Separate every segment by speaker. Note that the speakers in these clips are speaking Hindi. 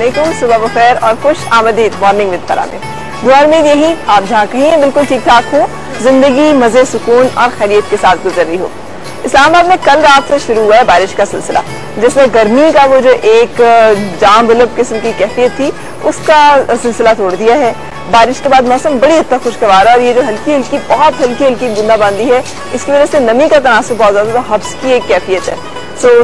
Speaker 1: अस्सलामुअलैकुम, सुबह बखैर और खुश आमदीद मॉर्निंग विद फराह में। दुआ में यही आप जहाँ कहीं हैं बिल्कुल ठीक ठाक हो, जिंदगी मजे सुकून और खैरियत के साथ गुजर रही हो। इस्लामाबाद में कल रात से शुरू हुआ है बारिश का सिलसिला, जिसने गर्मी का वो जो एक जाम बुलब किस्म की कैफियत थी उसका सिलसिला तोड़ दिया है। बारिश के बाद मौसम बड़ी हद तक खुशगवार है और ये जो हल्की हल्की बहुत हल्की हल्की बूंदाबांदी है इसकी वजह से नमी का तनासुब बहुत ज्यादा, तो हब्स की एक कैफियत है।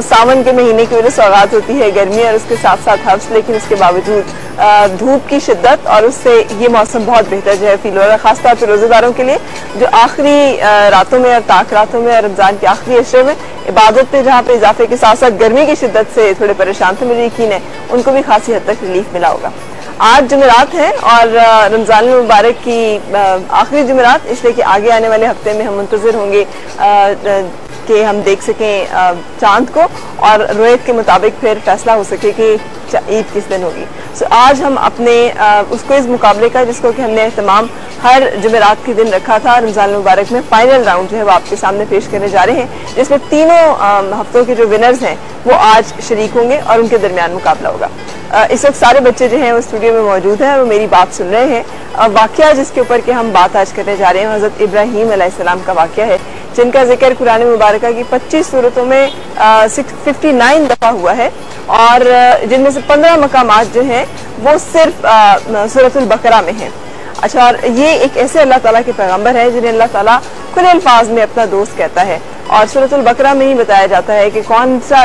Speaker 1: सावन के महीने की वजह से आगाज होती है गर्मी और उसके साथ साथ हब्स, लेकिन उसके बावजूद धूप की शिद्दत और उससे ये मौसम बहुत बेहतर जो है फील हो रहा है, खासतौर पर रोजेदारों के लिए जो आखिरी रातों में और ताक रातों में और रमजान के आखिरी अशरे में इबादत पे जहाँ पे इजाफे के साथ साथ गर्मी की शिद्दत से थोड़े परेशान थे, मुझे यकीन है उनको भी खासी हद तक रिलीफ मिला होगा। आज जुमेरात है और रमजान मुबारक की आखिरी जुमेरात, इसलिए कि आगे आने वाले हफ्ते में हम मुंतजिर होंगे कि हम देख सकें चांद को और रोयत के मुताबिक फिर फैसला हो सके कि ईद किस दिन होगी। आज हम अपने उसको इस मुकाबले का जिसको कि हमने तमाम हर जुमेरात के दिन रखा था रमजान मुबारक में, फाइनल राउंड जो है वो आपके सामने पेश करने जा रहे हैं, जिसमें तीनों हफ्तों के जो विनर्स हैं वो आज शरीक होंगे और उनके दरमियान मुकाबला होगा। इस वक्त सारे बच्चे जो हैं वो स्टूडियो में मौजूद हैं और वो मेरी बात सुन रहे हैं। वाकया जिसके ऊपर के हम बात आज करने जा रहे हैं हज़रत इब्राहीम अलैहिस्सलाम का वाकया है, जिनका जिक्र कुरान मुबारक की 25 सूरतों में 59 दफा हुआ है और जिनमें से 15 मकामात जो हैं वो सिर्फ सूरतुल बकरा में हैं। अच्छा, और ये एक ऐसे अल्लाह ताला के पैगंबर है जिन्हें अल्लाह ताला खुले अल्फाज में अपना दोस्त कहता है और सूरतुल बकरा में ही बताया जाता है कि कौन सा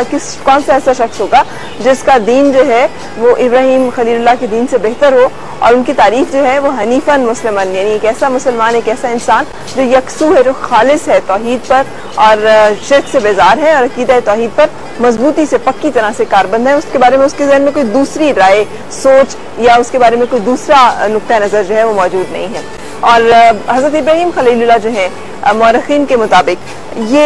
Speaker 1: ऐसा शख्स होगा जिसका दीन जो है वो इब्राहीम खलीलुल्लाह के दीन से बेहतर हो और उनकी तारीफ जो है वो हनीफन मुसलमान, यानी एक ऐसा मुसलमान, एक ऐसा इंसान जो यकसू है, जो खालिस है तौहीद पर और शिर्क से बेजार है और अकीदा तौहीद पर मजबूती से पक्की तरह से कारबंद है। उसके बारे में उसके ज़हन में कोई दूसरी राय, सोच या उसके बारे में कोई दूसरा नुक्ता नज़र जो है वो मौजूद नहीं है। और हज़रत इब्राहीम खलीलुल्लाह जो है मौरखीन के मुताबिक ये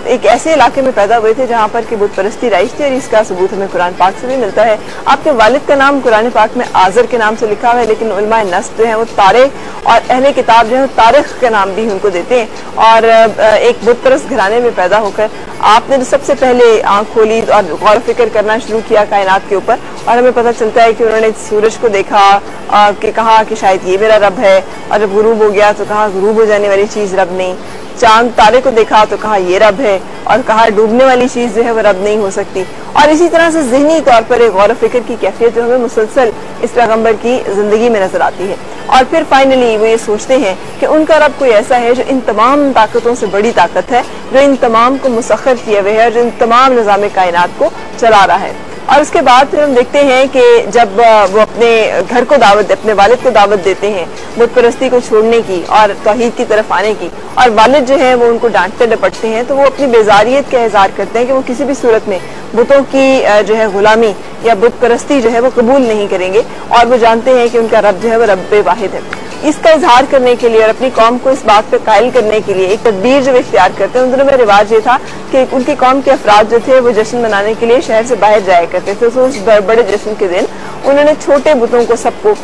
Speaker 1: एक ऐसे इलाके में पैदा हुए थे जहाँ पर कि बुत परस्ती राइज थी और इसका सबूत हमें कुरान पाक से भी मिलता है। आपके वालिद का नाम कुरान पाक में आज़र के नाम से लिखा हुआ है, लेकिन उलमाए नस्ब जो है वो तारिख और अहले किताब जो है तारिख का नाम भी उनको देते हैं। और एक बुत परस्त घराने में पैदा होकर आपने जो सबसे पहले आँख खोली और गौर फिक्र करना शुरू किया कायनात के ऊपर, और हमें पता चलता है कि उन्होंने सूरज को देखा कि कहा कि शायद ये मेरा रब है, और जब गुरूब हो गया तो कहा गुरूब हो जाने वाली चीज़ रब नहीं। चांद तारे को देखा तो कहा ये रब है, और कहा डूबने वाली चीज जो है वो रब नहीं हो सकती। और इसी तरह से ज़हनी तौर पर एक गौर फिक्र की कैफियत जो हमें मुसलसल इस पैगंबर की जिंदगी में नजर आती है। और फिर फाइनली वो ये सोचते हैं कि उनका रब कोई ऐसा है जो इन तमाम ताकतों से बड़ी ताकत है, जो इन तमाम को मुसख्खर किए हुए है, जो इन तमाम निज़ाम कायनात को चला रहा है। और उसके बाद फिर हम देखते हैं कि जब वो अपने घर को दावत, अपने वालिद को दावत देते हैं बुत परस्ती को छोड़ने की और तौहीद की तरफ आने की, और वालिद जो है वो उनको डांटते डपटते हैं, तो वो अपनी बेजारियत का इज़हार करते हैं कि वो किसी भी सूरत में बुतों की जो है गुलामी या बुत परस्ती जो है वो कबूल नहीं करेंगे, और वो जानते हैं कि उनका रब जो है वो रब वाहिद है। इसका इजहार करने के लिए और अपनी कौम को इस बात पे कायल करने के लिए एक तदबीर जो इख्तियार करते हैं, उन दिनों में रिवाज ये था कि उनकी कौम के अफराद जो थे वो जश्न मनाने के लिए शहर से बाहर जाया करते थे। तो उस बड़े जश्न के दिन उन्होंने छोटे बुतों को सबको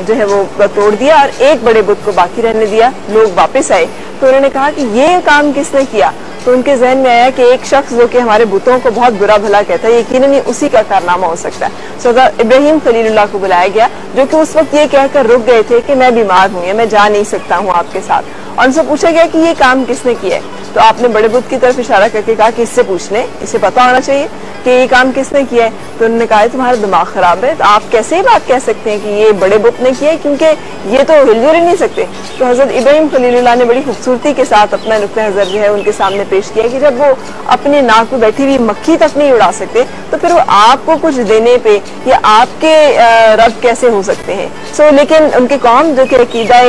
Speaker 1: जो है वो तोड़ दिया और एक बड़े बुत को बाकी रहने दिया। लोग वापस आए तो उन्होंने कहा कि ये काम किसने किया, तो उनके जहन में आया कि एक शख्स जो कि हमारे बुतों को बहुत बुरा भला कहता है, यकीनन ये उसी का कारनामा हो सकता है। हज़रत इब्राहीम खलीलुल्लाह को बुलाया गया, जो कि उस वक्त ये कहकर रुक गए थे कि मैं बीमार हूँ या मैं जा नहीं सकता हूँ आपके साथ, और उनसे पूछा गया कि ये काम किसने किया है। तो आपने बड़े बुत की तरफ इशारा करके कहा कि इससे पूछ लें, इसे पता होना चाहिए कि ये काम किसने किया है। तो उन्होंने कहा तुम्हारा दिमाग खराब है, तो आप कैसे ही बात कह सकते हैं कि ये बड़े बुत ने किया है, क्योंकि ये तो हिलजुल ही नहीं सकते। तो हज़रत इब्राहीम खलीलुल्लाह ने बड़ी खूबसूरती के साथ अपना नुक्ता नज़र जो है उनके सामने पेश किया कि जब वो अपने नाक पे बैठी हुई मक्खी तक नहीं उड़ा सकते, तो फिर वो आपको कुछ देने पे या आपके रब कैसे हो सकते हैं। लेकिन उनकी कौम जो कि अकीदा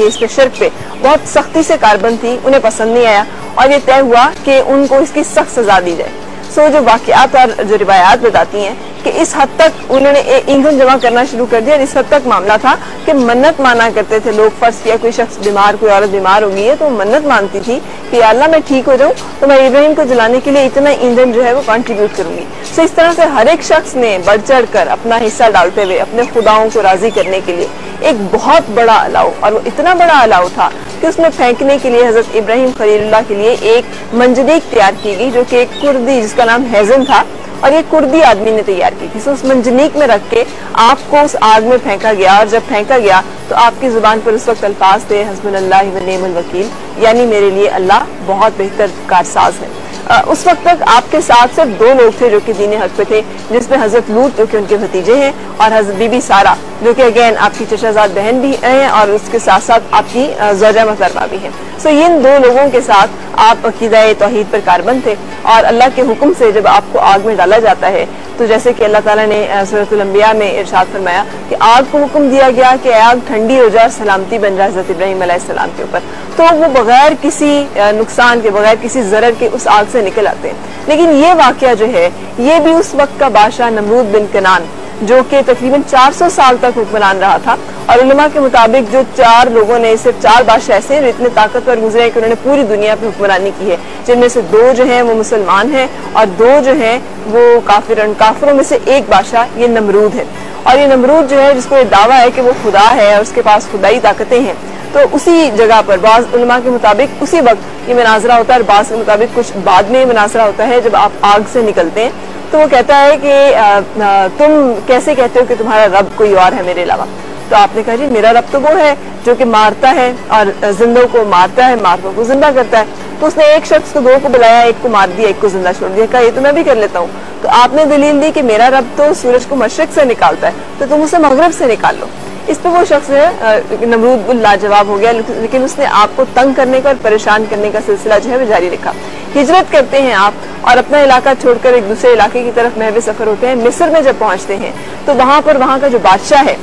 Speaker 1: इसके शिर्क पे बहुत सख्ती से कारबंद थी, उन्हें पसंद नहीं आया और ये तय हुआ कि उनको इसकी सख्त सजा दी जाए। जो वाक़यात और जो रिवायात बताती हैं कि इस हद तक उन्होंने ईंधन जमा करना शुरू कर दिया, और इस हद तक मामला था कि मन्नत माना करते थे लोग। फर्ज किया कोई शख्स बीमार, कोई औरत बीमार हो गई है तो मन्नत मानती थी कि अल्लाह मैं ठीक हो जाऊं तो मैं इब्राहीम को जलाने के लिए इतना ईंधन जो है वो कंट्रीब्यूट करूंगी। इस तरह से हर एक शख्स ने बढ़ चढ़ कर अपना हिस्सा डालते हुए अपने खुदाओं को राजी करने के लिए एक बहुत बड़ा अलाव, और वो इतना बड़ा अलाव था कि उसमें फेंकने के लिए हज़रत इब्राहीम खलीलुल्लाह के लिए एक मंजनीक तैयार की गई, जो कि एक कुर्दी जिसका नाम हैज़न था और ये कुर्दी आदमी ने तैयार की थी। उस मंजनीक में रख के आपको उस आग में फेंका गया, और जब फेंका गया तो आपकी जुबान पर उस वक्त अल्फाज थे हस्बुनल्लाह व निअमल वकील, यानी मेरे लिए अल्लाह बहुत बेहतर कारसाज है। उस वक्त तक आपके साथ सिर्फ 2 लोग थे जो कि दीन हक पे थे, जिसमें हजरत लूत जो कि उनके भतीजे हैं, और हजरत बीबी सारा जो कि अगेन आपकी चचाजाद बहन भी हैं, और उसके साथ साथ आपकी ज़ौजा महतरमा भी हैं। सो इन 2 लोगों के साथ आप अकीदा तौहीद पर कारबंद थे, और अल्लाह के हुक्म से जब आपको आग में डाला जाता है तो जैसे कि अल्लाह ताला ने सूरतुल अंबिया में इरशाद फरमाया कि आग को हुक्म दिया गया कि आग ठंडी हो जाए, सलामती बन जाए हज़रत इब्राहीम अलैहिस्सलाम के ऊपर, तो वो बगैर किसी नुकसान के, बगैर किसी जरर के उस आग से निकल आते हैं। लेकिन ये वाकया जो है ये भी उस वक्त का बादशाह नमरूद बिन कनान, जो कि तकरीबन 400 साल तक हुक्मरान रहा था, और उलमा के मुताबिक जो 4 लोगों ने, सिर्फ 4 बादशाह ऐसे हैं जो इतने ताकतवर गुजरे हैं कि उन्होंने पूरी दुनिया पे हुक्मरानी की है, जिनमें से 2 जो हैं वो मुसलमान हैं और 2 जो हैं वो काफिरों में से एक बादशाह ये नमरूद है। और ये नमरूद जो है जिसको ये दावा है कि वो खुदा है और उसके पास खुदाई ताकतें हैं, तो उसी जगह पर बाज़ उलमा के मुताबिक उसी वक्त ये मनाजरा होता है, और बाज़ के मुताबिक कुछ बाद में मनाजरा होता है जब आप आग से निकलते हैं। तो वो कहता है कि तुम कैसे कहते हो कि तुम्हारा रब कोई और है मेरे अलावा? तो आपने कहा जी मेरा रब तो वो है जो कि मारता है और जिंदों को मारता है, मारतों को जिंदा करता है। तो उसने एक शख्स को 2 को बुलाया, एक को मार दिया, एक को जिंदा छोड़ दिया, कहा ये तो मैं भी कर लेता हूँ। तो आपने दलील दी कि मेरा रब तो सूरज को मशरिक से निकालता है, तो तुम उसे मगरब से निकाल लो। इस पर वो शख्स है नमरूद लाजवाब हो गया, लेकिन उसने आपको तंग करने का और परेशान करने का सिलसिला जो है वो जारी रखा। हिजरत करते हैं आप और अपना इलाका छोड़कर एक दूसरे इलाके की तरफ महवे सफर होते हैं। मिस्र में जब पहुंचते हैं तो वहां पर वहां का जो बादशाह है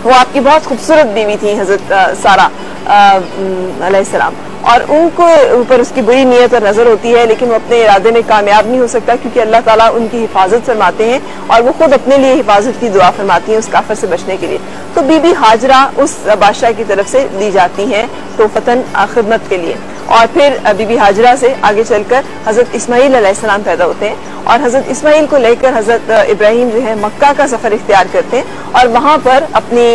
Speaker 1: वो आपकी बहुत खूबसूरत बीवी थी हजरत सारा अलैहिस्सलाम, और उनको ऊपर उसकी बुरी नीयत और नजर होती है, लेकिन वो अपने इरादे में कामयाब नहीं हो सकता क्योंकि अल्लाह ताला उनकी हिफाजत फरमाते हैं और वो खुद अपने लिए हिफाजत की दुआ फरमाती हैं उस काफिर से बचने के लिए। तो बीबी हाजरा उस बादशाह की तरफ से दी जाती हैं तोहफतन खिदमत के लिए, और फिर बीबी हाजरा से आगे चलकर हजरत इस्माइल अलैहिस्सलाम पैदा होते हैं, और हजरत इस्माइल को लेकर हजरत इब्राहिम जो है मक्का का सफर इख्तियार करते हैं, और वहां पर अपनी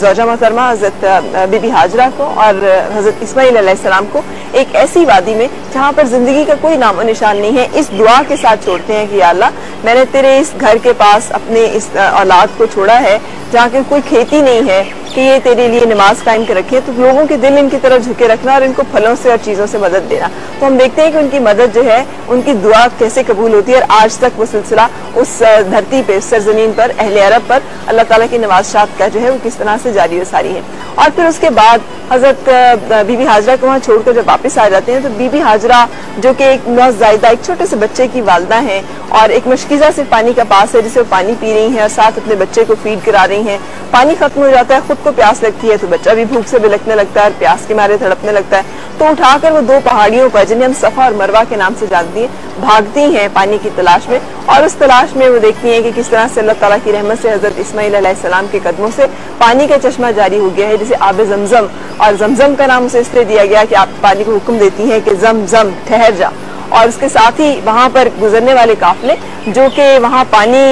Speaker 1: ज़ौजा मोहतरमा हजरत बीबी हाजरा को और हजरत इस्माइल अलैहिस्सलाम को एक ऐसी वादी में जहां पर जिंदगी का कोई नामो निशान नहीं है, इस दुआ के साथ छोड़ते हैं कि या अल्लाह मैंने तेरे इस घर के पास अपने इस औलाद को छोड़ा है जहाँ की कोई खेती नहीं है कि ये तेरे लिए नमाज कायम कर रखी है, तो लोगों के दिल इनकी तरफ झुके रखना और इनको फलों से और चीजों से मदद देना। तो हम देखते हैं कि उनकी मदद जो है, उनकी दुआ कैसे कबूल होती है, और आज तक वो सिलसिला उस धरती पे, उस सरजमीन पर, अहले अरब पर अल्लाह ताला की नवाज़शात का जो है वो किस तरह से जारी व सारी है। और फिर उसके बाद हजरत बीबी हाजरा को वहाँ छोड़कर जब वापस आ जाते हैं तो बीबी हाजरा जो कि एक नौज़ायदा, एक छोटे से बच्चे की वालदा हैं और एक मशकीज़ा से पानी का पास है जिसे वो पानी पी रही हैं और साथ अपने बच्चे को फीड करा रही हैं। पानी खत्म हो जाता है, खुद को प्यास लगती है तो बच्चा भी भूख से बिलखने लगता है, प्यास के मारे तड़पने लगता है, तो उठाकर वो 2 पहाड़ियों पर, जिन्हें हम सफा और मरवा के नाम से जानती हैं, भागती हैं पानी की तलाश में, और उस तलाश में वो देखती हैं कि किस तरह से अल्लाह ताला की रहमत से हजरत इस्माइल अलैहिस्सलाम के कदमों से पानी का चश्मा जारी हो गया है जिसे आब जमजम, और जमजम का नाम उसे इसलिए दिया गया कि आप पानी को हुक्म देती हैं कि जमजम ठहर जा। और उसके साथ ही वहां पर गुजरने वाले काफिले जो कि वहां पानी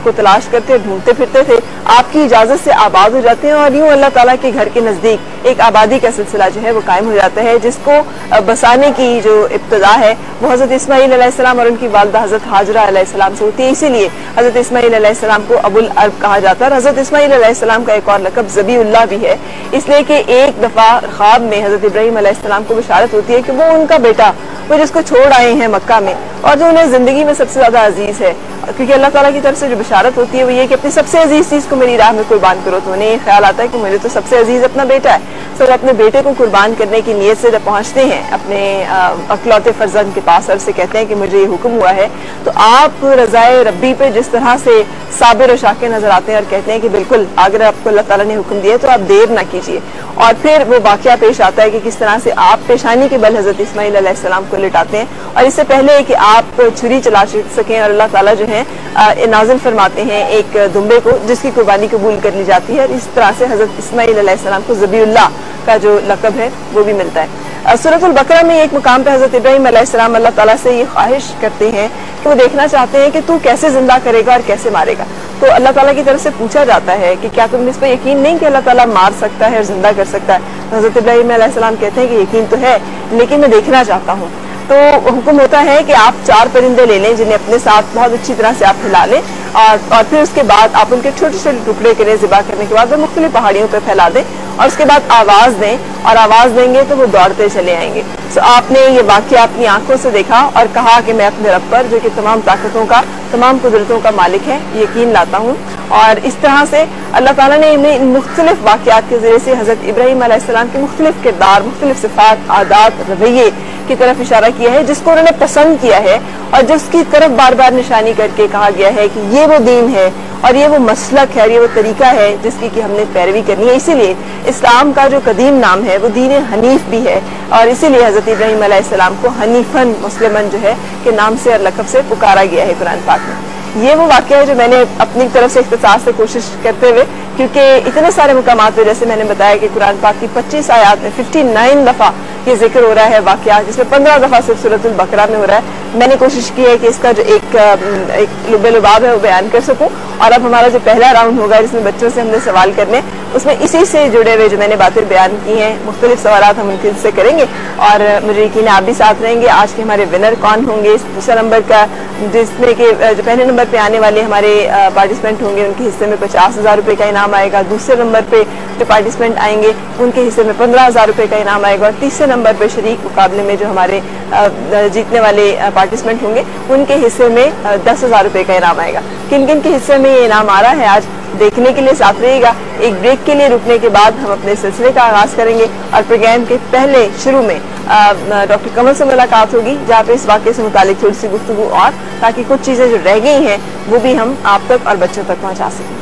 Speaker 1: को तलाश करते ढूंढते फिरते थे, आपकी इजाजत से आबाद हो जाते हैं और यूं अल्लाह ताला के घर के नजदीक एक आबादी का सिलसिला जो है वो कायम हो जाता है, जिसको बसाने की जो इब्तदा है वो हजरत इस्माइल अलैहिस्सलाम और उनकी वालदा हजरत हाजरा अलैहिस्सलाम से होती है। इसीलिए हजरत इस्माइल अलैहिस्सलाम को अबुल अरब कहा जाता है। हजरत इस्माइल अलैहिस्सलाम का एक और लकब ज़बीउल्लाह भी है, इसलिए कि एक दफा ख्वाब में हजरत इब्राहीम अलैहिस्सलाम को बिशारत होती है कि वो उनका बेटा, वो जिसको छोड़ आए हैं मक्का में और जो उन्हें जिंदगी में सबसे ज्यादा अजीज है, क्योंकि अल्लाह ताला की तरफ से जो बिशारत होती है वो ये कि अपनी सबसे अजीज चीज को मेरी राह में कुर्बान करो, तो उन्हें ये ख्याल आता है कि मुझे तो सबसे अजीज अपना बेटा है। सब अपने बेटे को कुर्बान करने की नीयत से जब पहुंचते हैं अपने अकलौते फर्जंद के पास और से कहते हैं कि मुझे ये हुक्म हुआ है, तो आप रज़ाए रब्बी पे जिस तरह से साबिर और शाकिर नजर आते हैं और कहते हैं कि बिल्कुल अगर आपको अल्लाह ताला ने हुक्म दिया तो आप देर ना कीजिए। और फिर वो वाकया पेश आता है कि किस तरह से आप पेशानी के बल हजरत इस्माइल अलैहिस्सलाम को लिटाते हैं, और इससे पहले कि आप छुरी चला सकें और अल्लाह ताला जो है नाजिल फरमाते हैं एक दुम्बे को जिसकी कुर्बानी कबूल कर ली जाती है, और इस तरह से हजरत इस्माइल अलैहिस्सलाम को ज़बीउल्लाह का जो लकब है वो भी मिलता है। सूरतुल बकरा में एक मुकाम पे हजरत इब्राहीम अलैहिस्सलाम अल्लाह ताला से ये ख्वाहिश करते हैं कि वो देखना चाहते हैं कि तू कैसे जिंदा करेगा और कैसे मारेगा। तो अल्लाह ताला की तरफ से पूछा जाता है कि क्या तुम इस पर यकीन नहीं कि अल्लाह ताला मार सकता है और जिंदा कर सकता है? तो हजरत इब्राहीम अलैहिस्सलाम कहते हैं कि यकीन तो है, लेकिन मैं देखना चाहता हूँ। तो हुक्म होता है कि आप 4 परिंदे ले लें जिन्हें अपने साथ बहुत अच्छी तरह से आप हिला लें और फिर उसके बाद आप उनके छोटे छोटे टुकड़े करें। ज़िबा करने के बाद वो मुख्तलिफ पहाड़ियों पर फैला दें और उसके बाद आवाज़ दें, और आवाज़ देंगे तो वो दौड़ते चले आएंगे। सो आपने ये वाक़या अपनी आंखों से देखा और कहा कि मैं अपने रब पर, जो कि तमाम ताकतों का, तमाम कुदरतों का मालिक है, यकीन लाता हूँ। और इस तरह से अल्लाह ताला ने इन्हें इन मुख्तलिफ वाक़यात के ज़रिए से हज़रत इब्राहीम अलैहिस्सलाम के मुख्तलिफ किरदार, मुख्तलिफ सिफ़ात, आदात, रवैये की तरफ इशारा किया है जिसको उन्होंने पसंद किया है और जिसकी तरफ बार बार निशानी करके कहा गया है कि ये वो दीन है और ये वो मसलक है और ये वो तरीका है जिसकी कि हमने पैरवी करनी है। इसीलिए इस्लाम का जो कदीम नाम है वो दीन हनीफ भी है और इसीलिए हज़रत इब्राहीम अलैहिस्सलाम को हनीफन मुस्लिमन जो है के नाम से और लक़ब से पुकारा गया है कुरान पाक में। ये वो वाक़या है जो मैंने अपनी तरफ से इख्तिसार से कोशिश करते हुए, क्योंकि इतने सारे मुकामात पे जैसे मैंने बताया कि कुरान पाक की 25 आयात में 59 दफ़ा ये जिक्र हो रहा है वाक़या, जिसमें 15 दफ़ा सिर्फ सूरतुल बकरा में हो रहा है। मैंने कोशिश की है कि इसका जो एक लुबे-लुबाब है वो बयान कर सकूं। और अब हमारा जो पहला राउंड होगा जिसमें बच्चों से हमने सवाल करने, उसमें इसी से जुड़े हुए जो मैंने बातें बयान की हैं, मुख्तलिफ सवालात हम उनके से करेंगे और मुझे यकीन है आप भी साथ रहेंगे। आज के हमारे विनर कौन होंगे, दूसरा नंबर का जिसमें कि जो पहले नंबर पे आने वाले हमारे पार्टिसिपेंट होंगे उनके हिस्से में 50,000 रुपये का इनाम आएगा। दूसरे नंबर पे जो पार्टिसिपेंट आएंगे उनके हिस्से में 15,000 रुपये का इनाम आएगा। और तीसरे नंबर पे शरीक मुकाबले में जो हमारे जीतने वाले पार्टिसिपेंट होंगे उनके हिस्से में 10,000 रुपये का इनाम आएगा। किन किन के हिस्से में ये इनाम आ रहा है आज देखने के लिए साथ रहिएगा। एक ब्रेक के लिए रुकने के बाद हम अपने सिलसिले का आगाज करेंगे और प्रोग्राम के पहले शुरू में डॉक्टर कमल से मुलाकात होगी जहाँ पे इस वाक़े से मुतालिक थोड़ी सी गुफ्तगू और ताकि कुछ चीज़ें जो रह गई हैं वो भी हम आप तक और बच्चों तक पहुँचा सकें।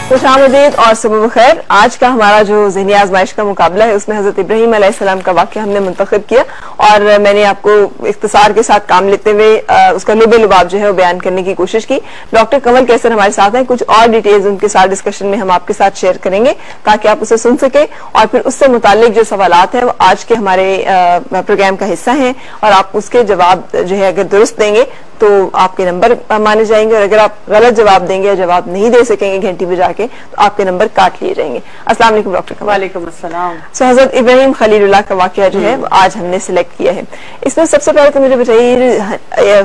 Speaker 1: खुशामदीद और सुबह खैर। आज का हमारा जो ज़हनी आजमाइश का मुकाबला है उसमें हज़रत इब्राहीम अलैहिस्सलाम का वाक़या हमने मुंतखब किया और मैंने आपको इख्तिसार के साथ काम लेते हुए उसका लुबे लुबाब जो है वो बयान करने की कोशिश की। डॉक्टर कमल कैसर हमारे साथ हैं, कुछ और डिटेल्स उनके साथ डिस्कशन में हम आपके साथ शेयर करेंगे ताकि आप उसे सुन सके और फिर उससे मुतालिक जो सवालात हैं वो आज के हमारे प्रोग्राम का हिस्सा हैं और आप उसके जवाब जो है अगर दुरुस्त देंगे तो आपके नंबर माने जाएंगे और अगर आप गलत जवाब देंगे या जवाब नहीं दे सकेंगे घंटी बजा के तो आपके नंबर काट लिए जाएंगे। अस्सलाम वालेकुम डॉक्टर कमल।
Speaker 2: वालेकुम अस्सलाम।
Speaker 1: सो हज़रत इब्राहीम खलीलुल्लाह का वाक़या जो है वो आज हमने सिलेक्ट किया है। इसमें सबसे पहले तो मुझे बताइए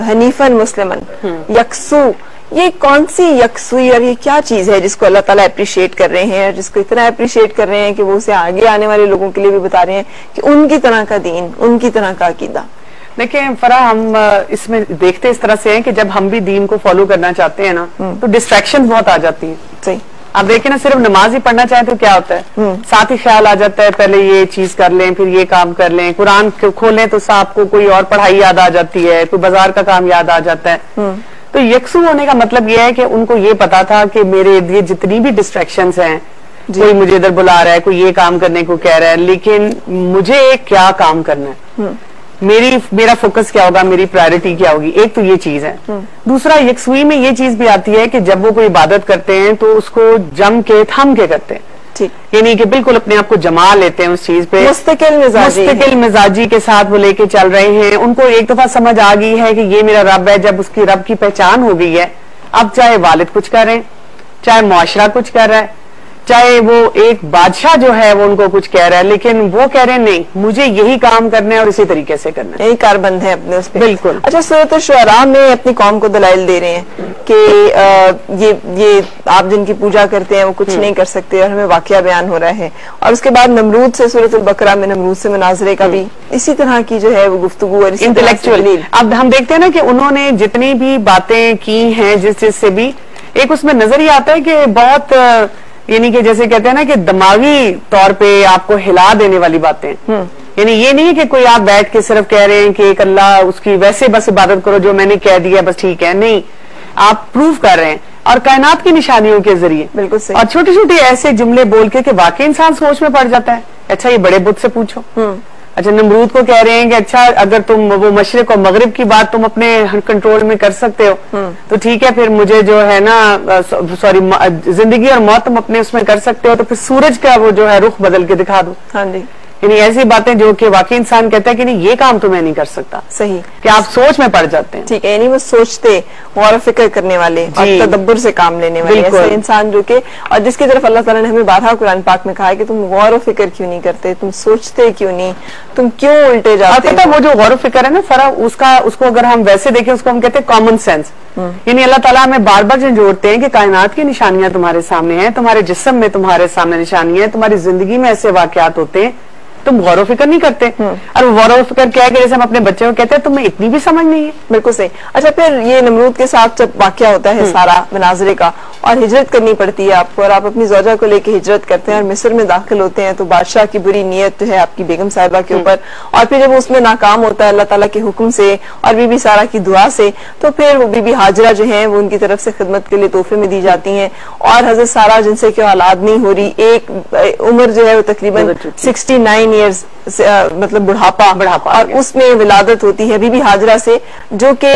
Speaker 1: हनीफन मुस्लिमन यकसू, ये कौन सी यकसुई और ये क्या चीज है जिसको अल्लाह ताला अप्रिशिएट कर रहे हैं और जिसको इतना अप्रिशिएट कर रहे हैं कि वो उसे आगे आने वाले लोगों के लिए भी बता रहे हैं कि उनकी तरह का दीन, उनकी तरह का अकीदा।
Speaker 2: देखिए फरा, हम इसमें देखते इस तरह से हैं कि जब हम भी दीन को फॉलो करना चाहते हैं ना तो डिस्ट्रैक्शन बहुत आ जाती है।
Speaker 1: सही।
Speaker 2: आप देखिए ना, सिर्फ नमाज ही पढ़ना चाहे तो क्या होता है, साथ ही ख्याल आ जाता है पहले ये चीज कर लें फिर ये काम कर लें, कुरान खोलें तो आपको कोई और पढ़ाई याद आ जाती है, कोई बाजार का काम याद आ जाता है। तो यकसू होने का मतलब यह है कि उनको ये पता था कि मेरे ये जितनी भी डिस्ट्रैक्शंस हैं, कोई मुझे इधर बुला रहा है, कोई ये काम करने को कह रहा है, लेकिन मुझे क्या काम करना है, मेरा फोकस क्या होगा, मेरी प्रायोरिटी क्या होगी। एक तो ये चीज है। दूसरा, यकसुई में ये चीज भी आती है कि जब वो कोई इबादत करते हैं तो उसको जम के थम के करते हैं, यानी कि बिल्कुल अपने आप को जमा लेते हैं उस चीज पे, मुस्तकिल मिजाजी के साथ वो लेके चल रहे हैं। उनको एक दफा समझ आ गई है कि ये मेरा रब है। जब उसकी रब की पहचान हो गई है, अब चाहे वालिद कुछ कर रहे हैं, चाहे मुआशरा कुछ कर रहा है, चाहे वो एक बादशाह जो है वो उनको कुछ कह रहा है, लेकिन वो कह रहे हैं नहीं, मुझे यही काम करना है और इसी तरीके से करना है,
Speaker 1: यही कारबंद है अपने उस पे।
Speaker 2: बिल्कुल।
Speaker 1: अच्छा, सूरत शुअरा में अपनी कौम को दलाइल दे रहे हैं कि ये आप जिनकी पूजा करते हैं वो कुछ नहीं कर सकते और हमें वाकया बयान हो रहा है। और उसके बाद नमरूद से, सूरत बकरा में नमरूद से मुनाजरे का भी इसी तरह की जो है वो गुफ्तगू और
Speaker 2: इंटेलेक्चुअल। अब हम देखते हैं ना कि उन्होंने जितनी भी बातें की हैं जिससे भी एक उसमें नजर ही आता है कि बहुत, यानी कि जैसे कहते हैं ना कि दिमागी तौर पे आपको हिला देने वाली बातें। यानी ये नहीं है कि कोई आप बैठ के सिर्फ कह रहे हैं कि एक अल्लाह उसकी वैसे बस इबादत करो जो मैंने कह दिया बस ठीक है, नहीं, आप प्रूव कर रहे हैं। और कायनात की निशानियों के जरिए।
Speaker 1: बिल्कुल सही।
Speaker 2: और छोटे छोटे ऐसे जुमले बोल के कि वाकई इंसान सोच में पड़ जाता है। अच्छा ये बड़े बुत से पूछो। अच्छा नमरूद को कह रहे हैं कि अच्छा अगर तुम वो मशरिक और मगरिब की बात तुम अपने कंट्रोल में कर सकते हो तो ठीक है, फिर मुझे जो है ना सॉरी जिंदगी और मौत तुम अपने उसमें कर सकते हो, तो फिर सूरज का वो जो है रुख बदल के दिखा दो।
Speaker 1: हाँ जी।
Speaker 2: यानी ऐसी बातें जो कि वाकई इंसान कहता है कि नहीं ये काम तो मैं नहीं कर सकता।
Speaker 1: सही
Speaker 2: कि आप सोच में पड़ जाते हैं।
Speaker 1: ठीक है, यानी वो सोचते गौर फिक्र करने वाले और तदब्बुर से काम लेने वाले ऐसे इंसान जो कि, और जिसकी तरफ अल्लाह ताला ने हमें बारहा कुरान पाक में कहा है कि तुम गौर फिक्र क्यों नहीं करते, तुम सोचते क्यों नहीं, तुम क्यों उल्टे जाते हो।
Speaker 2: पता वो जो गौर फिक्र है ना फरा, उसको अगर हम वैसे देखें उसको हम कहते हैं कॉमन सेंस। यानी अल्लाह ताला हमें बार बार जोड़ते हैं कि कायनात की निशानियां तुम्हारे सामने हैं, तुम्हारे जिस्म में तुम्हारे सामने निशानियां हैं, तुम्हारी जिंदगी में ऐसे वाकयात होते हैं, तुम गौर फिक्र नहीं करते। और गौर फिक्र क्या है कि जैसे हम अपने बच्चे को कहते हैं तुम्हें इतनी भी समझ नहीं है।
Speaker 1: बिल्कुल सही। अच्छा फिर ये नमरूद के साथ जब वाकया होता है सारा मनाजरे का और हिजरत करनी पड़ती है आपको और आप अपनी ज़ौजा को लेकर हिजरत करते हैं और मिस्र में दाखिल होते हैं, तो बादशाह की बुरी नीयत जो है आपकी बेगम साहिबा के ऊपर, और फिर जब उसमें नाकाम होता है अल्लाह ताला के हुक्म से और बीबी सारा की दुआ से, तो फिर वो बीबी हाजरा जो है वो उनकी तरफ से खिदमत के लिए तोहफे में दी जाती हैं और हजरत सारा जिनसे की औलाद नहीं हो रही, एक उम्र जो है वो तकरीबन 69 ईयर्स मतलब बुढ़ापा और उसमें विलादत होती है बीबी हाजरा से जो कि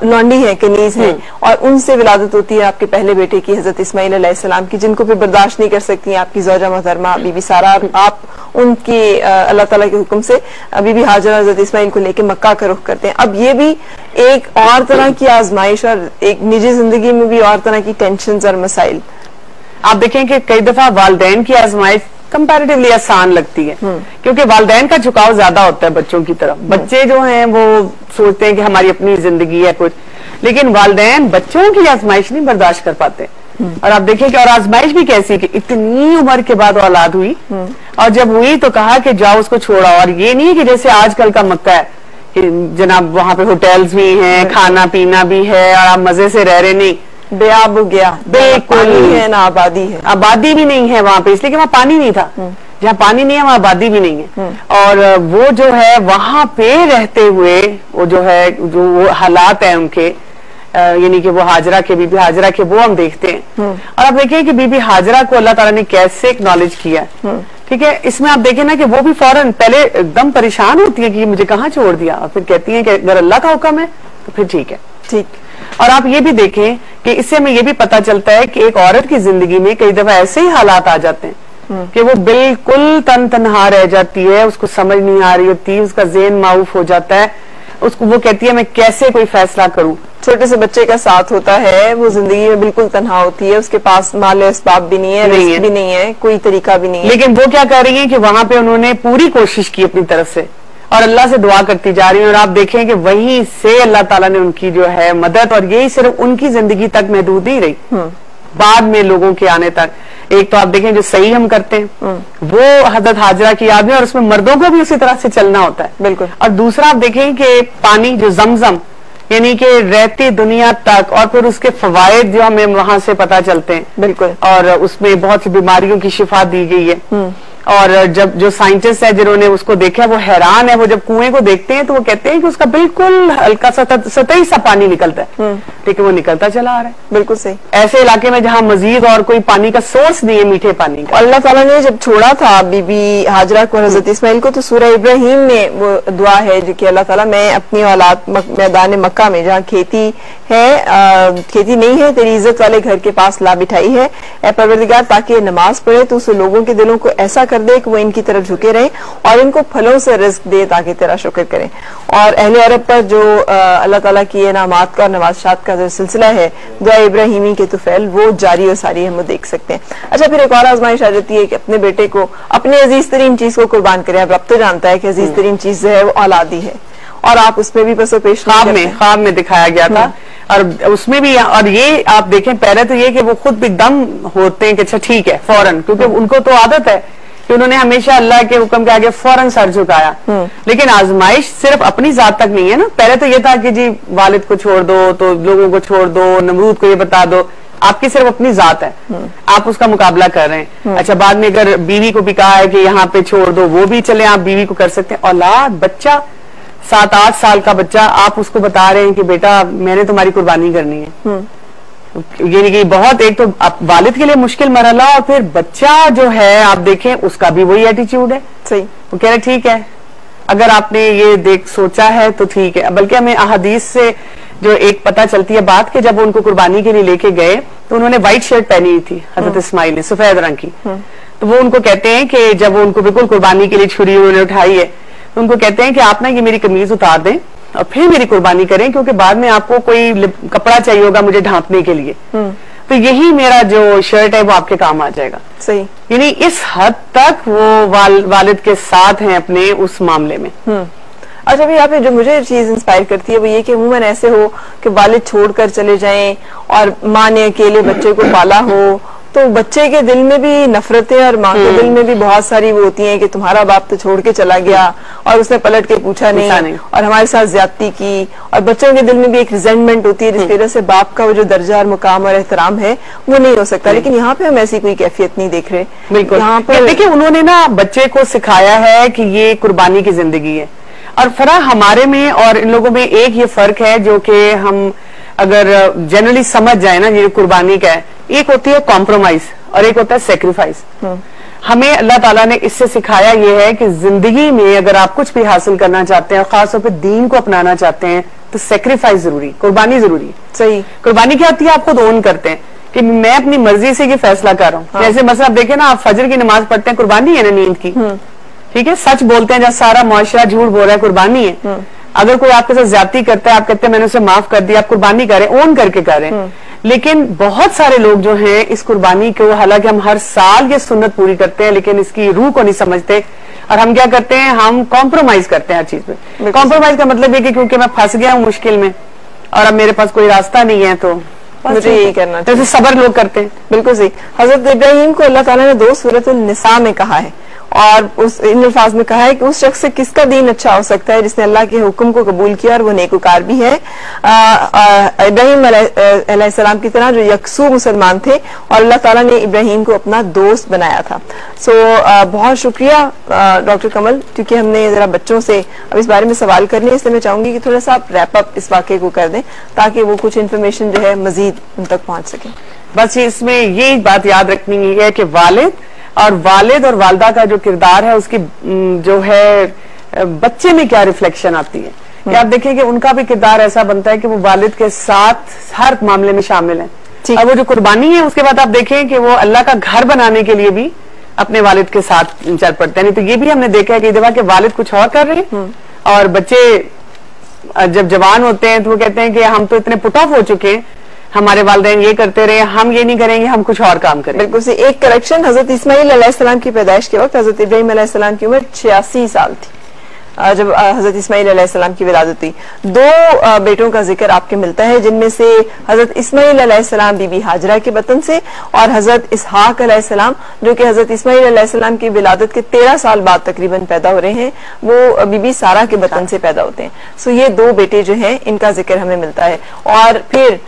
Speaker 1: लौंडी है, कनीज है, और उनसे विलादत होती है आपके पहले बेटे की हजरत इस्माइल अलैहिस्सलाम की, जिनको फिर बर्दाश्त नहीं कर सकती हैं आपकी ज़ौजा मोहतरमा बीबी सारा। आप उनकी अल्लाह ताला के हुक्म से बीबी हाजरा हजरत इस्माइल को लेकर मक्का का रुख करते हैं। अब ये भी एक और तरह की आजमाइश और एक निजी जिंदगी में भी और तरह की टेंशन और मसाइल।
Speaker 2: आप देखें कि कई दफा वालिदैन की आजमाइश कंपैरेटिवली आसान लगती है क्योंकि वालिदैन का झुकाव ज्यादा होता है बच्चों की तरफ। बच्चे जो हैं वो सोचते हैं कि हमारी अपनी जिंदगी है कुछ, लेकिन वालिदैन बच्चों की आजमाइश नहीं बर्दाश्त कर पाते। और आप देखिए कि और आजमाइश भी कैसी कि इतनी उम्र के बाद औलाद हुई और जब हुई तो कहा कि जाओ उसको छोड़ा। और ये नहीं कि जैसे आजकल का मक्का है कि जनाब वहां पे होटल्स भी हैं, खाना पीना भी है और आप मजे से रह रहे, नहीं,
Speaker 1: बेआब गया, बिल्कुल है ना आबादी है,
Speaker 2: आबादी भी नहीं है वहां पे, इसलिए कि वहां पानी नहीं था। जहाँ पानी नहीं है वहां आबादी भी नहीं है। और वो जो है वहां पे रहते हुए वो जो है जो वो हालात है उनके, यानी कि वो हाजरा के, बीबी हाजरा के, वो हम देखते हैं। और आप देखिए कि बीबी हाजरा को अल्लाह ताला ने कैसे एक्नॉलेज किया। ठीक है, इसमें आप देखें ना कि वो भी फौरन पहले एकदम परेशान होती है कि मुझे कहाँ छोड़ दिया, और फिर कहती है कि अगर अल्लाह का हुक्म है तो फिर ठीक है।
Speaker 1: ठीक।
Speaker 2: और आप ये भी देखें कि इससे हमें ये भी पता चलता है कि एक औरत की जिंदगी में कई दफा ऐसे ही हालात आ जाते हैं कि वो बिल्कुल तनहा रह जाती है, उसको समझ नहीं आ रही होती, उसका ज़हन माऊफ हो जाता है, उसको वो कहती है मैं कैसे कोई फैसला करूं।
Speaker 1: छोटे से बच्चे का साथ होता है, वो जिंदगी में बिल्कुल तन्हा होती है, उसके पास माल असबाब भी नहीं है, रिस्क भी नहीं है, कोई तरीका भी नहीं है।
Speaker 2: लेकिन वो क्या कर रही है कि वहां पे उन्होंने पूरी कोशिश की अपनी तरफ से और अल्लाह से दुआ करती जा रही है। और आप देखें कि वहीं से अल्लाह ताला ने उनकी जो है मदद, और यही सिर्फ उनकी जिंदगी तक महदूद नहीं रही, बाद में लोगों के आने तक। एक तो आप देखें जो सही हम करते हैं वो हजरत हाजरा की याद में, और उसमें मर्दों को भी उसी तरह से चलना होता है।
Speaker 1: बिल्कुल।
Speaker 2: और दूसरा आप देखें कि पानी जो जमजम यानी कि रहती दुनिया तक, और फिर उसके फवायद जो हमें वहां से पता चलते हैं।
Speaker 1: बिल्कुल।
Speaker 2: और उसमें बहुत सी बीमारियों की शिफा दी गई है। और जब जो साइंटिस्ट है जिन्होंने उसको देखा वो हैरान है, वो जब कुएं को देखते हैं तो वो कहते हैं कि उसका बिल्कुल हल्का सतही सा पानी निकलता है, लेकिन वो निकलता चला आ रहा है।
Speaker 1: बिल्कुल सही।
Speaker 2: ऐसे इलाके में जहाँ मजीद और कोई पानी का सोर्स नहीं है मीठे पानी का।
Speaker 1: अल्लाह ताला ने जब छोड़ा था बीबी हाजरा को, हजरत इस्माइल को, तो सूरह इब्राहिम में वो दुआ है जो कि अल्लाह ताला मैं अपनी औलाद मैदान मक्का में जहाँ खेती है, खेती नहीं है, तेरी इज्जत वाले घर के पास ला बिठाई है, ऐ परवरदिगार, ताकि नमाज पढ़े तो उसे लोगों के दिलों को ऐसा कर दे कि वो इनकी तरफ झुके रहे और इनको फलों से रिस्क दे ताकि तेरा शुक्र करें। और अहले अरब पर जो अल्लाह ताला की इनामात का और नवाज़शात का जो सिलसिला है दुआ इब्राहिमी के तुफैल, वो जारी और सारी हम देख सकते हैं। अच्छा, फिर एक और आजमाइश आ जाती है कि अपने बेटे को, अपने अजीज तरीन चीज को कुर्बान करें। अब रब तो जानता है कि अजीज तरीन चीज जो है वो औलादी है, और आप उसमें भी बसो पेश
Speaker 2: ख्वाब में दिखाया गया था। और उसमें भी, और ये आप देखें पहले तो ये कि वो खुद भी दम होते हैं कि अच्छा ठीक है फौरन, क्योंकि उनको तो आदत है कि उन्होंने हमेशा अल्लाह के हुक्म के आगे फौरन सर झुकाया। लेकिन आजमाइश सिर्फ अपनी जात तक नहीं है ना। पहले तो ये था कि जी वालिद को छोड़ दो, तो लोगों को छोड़ दो, नमरूद को ये बता दो, आपकी सिर्फ अपनी जात है, आप उसका मुकाबला कर रहे हैं। अच्छा, बाद में अगर बीवी को भी कहा है कि यहाँ पे छोड़ दो, वो भी चले, आप बीवी को कर सकते हैं। औलाद, बच्चा 7-8 साल का बच्चा, आप उसको बता रहे हैं कि बेटा मैंने तुम्हारी कुर्बानी करनी है, यानी कि बहुत, एक तो वालिद के लिए मुश्किल मरहला, और फिर बच्चा जो है आप देखें उसका भी वही एटीट्यूड है।
Speaker 1: सही,
Speaker 2: वो कह रहे ठीक है, अगर आपने ये सोचा है तो ठीक है। बल्कि हमें अहादीस से जो एक पता चलती है बात के, जब उनको कुर्बानी के लिए लेके गए तो उन्होंने व्हाइट शर्ट पहनी हुई थी हजरत इस्माइल ने, सफेद रंग की। तो वो उनको कहते हैं कि जब वो उनको बिल्कुल कुर्बानी के लिए छुरी उन्होंने उठाई है, तो उनको कहते हैं कि आप ना ये मेरी कमीज उतार दें और फिर मेरी कुर्बानी करें, क्योंकि बाद में आपको कोई कपड़ा चाहिए होगा मुझे ढांपने के लिए, तो यही मेरा जो शर्ट है वो आपके काम आ जाएगा।
Speaker 1: सही,
Speaker 2: यानी इस हद तक वो वालिद के साथ हैं अपने उस मामले में।
Speaker 1: अच्छा, अभी यहाँ पे जो मुझे चीज इंस्पायर करती है वो ये कि अमूमन ऐसे हो कि वालिद छोड़कर चले जाएं और माँ ने अकेले बच्चे को पाला हो, तो बच्चे के दिल में भी नफरतें और माँ के दिल में भी बहुत सारी वो होती हैं कि तुम्हारा बाप तो छोड़ के चला गया और उसने पलट के पूछा नहीं और हमारे साथ ज्यादती की, और बच्चों के दिल में भी एक रिजेंटमेंट होती है जिस वजह से बाप का वो जो दर्जा और मुकाम और एहतराम है वो नहीं हो सकता। लेकिन यहाँ पे हम ऐसी कोई कैफियत नहीं देख रहे।
Speaker 2: बिल्कुल,
Speaker 1: यहाँ पर
Speaker 2: देखिए उन्होंने ना बच्चे को सिखाया है कि ये कुर्बानी की जिंदगी है, और फरा हमारे में और इन लोगों में एक ये फर्क है जो कि हम अगर जनरली समझ जाए ना, ये कुर्बानी का है, एक होती है कॉम्प्रोमाइज और एक होता है सेक्रीफाइस। हमें अल्लाह ताला ने इससे सिखाया ये है कि जिंदगी में अगर आप कुछ भी हासिल करना चाहते हैं और खासतौर पर दीन को अपनाना चाहते हैं तो सेक्रीफाइस जरूरी, कुर्बानी जरूरी।
Speaker 1: सही,
Speaker 2: कुर्बानी क्या होती है, आप खुद ओन करते हैं कि मैं अपनी मर्जी से ये फैसला कर रहा हूँ। हाँ। जैसे मतलब आप देखें ना, आप फजर की नमाज पढ़ते हैं, कुर्बानी है ना नींद की, ठीक है, सच बोलते हैं जब सारा मुआशरा झूठ बोल रहा है, कुर्बानी है। अगर कोई आपके साथ ज्यादती करता है, आप कहते हैं मैंने उसे माफ कर दिया, आप कुर्बानी करें, ओन करके करें। लेकिन बहुत सारे लोग जो हैं इस कुर्बानी को, हालांकि हम हर साल ये सुन्नत पूरी करते हैं लेकिन इसकी रूह को नहीं समझते, और हम क्या करते हैं, हम कॉम्प्रोमाइज करते हैं हर चीज में। कॉम्प्रोमाइज का मतलब है कि क्योंकि मैं फंस गया हूँ मुश्किल में और अब मेरे पास कोई रास्ता नहीं है तो
Speaker 1: मुझे यही करना चाहिए।
Speaker 2: जैसे सबर लोग करते हैं।
Speaker 1: बिल्कुल सही। हजरत इब्राहिम को अल्लाह ताला ने 2 सूरत निसा में कहा है, और उस इन अल्फाज में कहा है कि उस शख्स से किसका दीन अच्छा हो सकता है जिसने अल्लाह के हुक्म को कबूल किया और वो नेकुकार भी है। इब्राहिम अलैहिस्सलाम की तरह जो यकसू मुसलमान थे और अल्लाह ताला ने इब्राहिम को अपना दोस्त बनाया था। सो बहुत शुक्रिया डॉक्टर कमल, क्योंकि हमने जरा बच्चों से अब इस बारे में सवाल करने, इसलिए मैं चाहूंगी कि थोड़ा सा आप रैप अप इस वाक़े को कर दें ताकि वो कुछ इन्फॉर्मेशन जो है मजीद उन तक पहुंच सके।
Speaker 2: बस इसमें ये बात याद रखनी है कि वालिद और वालदा का जो किरदार है उसकी जो है बच्चे में क्या रिफ्लेक्शन आती है, कि आप देखें कि उनका भी किरदार ऐसा बनता है कि वो वालिद के साथ हर मामले में शामिल है। और वो जो कुर्बानी है उसके बाद आप देखें कि वो अल्लाह का घर बनाने के लिए भी अपने वालिद के साथ चल पड़ते हैं। नहीं तो ये भी हमने देखा है कि दफा के वालिद कुछ और कर रहे हैं और बच्चे जब जवान होते हैं तो वो कहते हैं कि हम तो इतने पुट ऑफ हो चुके हैं, हमारे वालिदैन ये करते रहे, हम ये नहीं करेंगे, हम कुछ और काम करें।
Speaker 1: बिल्कुल से एक करेक्शन, हजरत इस्माइल अलैहिस्सलाम की पैदाइश के वक्त हजरत इब्राहिम अलैहिस्सलाम की उम्र 86 साल थी जब हजरत इस्माइल अलैहिस्सलाम की विलादत हुई। 2 बेटों का जिक्र आपके मिलता है, जिनमें से हजरत इस्माइल अलैहिस्सलाम बीबी हाजरा के बतन से और हजरत इसहाक अलैहिस्सलाम जो कि हजरत इस्माइल अलैहिस्सलाम की विलादत के 13 साल बाद तकरीबन पैदा हो रहे हैं, वो बीबी सारा के बतन से पैदा होते हैं। सो ये 2 बेटे जो हैं इनका जिक्र हमें मिलता है। और फिर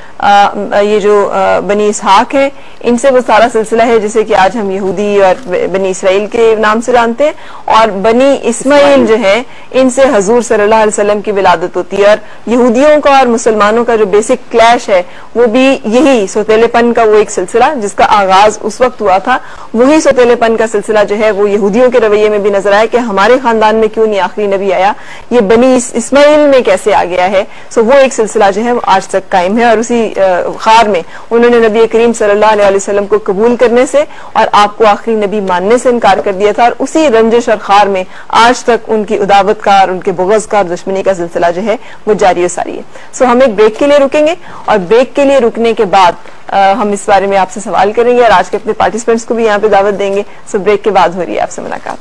Speaker 1: ये जो बनी इसहाक है, इनसे वो सारा सिलसिला है जिसे कि आज हम यहूदी और बनी इसराइल के नाम से जानते हैं। और बनी इस्माइल जो है, इनसे हजूर सल्लल्लाहु अलैहि वसल्लम की विलादत होती है। और यहूदियों का और मुसलमानों का जो बेसिक क्लैश है वो भी यही सौतेलेपन का वो एक सिलसिला जिसका आगाज उस वक्त हुआ था, वही सौतेलेपन का सिलसिला जो है वो यहूदियों के रवैये में भी नजर आया कि हमारे खानदान में क्यों नहीं आखिरी नबी आया, ये बनी इस्माइल में कैसे आ गया है। सो वो एक सिलसिला जो है वो आज तक कायम है। और उसी खार में उन्होंने नबी करीम सल्लल्लाहु अलैहि वसल्लम को कबूल करने से और आपको आखिरी नबी मानने से इनकार कर दिया था। और उसी रंजिश और खार में आज तक उनकी उदावत का और उनके बुग़्ज़ का और दुश्मनी का सिलसिला जो है वो जारी और सारी है। सो हम एक ब्रेक के लिए रुकेंगे और ब्रेक के लिए रुकने के बाद हम इस बारे में आपसे सवाल करेंगे और आज के अपने पार्टिसिपेंट्स को भी यहाँ पे दावत देंगे। सो ब्रेक के बाद हो रही है आपसे मुलाकात।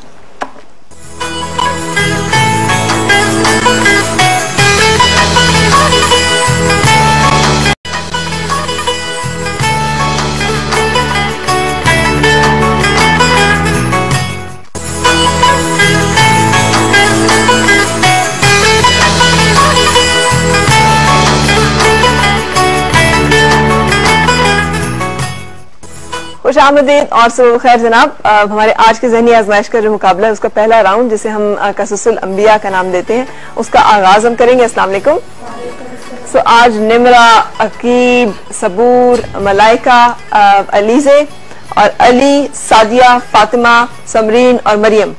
Speaker 1: खुश आमदीद और सुबह खैर जनाब। हमारे आज के ज़हनी आजमाइश का जो मुकाबला है उसका पहला राउंड जिसे हम कससुल अंबिया का नाम देते हैं उसका आगाज हम करेंगे। अस्सलाम वालेकुम। सो आज निमरा, अकीब, सबूर, मलाइका, अलीजे और अली, सादिया, फातिमा, समरीन और मरियम,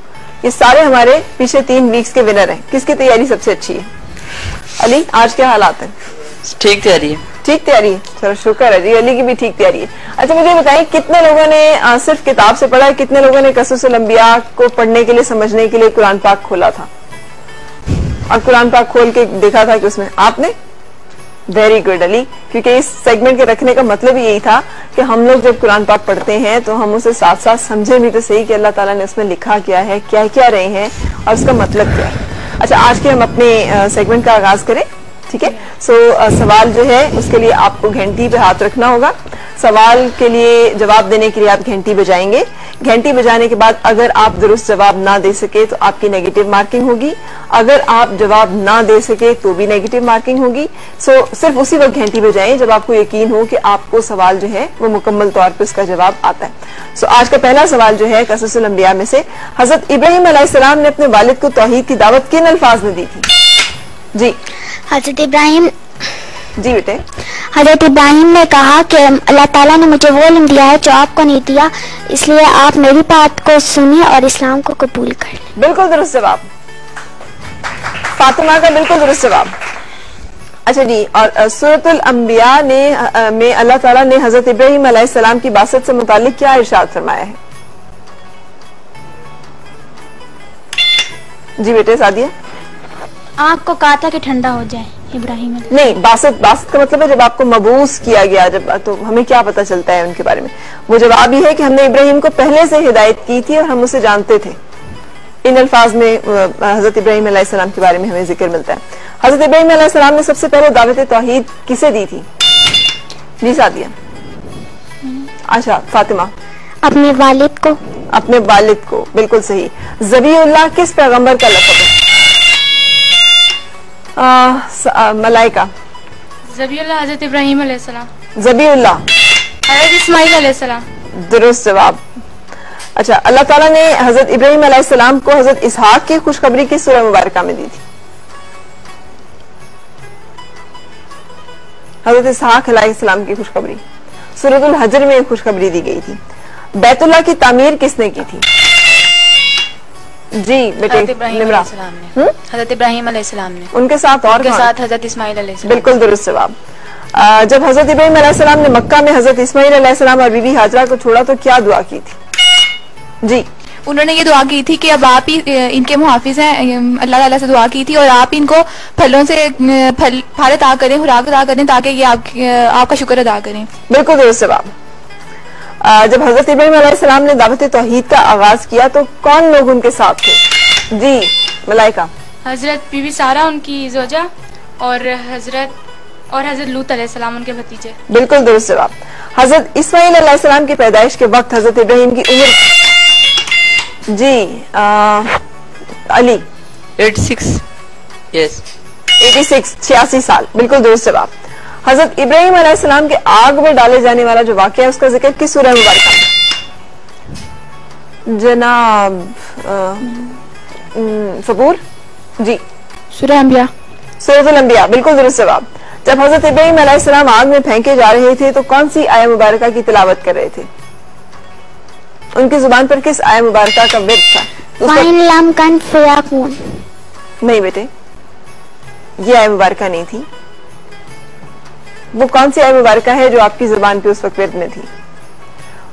Speaker 1: ये सारे हमारे पिछले 3 वीक्स के विनर हैं। किसकी तैयारी सबसे अच्छी है? अली, आज क्या हालात है?
Speaker 3: ठीक तैयारी है।
Speaker 1: ठीक तैयारी है, चलो शुक्र है जी, अली की भी ठीक तैयारी है। अच्छा मुझे बताइए, कितने लोगों ने सिर्फ किताब से पढ़ा है, कितने लोगों ने क़ससुल अंबिया को पढ़ने के लिए, समझने के लिए कुरान पाक खोला था और कुरान पाक खोल के देखा था कि उसमें आपने? वेरी गुड अली, क्योंकि इस सेगमेंट के रखने का मतलब ही यही था कि हम लोग जब कुरान पाक पढ़ते हैं तो हम उसे साथ साथ समझे भी तो सही कि अल्लाह ताला ने उसमें लिखा क्या है, क्या क्या रहे हैं और उसका मतलब क्या है। अच्छा, आज के हम अपने सेगमेंट का आगाज करें, ठीक है? सवाल जो है उसके लिए आपको घंटी पे हाथ रखना होगा। सवाल के लिए जवाब देने के लिए आप घंटी बजाएंगे। घंटी बजाने के बाद अगर आप दुरुस्त जवाब ना दे सके तो आपकी नेगेटिव मार्किंग होगी, अगर आप जवाब ना दे सके तो भी नेगेटिव मार्किंग होगी। सिर्फ उसी वक्त घंटी बजाएं जब आपको यकीन हो कि आपको सवाल जो है वो मुकम्मल तौर पे उसका जवाब आता है। आज का पहला सवाल जो है क़ससुल अंबिया में से, हजरत इब्राहिम अलैहिस्सलाम ने अपने वालिद को तौहीद की दावत किन अल्फाज में दी थी? जी
Speaker 4: हजरत इब्राहिम
Speaker 1: जी बेटे।
Speaker 4: हजरत इब्राहिम ने कहा कि अल्लाह ताला ने मुझे वो इल्म दिया है जो आपको नहीं दिया, इसलिए आप मेरी बात को सुनिए और इस्लाम को कबूल कर लें।
Speaker 1: बिल्कुल दुरुस्त जवाब, फातिमा का बिल्कुल दुरुस्त जवाब। अच्छा जी, और सूरतुल अंबिया ने में अल्लाह ताला ने हजरत इब्राहिम अलैहिस्सलाम की बासत से मुतालिक क्या इरशाद फरमाया है? जी बेटे सादिया।
Speaker 5: आग को कहा था कि ठंडा हो जाए इब्राहिम
Speaker 1: नहीं, बासत का मतलब है जब आपको मबूस किया गया, जब तो हमें क्या पता चलता है उनके बारे में? वो जवाब ही है कि हमने इब्राहिम को पहले से हिदायत की थी और हम उसे जानते थे। इन अल्फाज में हजरत इब्राहिम अलैहिस्सलाम के बारे में हमें जिक्र मिलता है। हजरत इब्राहिम अलैहिस्सलाम ने सबसे पहले दावत तौहीद किसे दी थी? जी सादिया। अच्छा फातिमा।
Speaker 4: अपने वालिद को।
Speaker 1: अपने वालिद को, बिल्कुल सही। ज़बीउल्लाह किस पैगंबर का लक़ब है? मलाइका।
Speaker 5: ज़बीउल्लाह हज़रत इब्राहीम अलैहिस्सलाम।
Speaker 1: ज़बीउल्लाह
Speaker 5: हज़रत इस्माइल अलैहिस्सलाम।
Speaker 1: दुरुस्त जवाब। अच्छा, अल्लाह ताला ने हजरत इब्राहीम अलैहिस्सलाम को हजरत इसहाक की खुशखबरी किस सूरह मुबारका में दी थी? हजरत इसहाक अलैहिस्सलाम की खुशखबरी सूरतुल हजर में खुशखबरी दी गई थी। बैतुल्लाह की तामीर किसने की थी? जी बेटे निमरा।
Speaker 5: हज़रत इब्राहीम अलैहिस्सलाम ने।
Speaker 1: उनके साथ और
Speaker 5: उनके साथ हज़रत इस्माइल अलैहिस्सलाम।
Speaker 1: बिल्कुल दुरुस्त जवाब। जब हजरत इब्राहीम अलैहिस्सलाम ने मक्का में हजरत इस्माइल अलैहिस्सलाम और बीबी हाजरा को छोड़ा तो क्या दुआ की थी? जी,
Speaker 5: उन्होंने ये दुआ की थी कि अब आप ही इनके मुहाफिज हैं, अल्लाह ताला से दुआ की थी और आप इनको फलों से फल अता करें, खुराक अता करें ताकि ये आपका शुक्र अदा करें।
Speaker 1: बिल्कुल दुरुस्त जवाब। जब हजरत इब्राहीम अलैहिस्सलाम ने दावत तौहीद का आगाज किया तो कौन लोग उनके साथ थे? जी मलाइका।
Speaker 5: हजरत बीबी सारा उनकी जोजा और हजरत लूत अलैहिस्सलाम उनके भतीजे।
Speaker 1: बिल्कुल दुरुस्त जवाब। हजरत इस्माइल अलैहिस्सलाम की पैदाइश के वक्त हजरत इब्राहीम की उम्र? जी अली।
Speaker 3: 86 यस
Speaker 1: 86 86 साल। बिल्कुल दुरुस्त जवाब। हजरत इब्राहीम अलैहिस्सलाम के आग में डाले जाने वाला जो वाक़या है उसका जिक्र किस सूरह मुबारका में? जनाब सबूर। जी
Speaker 5: सूरह अंबिया।
Speaker 1: सूरतुल अंबिया, बिल्कुल दुरुस्त जवाब। जब हजरत इब्राहीम अलैहिस्सलाम आग में फेंके जा रहे थे तो कौन सी आया मुबारका की तिलावत कर रहे थे? उनकी जुबान पर किस आया मुबारका का विर्द था? नहीं बेटे, ये आया मुबारका नहीं थी। वो कौन सी आया मुबारका है जो आपकी जुबान पे उस वक्त विर्द में थी?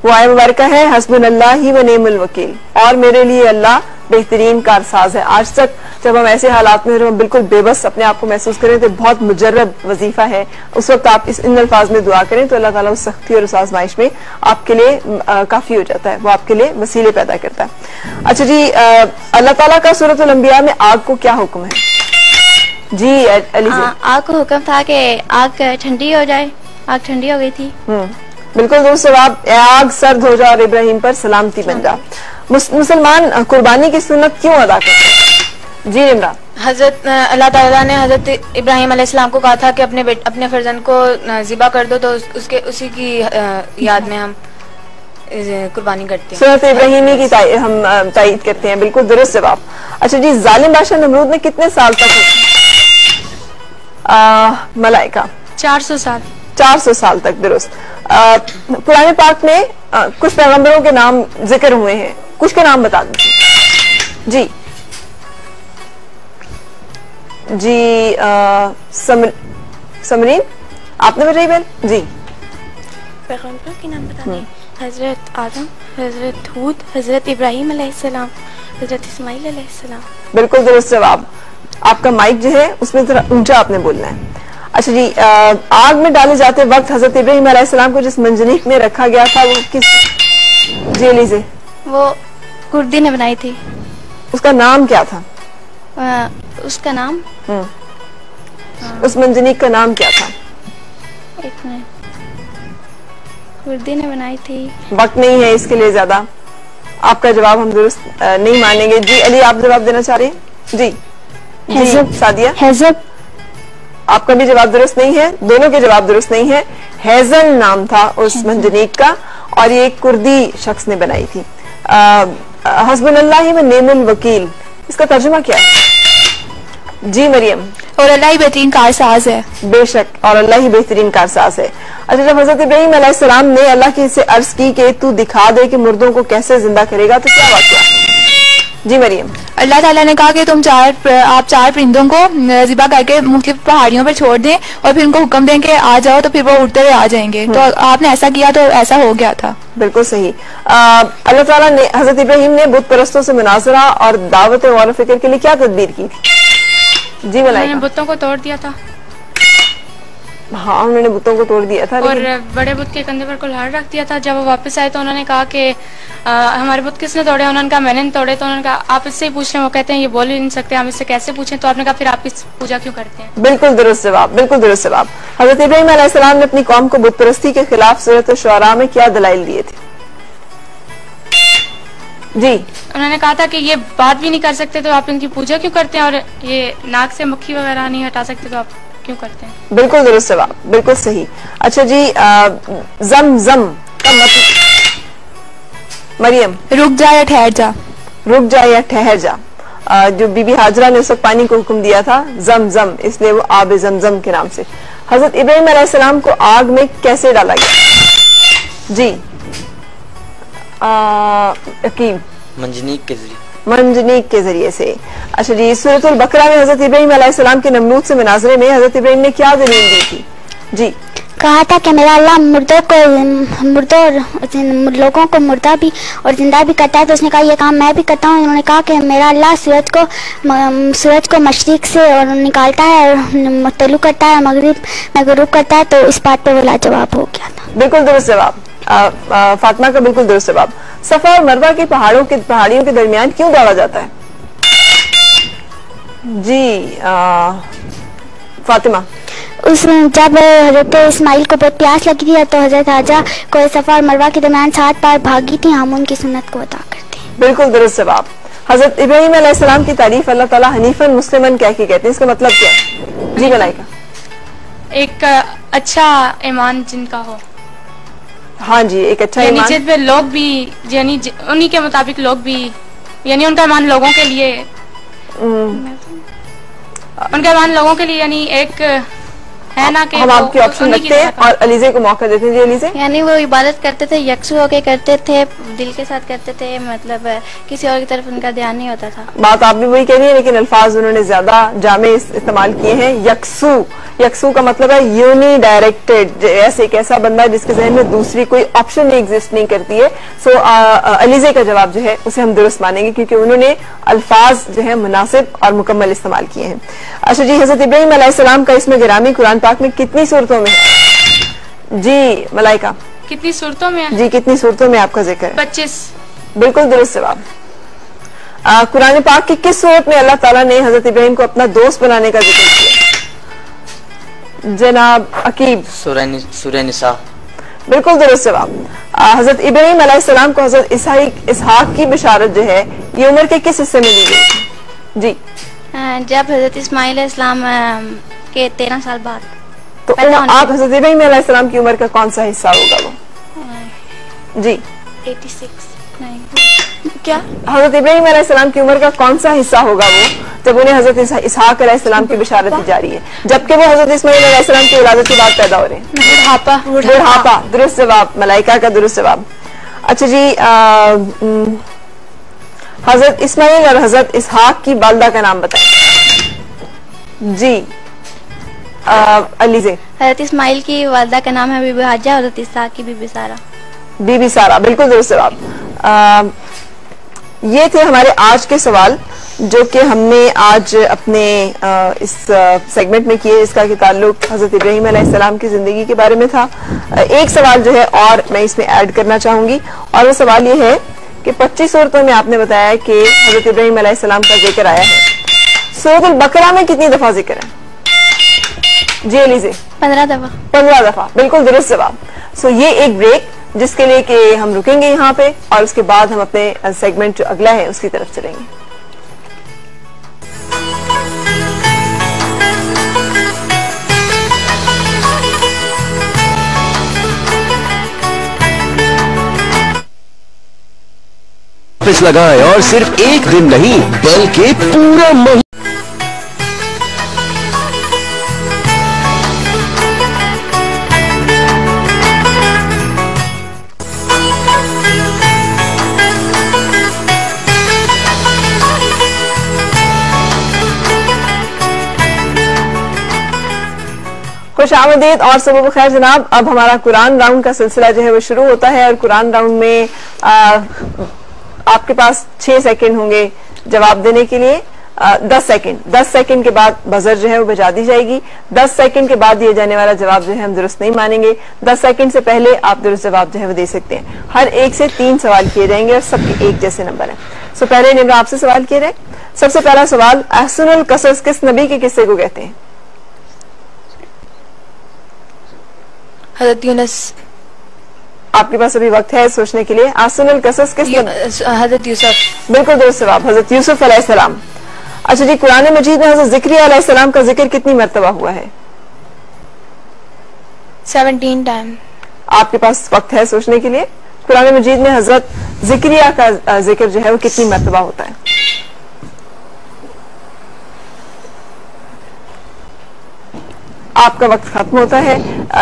Speaker 1: वो आया मुबारका है हस्बुनल्लाहि व निअमल वकील, और मेरे लिए अल्लाह बेहतरीन कारसाज है। आज तक जब हम ऐसे हालात में हम बिल्कुल बेबस अपने आप को महसूस करें तो बहुत मुजर्रब वजीफा है, उस वक्त आप इन अल्फाज में दुआ करें तो अल्लाह ताला उस सख्ती और उस आजमाइश में आपके लिए काफी हो जाता है, वो आपके लिए वसीले पैदा करता है। अच्छा जी, अल्लाह ताला का सूरतुल अंबिया में आग को क्या हुक्म है? जी अली।
Speaker 4: आग को हुक्म था कि आग ठंडी हो जाए, आग ठंडी हो गई थी।
Speaker 1: बिल्कुल दोस्त जवाब। आग सर्द हो जाए और इब्राहिम पर सलामती बन जा। मुसलमान कुर्बानी की सुन्नत क्यों अदा करते हैं? जी इमरान।
Speaker 5: हजरत अल्लाह ताला ने हजरत इब्राहिम अलैहिस्सलाम को कहा था कि अपने फर्जंद को ज़िबा कर दो, तो उसी की याद में हम कुर्बानी करते हैं।
Speaker 1: सूरत इब्राहिमी की हम तायीद करते हैं। बिल्कुल दुरुस्त जवाब। अच्छा जी, जालिम बादशाह नमरूद ने कितने साल तक मलाइका
Speaker 6: 400 साल।
Speaker 1: 400 साल तक, दुरुस्त। कुरान पाक में कुछ पैगंबरों के नाम जिक्र हुए हैं, कुछ के नाम बता दीजिए। जी जी समरीन आपने बताई बहन जी।
Speaker 7: पैगंबरों के नाम बता दें। हजरत आदम, हजरत हूद, हजरत इब्राहिम अलैहिस्सलाम, हजरत इस्माइल अलैहिस्सलाम।
Speaker 1: बिल्कुल दुरुस्त जवाब। आपका माइक जो है उसमें थोड़ा ऊंचा आपने बोलना है। अच्छा जी, आग में डाले जाते वक्त हजरत इब्राहिम अलैहिस्सलाम को जिस मंजनीक में रखा गया था वो किस जेली से?
Speaker 7: वो कुर्दी ने बनाई थी।
Speaker 1: उसका नाम क्या था?
Speaker 7: उसका नाम
Speaker 1: उस मंजनीक का नाम क्या था?
Speaker 7: एक मिनट, कुर्दी ने बनाई थी।
Speaker 1: वक्त नहीं है इसके लिए ज्यादा, आपका जवाब हम दुरुस्त नहीं मानेंगे। जी अली आप जवाब देना चाह रहे हैं? जी जी सादिया।
Speaker 4: हेजब।
Speaker 1: आपका भी जवाब दुरुस्त नहीं है, दोनों के जवाब दुरुस्त नहीं है। हेजल नाम था उस मंजनीक का और ये एक कुर्दी शख्स ने बनाई थी। हस्बुनल्लाह व नेमुल वकील, इसका तर्जुमा क्या है? जी मरियम।
Speaker 5: और अल्लाह ही बेहतरीन कारसाज है।
Speaker 1: बेशक, और अल्लाह ही बेहतरीन कारसाज है। अच्छा, जब हजरत इब्राहीम अलैहिस्सलाम ने अल्लाह की से अर्ज की कि तू दिखा दे कि मुर्दों को कैसे जिंदा करेगा, तो क्या वाक़या? जी मरियम।
Speaker 5: अल्लाह ताला ने कहा कि आप चार परिंदों को ज़िबा करके मुख्तलिफ पहाड़ियों पर छोड़ दें और फिर उनको हुक्म दें कि आ जाओ, तो फिर वो उड़ते हुए आ जाएंगे। तो आपने ऐसा किया तो ऐसा हो गया था।
Speaker 1: बिल्कुल सही। अल्लाह ताला ने हजरत इब्राहीम ने बुत परस्तों से मुनाजरा और दावत गौर फिक्र के लिए क्या तदबीर की थी? जी मलाइका।
Speaker 6: बुतों को तोड़ दिया था।
Speaker 1: हाँ, उन्होंने बुतों को तोड़ दिया था
Speaker 6: और बड़े बुत के कंधे पर कुल्हाड़ रख दिया था। जब वो वापस आए तो उन्होंने कहा कि हमारे बुत किसने तोड़े? उन्होंने कहा मैंने तोड़े। तो उन्होंने कहा आप इससे ही पूछ रहे हैं। वो कहते हैं ये बोल ही नहीं सकते, हम इससे कैसे पूछें? तो आपने कहा फिर आप इस पूजा क्यों करते हैं? बिल्कुल
Speaker 1: दुरुस्त जवाब, बिल्कुल दुरुस्त जवाब। हजरत इब्राहीम अलैहिस्सलाम ने अपनी कौम को बुत परस्ती के खिलाफ सूरत शुअरा में क्या दलाइल दिए थे? जी
Speaker 6: उन्होंने कहा था कि ये बात भी नहीं कर सकते तो आप इनकी पूजा क्यों करते हैं, और ये नाक से मक्खी वगैरह नहीं हटा सकते तो आप क्यों करते हैं?
Speaker 1: बिल्कुल दुरुस्त जवाब, बिल्कुल सही। अच्छा जी, जम जम का मतलब? मरियम।
Speaker 5: रुक जा या ठहर जा।
Speaker 1: रुक जा या ठहर जा। जो बीबी हाजरा ने उस वक्त पानी को हुक्म दिया था जम जम, इसलिए वो आब जमजम के नाम से। हजरत इब्राहीम अलैहिस्सलाम को आग में कैसे डाला गया? जी अकीम।
Speaker 3: मंजनीक के जरिए।
Speaker 1: मंजनीक के जरिए से। अच्छा जी, सूरतुल बकरा में हजरत इब्राहीम अलैहिस्सलाम के नमरूद से मुनाजरे में हजरत इब्राहीम ने क्या दलील दी थी? जी
Speaker 4: कहा था कि मेरा अल्लाह मुर्दों लोगों को मुर्दा भी और जिंदा भी करता है। तो उसने कहा ये काम मैं भी करता हूँ। उन्होंने कहा कि मेरा अल्लाह सूरज को मशरिक से और निकालता है और तलु करता है, मगरिब में गुरूब करता है। तो इस बात पे वो लाजवाब हो गया था।
Speaker 1: बिल्कुल दुरुस्त जवाब फातिमा का, बिल्कुल दुरुस्त जवाब। सफा और मरवा की पहाड़ियों के दरमियान क्यों दौड़ा जाता है? जी फातिमा।
Speaker 4: जब हजरत इस्माइल को बहुत प्यास लगी थी तो हजरत हाजा को सफा और मरवा के दरमियान 7 बार भागी थी। हम उनकी सुन्नत को अदा करते हैं। बिल्कुल दुरुस्त जवाब। हजरत इब्राहीम अलैहिस्सलाम की तारीफ अल्लाह ताला हनीफन मुस्लिमन कह के कहते हैं, इसका मतलब क्या है? जी मलाइका।
Speaker 6: एक अच्छा ईमान जिनका हो।
Speaker 1: हाँ जी, एक अच्छा
Speaker 6: ईमान। जिस पे लोग भी यानी उन्हीं के मुताबिक लोग भी, यानी उनका ईमान लोगों के लिए, उनका ईमान लोगों के लिए यानी एक है ना कि
Speaker 1: हम आपके ऑप्शन रखते हैं और अलीजे को मौका देते हैं। जी अलीजे।
Speaker 7: यानी वो इबादत करते थे, यकसू होके करते थे, दिल के साथ करते थे, मतलब किसी और की तरफ उनका ध्यान नहीं होता था।
Speaker 1: बात आप भी वही कह रही है, लेकिन अल्फाज उन्होंने ज्यादा जामे इस्तेमाल किए हैं। यकसू, यकसू का मतलब है यूनी डायरेक्टेड, ऐसे एक ऐसा बंदा जिसके जहन में दूसरी कोई ऑप्शन नहीं एग्जिस्ट नहीं करती है। सो अलीजे का जवाब जो है उसे हम दुरुस्त मानेंगे क्योंकि उन्होंने अल्फाज जो है मुनासिब और मुकम्मल इस्तेमाल किए हैं। अच्छा जी, हजरत इब्राहीम अलैहिस्सलाम का इसमें गिरामी कुरान पाक में कितनी सूरतों में है? जी मलाइका।
Speaker 6: कितनी सूरतों में है?
Speaker 1: जी कितनी सूरतों में आपका जिक्र है?
Speaker 6: 25।
Speaker 1: बिल्कुल दुरुस्त जवाब। कुरान पाक की किस सूरत में अल्लाह ताला ने हजरत इब्राहीम को अपना दोस्त बनाने का जिक्र किया? जनाब अकीब।
Speaker 3: सूरह निसा।
Speaker 1: बिल्कुल दुरुस्त जवाब। हजरत इब्राहीम अलैहिस्सलाम को हजरत इसहाक की बिशारत जो है ये उम्र के किस हिस्से में दी गई थी? जी
Speaker 7: जब हजरत इस्माइल इस्लाम के 13 साल बाद।
Speaker 1: तो आप हजरत इब्राहीम अलैहिस्सलाम की उम्र का कौन सा हिस्सा होगा वो? जी
Speaker 7: 86 नहीं क्या?
Speaker 1: हजरत इब्राहीम अलैहिस्सलाम की उम्र का कौन सा हिस्सा होगा वो जब उन्हें हजरत इसहाक अलैहिस्सलाम की बिशारत दी जा रही है, जबकि वो हजरत इस्माइल अलैहिस्सलाम की औलाद के बाद पैदा हो रहे हैं?
Speaker 7: बुढ़ापा।
Speaker 1: बुढ़ापा, दुरुस्त जवाब, मलाइका का दुरुस्त जवाब। अच्छा जी, हजरत इस्माइल और हजरत इसहाक की वालिदा का नाम बताएं जी। अली से।
Speaker 7: हजरत इस्माइल की वालिदा का नाम है बीबी हाजा, हजरत इसहाक की बीबी सारा।
Speaker 1: बीबी सारा, बिल्कुल दुरुस्त जवाब। ये थे हमारे आज के सवाल जो कि हमने आज अपने इस सेगमेंट में किए, इसका कि ताल्लुक हजरत इब्राहीम अलैहिस्सलाम की जिंदगी के बारे में था। एक सवाल जो है और मैं इसमें ऐड करना चाहूंगी, और वो सवाल ये है कि 25 सूरतों में आपने बताया कि हजरत इब्राहीम अलैहिस्सलाम का जिक्र आया है, सूरत अल-बकरा में कितनी दफा जिक्र है? जी अली से।
Speaker 7: 15 दफा।
Speaker 1: 15 दफा, बिल्कुल दुरुस्त जवाब। सो ये एक ब्रेक जिसके लिए कि हम रुकेंगे यहाँ पे, और उसके बाद हम अपने सेगमेंट जो अगला है उसकी तरफ चलेंगे।
Speaker 8: वापस लगाएं और सिर्फ एक दिन नहीं बल्कि पूरा महीना।
Speaker 1: खुशामदीद और सुबह खैर जनाब। अब हमारा कुरान राउंड का सिलसिला जो है वो शुरू होता है, और कुरान राउंड में आपके पास 6 सेकंड होंगे जवाब देने के लिए। 10 सेकंड के बाद बजर जो है वो बजा दी जाएगी। 10 सेकंड के बाद दिए जाने वाला जवाब जो है हम दुरुस्त नहीं मानेंगे। 10 सेकंड से पहले आप दुरुस्त जवाब जो है वो दे सकते हैं। हर एक से 3 सवाल किए जाएंगे और सबके एक जैसे नंबर है। सो पहले निम्रा आपसे सवाल किए जाए। सबसे पहला सवाल, अहसनुल कसस किस नबी के किस्से को कहते हैं?
Speaker 5: हजरत यूनुस।
Speaker 1: आपके पास अभी वक्त है सोचने के लिए। अहसनुल कसस किस
Speaker 5: हजरत यूसुफ।
Speaker 1: बिल्कुल दुरुस्त जवाब, हजरत यूसुफ अलैहिस्सलाम। अच्छा जी, कुरान मजीद में हजरत ज़िक्रिया अलैहिस्सलाम का जिक्र कितनी मर्तबा हुआ है?
Speaker 7: 17 टाइम।
Speaker 1: आपके पास वक्त है सोचने के लिए। कुरान मजीद में हजरत ज़िक्रिया का जिक्र जो है वो कितनी मर्तबा होता है? आपका वक्त खत्म होता है।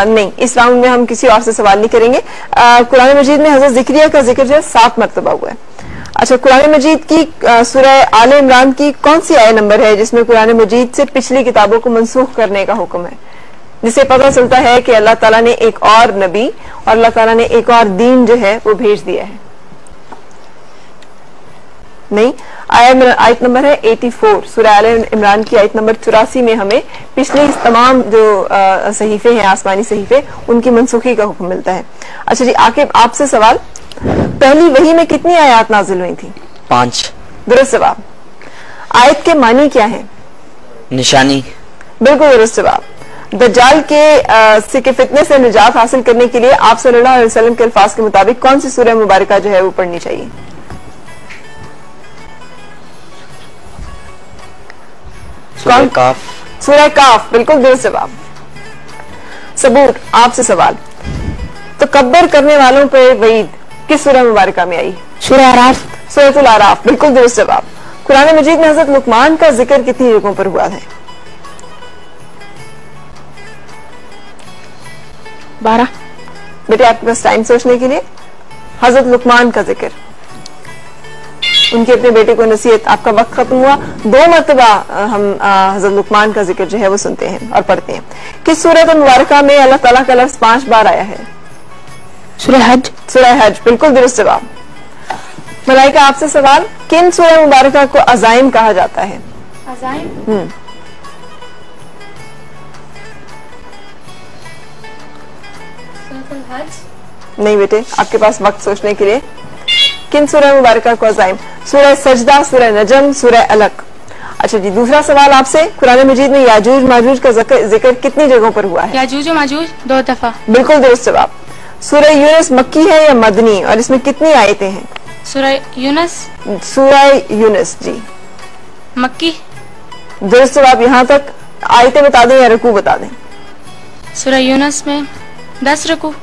Speaker 1: नहीं, इस राउंड में हम किसी और से सवाल नहीं करेंगे। कुरान मजीद में हजरत ज़िक्रिया का जिक्र जो है 7 मर्तबा हुआ है। अच्छा, कुरान मजीद की सूरह आले इमरान की कौन सी आयत नंबर है जिसमें कुरान मजीद से पिछली किताबों को मनसूख करने का हुक्म है, जिससे पता चलता है कि अल्लाह ताला ने एक और नबी और अल्लाह ताला ने एक और दीन जो है वो भेज दिया है? नहीं, आयत नंबर है 84। सूरह आले इमरान की आयत नंबर 84 में हमें पिछले तमाम जो सहीफे हैं, आसमानी सहीफे, उनकी मनसूखी का हुक्म मिलता है। अच्छा जी, आके आपसे सवाल, पहली वही में कितनी आयत नाजिल हुई थी?
Speaker 3: 5।
Speaker 1: दुरुस्त जवाब। आयत के मानी क्या है?
Speaker 3: निशानी।
Speaker 1: बिल्कुल दुरुस्त जवाब। दज्जाल के फितने से निजात हासिल करने के लिए आप सल्लल्लाहु अलैहि वसल्लम के अल्फाज के मुताबिक कौन सी सूरह मुबारका जो है वो पढ़नी चाहिए?
Speaker 3: सूरह काफ।
Speaker 1: सूरह काफ, बिल्कुल दुरुस्त जवाब। सबूर, आपसे सवाल, तो कब्बर करने वालों पर वईद किस सूरह मुबारका में आई?
Speaker 7: सूरह आराफ।
Speaker 1: सूरह आराफ, बिल्कुल दुरुस्त जवाब। कुरान मजीद में हजरत लुकमान का जिक्र कितनी जगहों पर हुआ है?
Speaker 7: 12।
Speaker 1: बेटे आपके पास टाइम सोचने के लिए। हजरत लुकमान का जिक्र, उनके अपने बेटे को नसीहत। आपका वक्त खत्म हुआ। 2 मरतबा हम हजरत लुकमान का जिक्र जो है वो सुनते हैं और पढ़ते हैं। किस सूरत मुबारका में अल्लाह ताला का लफ्ज 5 बार आया है?
Speaker 7: सूरह हज।
Speaker 1: सूरह हज, बिल्कुल दुरुस्त जवाब। मलाइका आपसे सवाल, किन सूरह मुबारका को अज़ाइम कहा जाता है?
Speaker 6: अज़ाइम।
Speaker 1: नहीं बेटे, आपके पास वक्त सोचने के लिए। किन सूरह मुबारका को अज़ाइम? सूरह सजदा, सूरह नजम, सूरह अलक। अच्छा जी, दूसरा सवाल आपसे, कुरान मजीद में याजूज माजूज का जिक्र कितनी जगहों पर हुआ है?
Speaker 6: याजूज और माजूज 2 दफा।
Speaker 1: बिल्कुल दुरुस्त जवाब। सूरह यूनुस मक्की है या मदनी, और इसमें कितनी आयतें हैं?
Speaker 6: सूरह यूनुस।
Speaker 1: सूरह यूनुस जी
Speaker 6: मक्की।
Speaker 1: दुरुस्त जवाब। यहाँ तक आयतें बता दें या रुकू बता दें?
Speaker 6: सूरह यूनुस में 10 रुकू।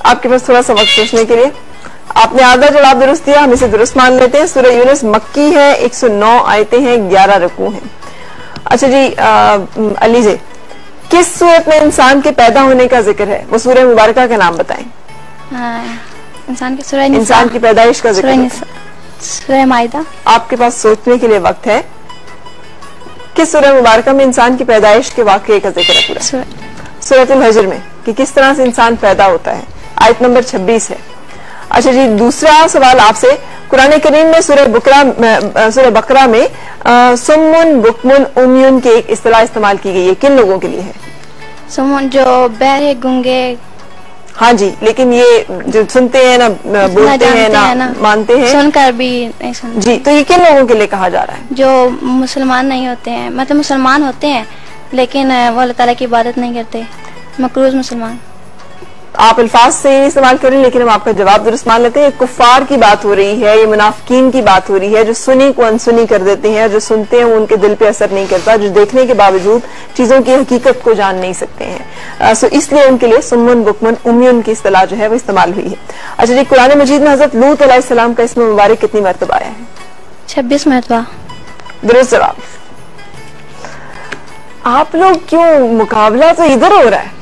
Speaker 1: आपके पास थोड़ा सा वक्त सोचने के लिए। आपने आधा जवाब दुरुस्त दिया, हम इसे दुरुस्त मान लेते हैं। सूरह यूनुस मक्की है, 109 आयतें हैं, 11 रुकू हैं। अच्छा जी, अली जी, किस सूरत में इंसान के पैदा होने का जिक्र है? वो सूरह मुबारका का नाम बताएं।
Speaker 7: इंसान की सूरह
Speaker 1: इंसान की पैदाइश का जिक्र,
Speaker 7: सूरह माइदा।
Speaker 1: आपके पास सोचने के लिए वक्त है। किस सूरह मुबारका में इंसान की पैदाइश के वाकये का जिक्र है? पूरा सूरह हजर में कि किस तरह से इंसान पैदा होता है, आयत नंबर 26 है। अच्छा जी, दूसरा सवाल आपसे, कुरान करीम में सूरह बकरा में सुम्मुन बुकमुन उम्युन की एक इस्तिलाह इस्तेमाल की गई है, किन लोगों के लिए है?
Speaker 7: सुम्मुन जो बहरे गूंगे।
Speaker 1: हाँ जी, लेकिन ये जो सुनते हैं ना, बोलते हैं ना मानते हैं,
Speaker 7: सुनकर भी नहीं सुनते
Speaker 1: जी, तो ये किन लोगों के लिए कहा जा रहा है?
Speaker 7: जो मुसलमान नहीं होते हैं, मतलब मुसलमान होते हैं लेकिन वो अल्लाह ताला की इबादत नहीं करते, मकरूज मुसलमान।
Speaker 1: आप अल्फाज से ही इस्तेमाल करें, लेकिन हम आपका जवाब दुरुस्त मान लेते हैं। ये कुफ्फार की बात हो रही है, ये मुनाफिकीन की बात हो रही है, जो सुनी को अनसुनी कर देते हैं, जो सुनते हैं वो उनके दिल पे असर नहीं करता, जो देखने के बावजूद चीजों की हकीकत को जान नहीं सकते हैं। सो इसलिए उनके लिए सुम्मुन बुकमुन उम्युन की इस्तिलाह जो है वो इस्तेमाल हुई है। अच्छा जी, कुरान मजीद में हजरत लूत अलैहिस्सलाम का इस्म मुबारक कितनी मरतबा आया है?
Speaker 7: 26 मरतबा।
Speaker 1: दुरुस्त जवाब। आप लोग क्यों, मुकाबला तो इधर हो रहा है,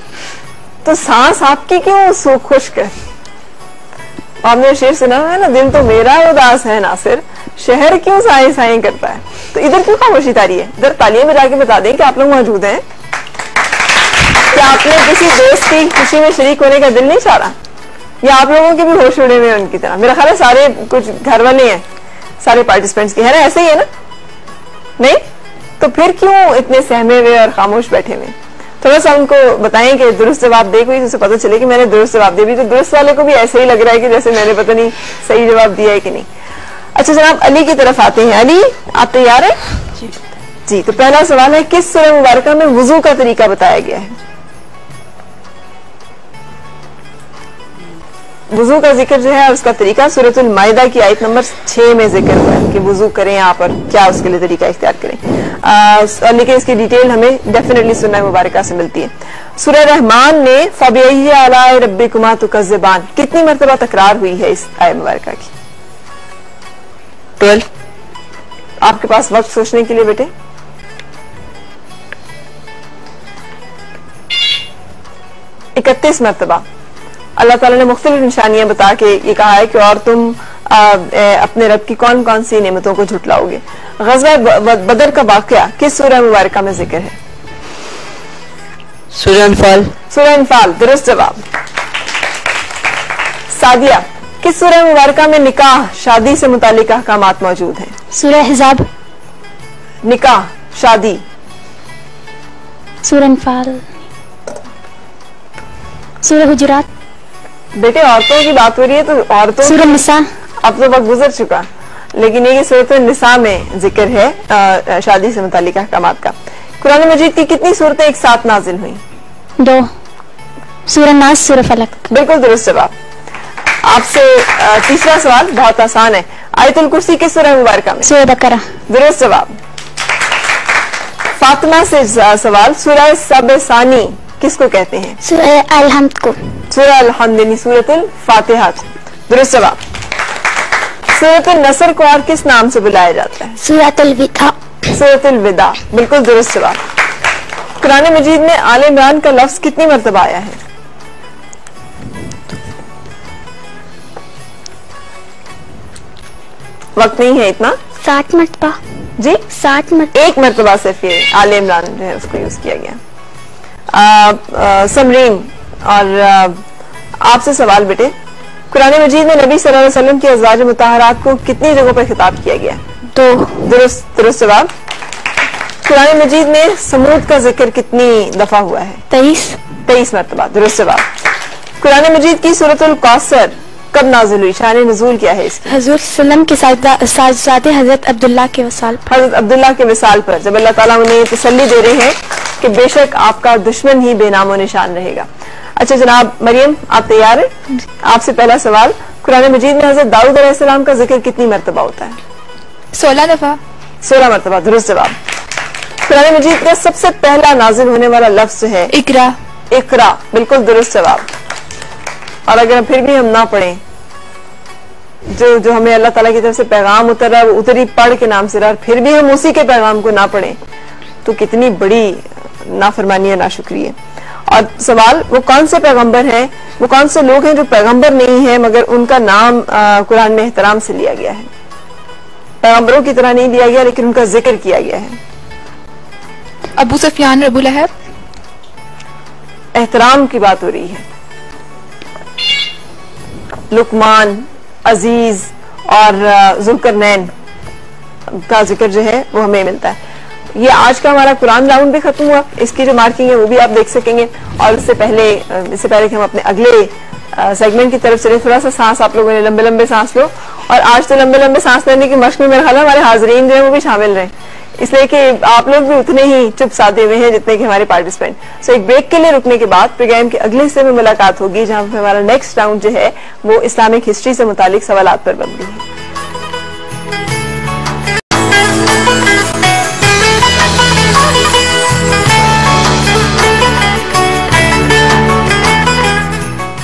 Speaker 1: तो सांस आपकी क्यों सो खुश्क है? आपने शेर सुना है ना, दिल तो मेरा उदास है नासिर, शहर क्यों साए साए करता है? तो इधर क्यों खामोशी तारी है? इधर तालियां बजा के बता दें कि आप लोग मौजूद हैं। क्या आपने किसी दोस्त की खुशी में शरीक होने का दिल नहीं चाह रहा? या आप लोगों के भी होश उड़े हुए उनकी तरह? मेरा ख्याल है सारे कुछ घर वाले हैं, सारे पार्टिसिपेंट्स के है ना, ऐसे ही है ना? नहीं तो फिर क्यों इतने सहमे हुए और खामोश बैठे हुए? थोड़ा सा उनको बताएं कि दुरुस्त जवाब दे, कोई जिससे पता चले कि मैंने दुरुस्त जवाब दिया। भी तो दुरुस्त वाले को भी ऐसे ही लग रहा है कि जैसे मैंने पता नहीं सही जवाब दिया है कि नहीं। अच्छा जनाब, अली की तरफ आते हैं। अली, आप तैयार हैं? जी, तो पहला सवाल है, किस सूरह मुबारका में वुजू का तरीका बताया गया है? वुजू का जिक्र जो है उसका तरीका सूरतुल माइदा की आयत नंबर 6 में जिक्र हुआ है कि वुजू करें आप और क्या उसके लिए तरीका इख्तियार करें। लेकिन इसकी डिटेल हमें डेफिनेटली सुन्नह मुबारका से मिलती है। सूरह रहमान में फबिअय्यि आलाए रब्बिकुमा तुकज़्ज़िबान कितनी मरतबा तकरार हुई है इस आयत मुबारका की? 12। आपके पास वक्त सोचने के लिए बेटे। इकतीस मरतबा अल्लाह ताला ने मुख्तलिफ निशानियां बता के ये कहा है कि और तुम अपने रब की कौन कौन सी नेमतों को झुटलाओगे। ग़ज़वा बदर का वाक़या किस सूरह मुबारका में जिक्र है?
Speaker 3: सूरह अनफाल।
Speaker 1: सूरह अनफाल, दुरुस्त जवाब। सादिया, किस सूरह मुबारका में निकाह शादी से मुतालिक अहकामात मौजूद हैं?
Speaker 7: सूरह हिजाब।
Speaker 1: निकाह शादी।
Speaker 7: सूरह अनफाल। सूरह हुजुरात।
Speaker 1: बेटे औरतों की बात हो रही है तो औरतों,
Speaker 7: सूरह निसा।
Speaker 1: अब तो वक्त गुजर चुका, लेकिन ये सूरत निसा में जिक्र है शादी से मुतालिक अहकामात का। कुरान मजीद की कितनी सूरतें एक साथ नाजिल हुई?
Speaker 7: 2। सूरह नास, सूरह फलक।
Speaker 1: बिल्कुल दुरुस्त जवाब। आपसे तीसरा सवाल बहुत आसान है, आयतुल कुर्सी किस सूरह मुबारका में?
Speaker 7: सूरह बकरा।
Speaker 1: दुरुस्त जवाब। फातिमा से सवाल, सूरह सबसानी किसको कहते हैं?
Speaker 7: सूरह अल-हम्द को।
Speaker 1: सूरह अल-हम्द यानी सूरतुल फातिहा। दुरुस्त जवाब। सूरतुल नसर को और किस नाम से बुलाया जाता है?
Speaker 7: सूरतुल विदा।
Speaker 1: सूरतुल विदा, बिल्कुल दुरुस्त जवाब। कुरान मजीद में आले इमरान का लफ्ज कितनी मरतबा आया है? वक्त नहीं है इतना।
Speaker 7: 60 मरतबा।
Speaker 1: जी
Speaker 7: 60 मरतबा।
Speaker 1: एक मरतबा सिर्फ ये आले इमरान जो है उसको यूज किया गया। समरीन, और आपसे सवाल बेटे, कुरान मजीद में नबी सल्लल्लाहु अलैहि वसल्लम की अज़वाज मुताहरात को कितनी जगहों पर खिताब किया गया?
Speaker 7: 2।
Speaker 1: दुरुस्त जवाब। कुरान मजीद में समूद का जिक्र कितनी दफा हुआ है? 23 मरतबा। दुरुस्त जवाब। कुरान मजीद की सूरतुल कौसर कब नाज़िल हुई? शान नुज़ूल क्या है इसकी?
Speaker 7: हज़रत सल्लम के साहबजादे हज़रत अब्दुल्लाह के वसाल पर।
Speaker 1: हज़रत अब्दुल्लाह के विसाल पर, जब अल्लाह ताला उन्हें तसल्ली दे रहे हैं कि बेशक आपका दुश्मन ही बेनामो निशान रहेगा। अच्छा जनाब मरियम, आप तैयार हैं? आपसे पहला सवाल, कुरान मजीद में हज़रत दाऊद अलैहिस्सलाम का जिक्र कितनी मरतबा होता है?
Speaker 5: 16 दफा।
Speaker 1: 16 मरतबा। दुरुस्त जवाब। कुरान मजीद का सबसे पहला नाजिल होने वाला लफ्ज है?
Speaker 5: इकरा।
Speaker 1: इकरा, बिल्कुल दुरुस्त जवाब। और अगर फिर भी हम ना पढ़ें जो हमें अल्लाह ताला की तरफ से पैगाम उतर रहा है वो उतरी पढ़ के नाम से रहा, फिर भी हम उसी के पैगाम को ना पढ़ें तो कितनी बड़ी नाफरमानी है, नाशुक्री है। और सवाल, वो कौन से पैगंबर हैं, वो कौन से लोग हैं जो पैगंबर नहीं है मगर उनका नाम कुरान में एहतराम से लिया गया है, पैगंबरों की तरह नहीं लिया गया लेकिन उनका जिक्र किया गया है।
Speaker 5: अबू सुफियान, अबू लहब।
Speaker 1: एहतराम की बात हो रही है। लुकमान, अजीज और जुल्करनैन का जिक्र जो है वो हमें मिलता है। ये आज का हमारा कुरान राउंड भी खत्म हुआ, इसकी जो मार्किंग है वो भी आप देख सकेंगे। और इससे पहले कि हम अपने अगले सेगमेंट की तरफ चले, थोड़ा सा सांस आप लोगों ने लंबे लंबे सांस लो। और आज तो लंबे लंबे सांस लेने की मश्क में मेरा ख्याल है हमारे हाजरीन जो है वो भी शामिल रहे, इसलिए कि आप लोग भी उतने ही चुप साधे हुए हैं जितने कि हमारे पार्टिसिपेंट। सो एक ब्रेक के लिए रुकने के बाद प्रोग्राम के अगले हिस्से में मुलाकात होगी जहां पे हमारा नेक्स्ट राउंड जो है वो इस्लामिक हिस्ट्री से मुतालिक सवालात पर मबनी है।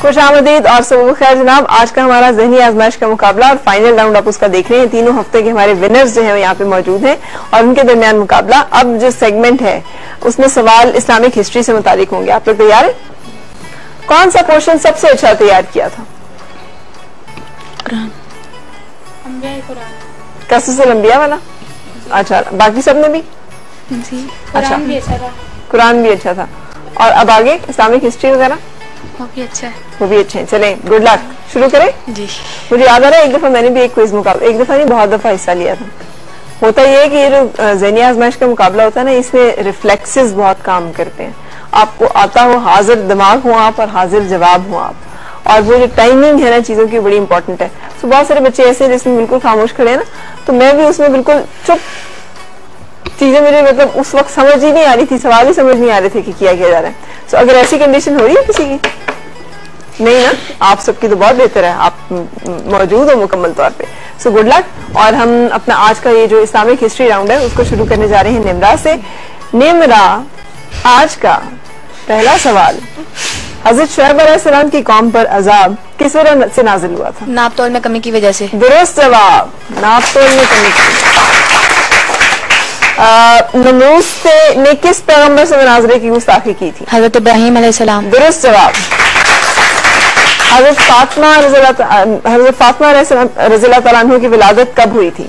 Speaker 1: खुशामदीद और सुबह खैर जनाब। आज का हमारा ज़हनी आजमाइश का मुकाबला और फाइनल राउंड आप उसका देख रहे हैं। तीनों हफ्ते के हमारे विनर्स जो हैं यहाँ पे मौजूद हैं और उनके दरमियान मुकाबला। अब जो सेगमेंट है उसमें सवाल इस्लामिक हिस्ट्री से मुतालिक होंगे। आप लोग तैयार हैं? कौन सा क्वेश्चन सबसे अच्छा तैयार किया था? कसुसुल अंबिया वाला। अच्छा, बाकी सबने भी?
Speaker 6: जी,
Speaker 1: अच्छा,
Speaker 6: कुरान भी अच्छा था।
Speaker 1: कुरान भी अच्छा था। और अब आगे इस्लामिक हिस्ट्री वगैरह
Speaker 6: वो भी अच्छा है।
Speaker 1: वो भी अच्छे हैं। चलें, गुड लक। शुरू करें?
Speaker 6: जी।
Speaker 1: मुझे याद आ रहा है एक दफा मैंने भी एक क्विज मुकाबला, एक दफा नहीं बहुत दफा हिस्सा लिया था। होता ये है कि ये जो ज़हनी आजमाइश का मुकाबला होता है ना, इसमें रिफ्लेक्सेस बहुत काम करते हैं। आपको आता हो, हाजिर दिमाग हो आप और हाजिर जवाब हो आप, और वो जो टाइमिंग है ना चीजों की बड़ी इंपॉर्टेंट है। तो बहुत सारे बच्चे ऐसे जिसमें बिल्कुल खामोश खड़े हैं ना, तो मैं भी उसमें बिल्कुल चुप, चीजें मुझे मतलब उस वक्त समझ ही नहीं आ रही थी, सवाल ही समझ नहीं आ रहे थे कि क्या किया जा रहा है। तो अगर ऐसी कंडीशन हो रही है किसी की? नहीं ना, आप सबकी तो बहुत बेहतर है, आप मौजूद हो मुकम्मल तौर पे। So good luck. और हम अपना आज का ये जो इस्लामिक हिस्ट्री राउंड है उसको शुरू करने जा रहे हैं निमरा से। निमरा, आज का पहला सवाल, हजरत शुएब अलैहिस्सलाम की कौम पर अजाब किस वजह से नाजिल हुआ था?
Speaker 9: नाप तोल में कमी की वजह से।
Speaker 1: दुरुस्त जवाब, नाप तोल में कमी की। नमरूज ने किस पैगंबर से मुनाजरे की गुस्ताखी की थी?
Speaker 9: हजरत इब्राहीम अलैहिस्सलाम।
Speaker 1: दुरुस्त जवाब। हजरत फातिमा रज़ियल्लाहु तआला अन्हा की विलादत कब हुई थी?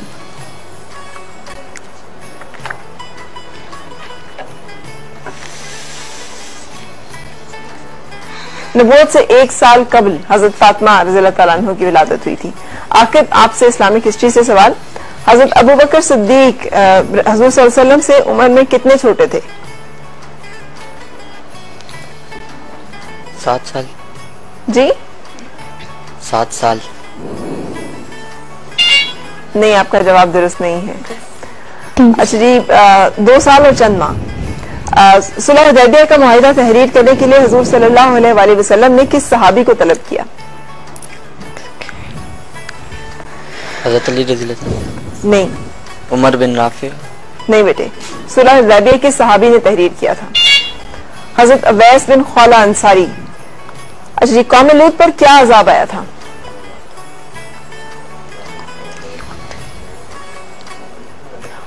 Speaker 1: नबूवत से 1 साल कबल हजरत फातिमा रज़ियल्लाहु तआला अन्हा की विलादत हुई थी। आखिर आपसे इस्लामिक हिस्ट्री से सवाल, हजरत अबू बकर सिद्दीक हुज़ूर सल्लल्लाहु अलैहि वसल्लम से उम्र में कितने छोटे थे?
Speaker 3: 7 साल।
Speaker 1: जी
Speaker 3: 7 साल।
Speaker 1: नहीं, आपका जवाब दुरुस्त नहीं है। अच्छा जी, 2 साल और चंद माह। सुलह हुदैबिया का मुआहिदा तहरीर करने के लिए हुजूर सल्लल्लाहु अलैहि वसल्लम ने किस सहाबी को तलब किया?
Speaker 3: हजरत अली रज़ियल्लाहु अन्हु।
Speaker 1: नहीं।
Speaker 3: उमर बिन राफी।
Speaker 1: नहीं बेटे, सुलह हुदैबिया किस सहाबी ने तहरीर किया था? हजरत अवैस बिन खौला अंसारी। अच्छा जी, कौम लूत पर क्या अजाब आया था?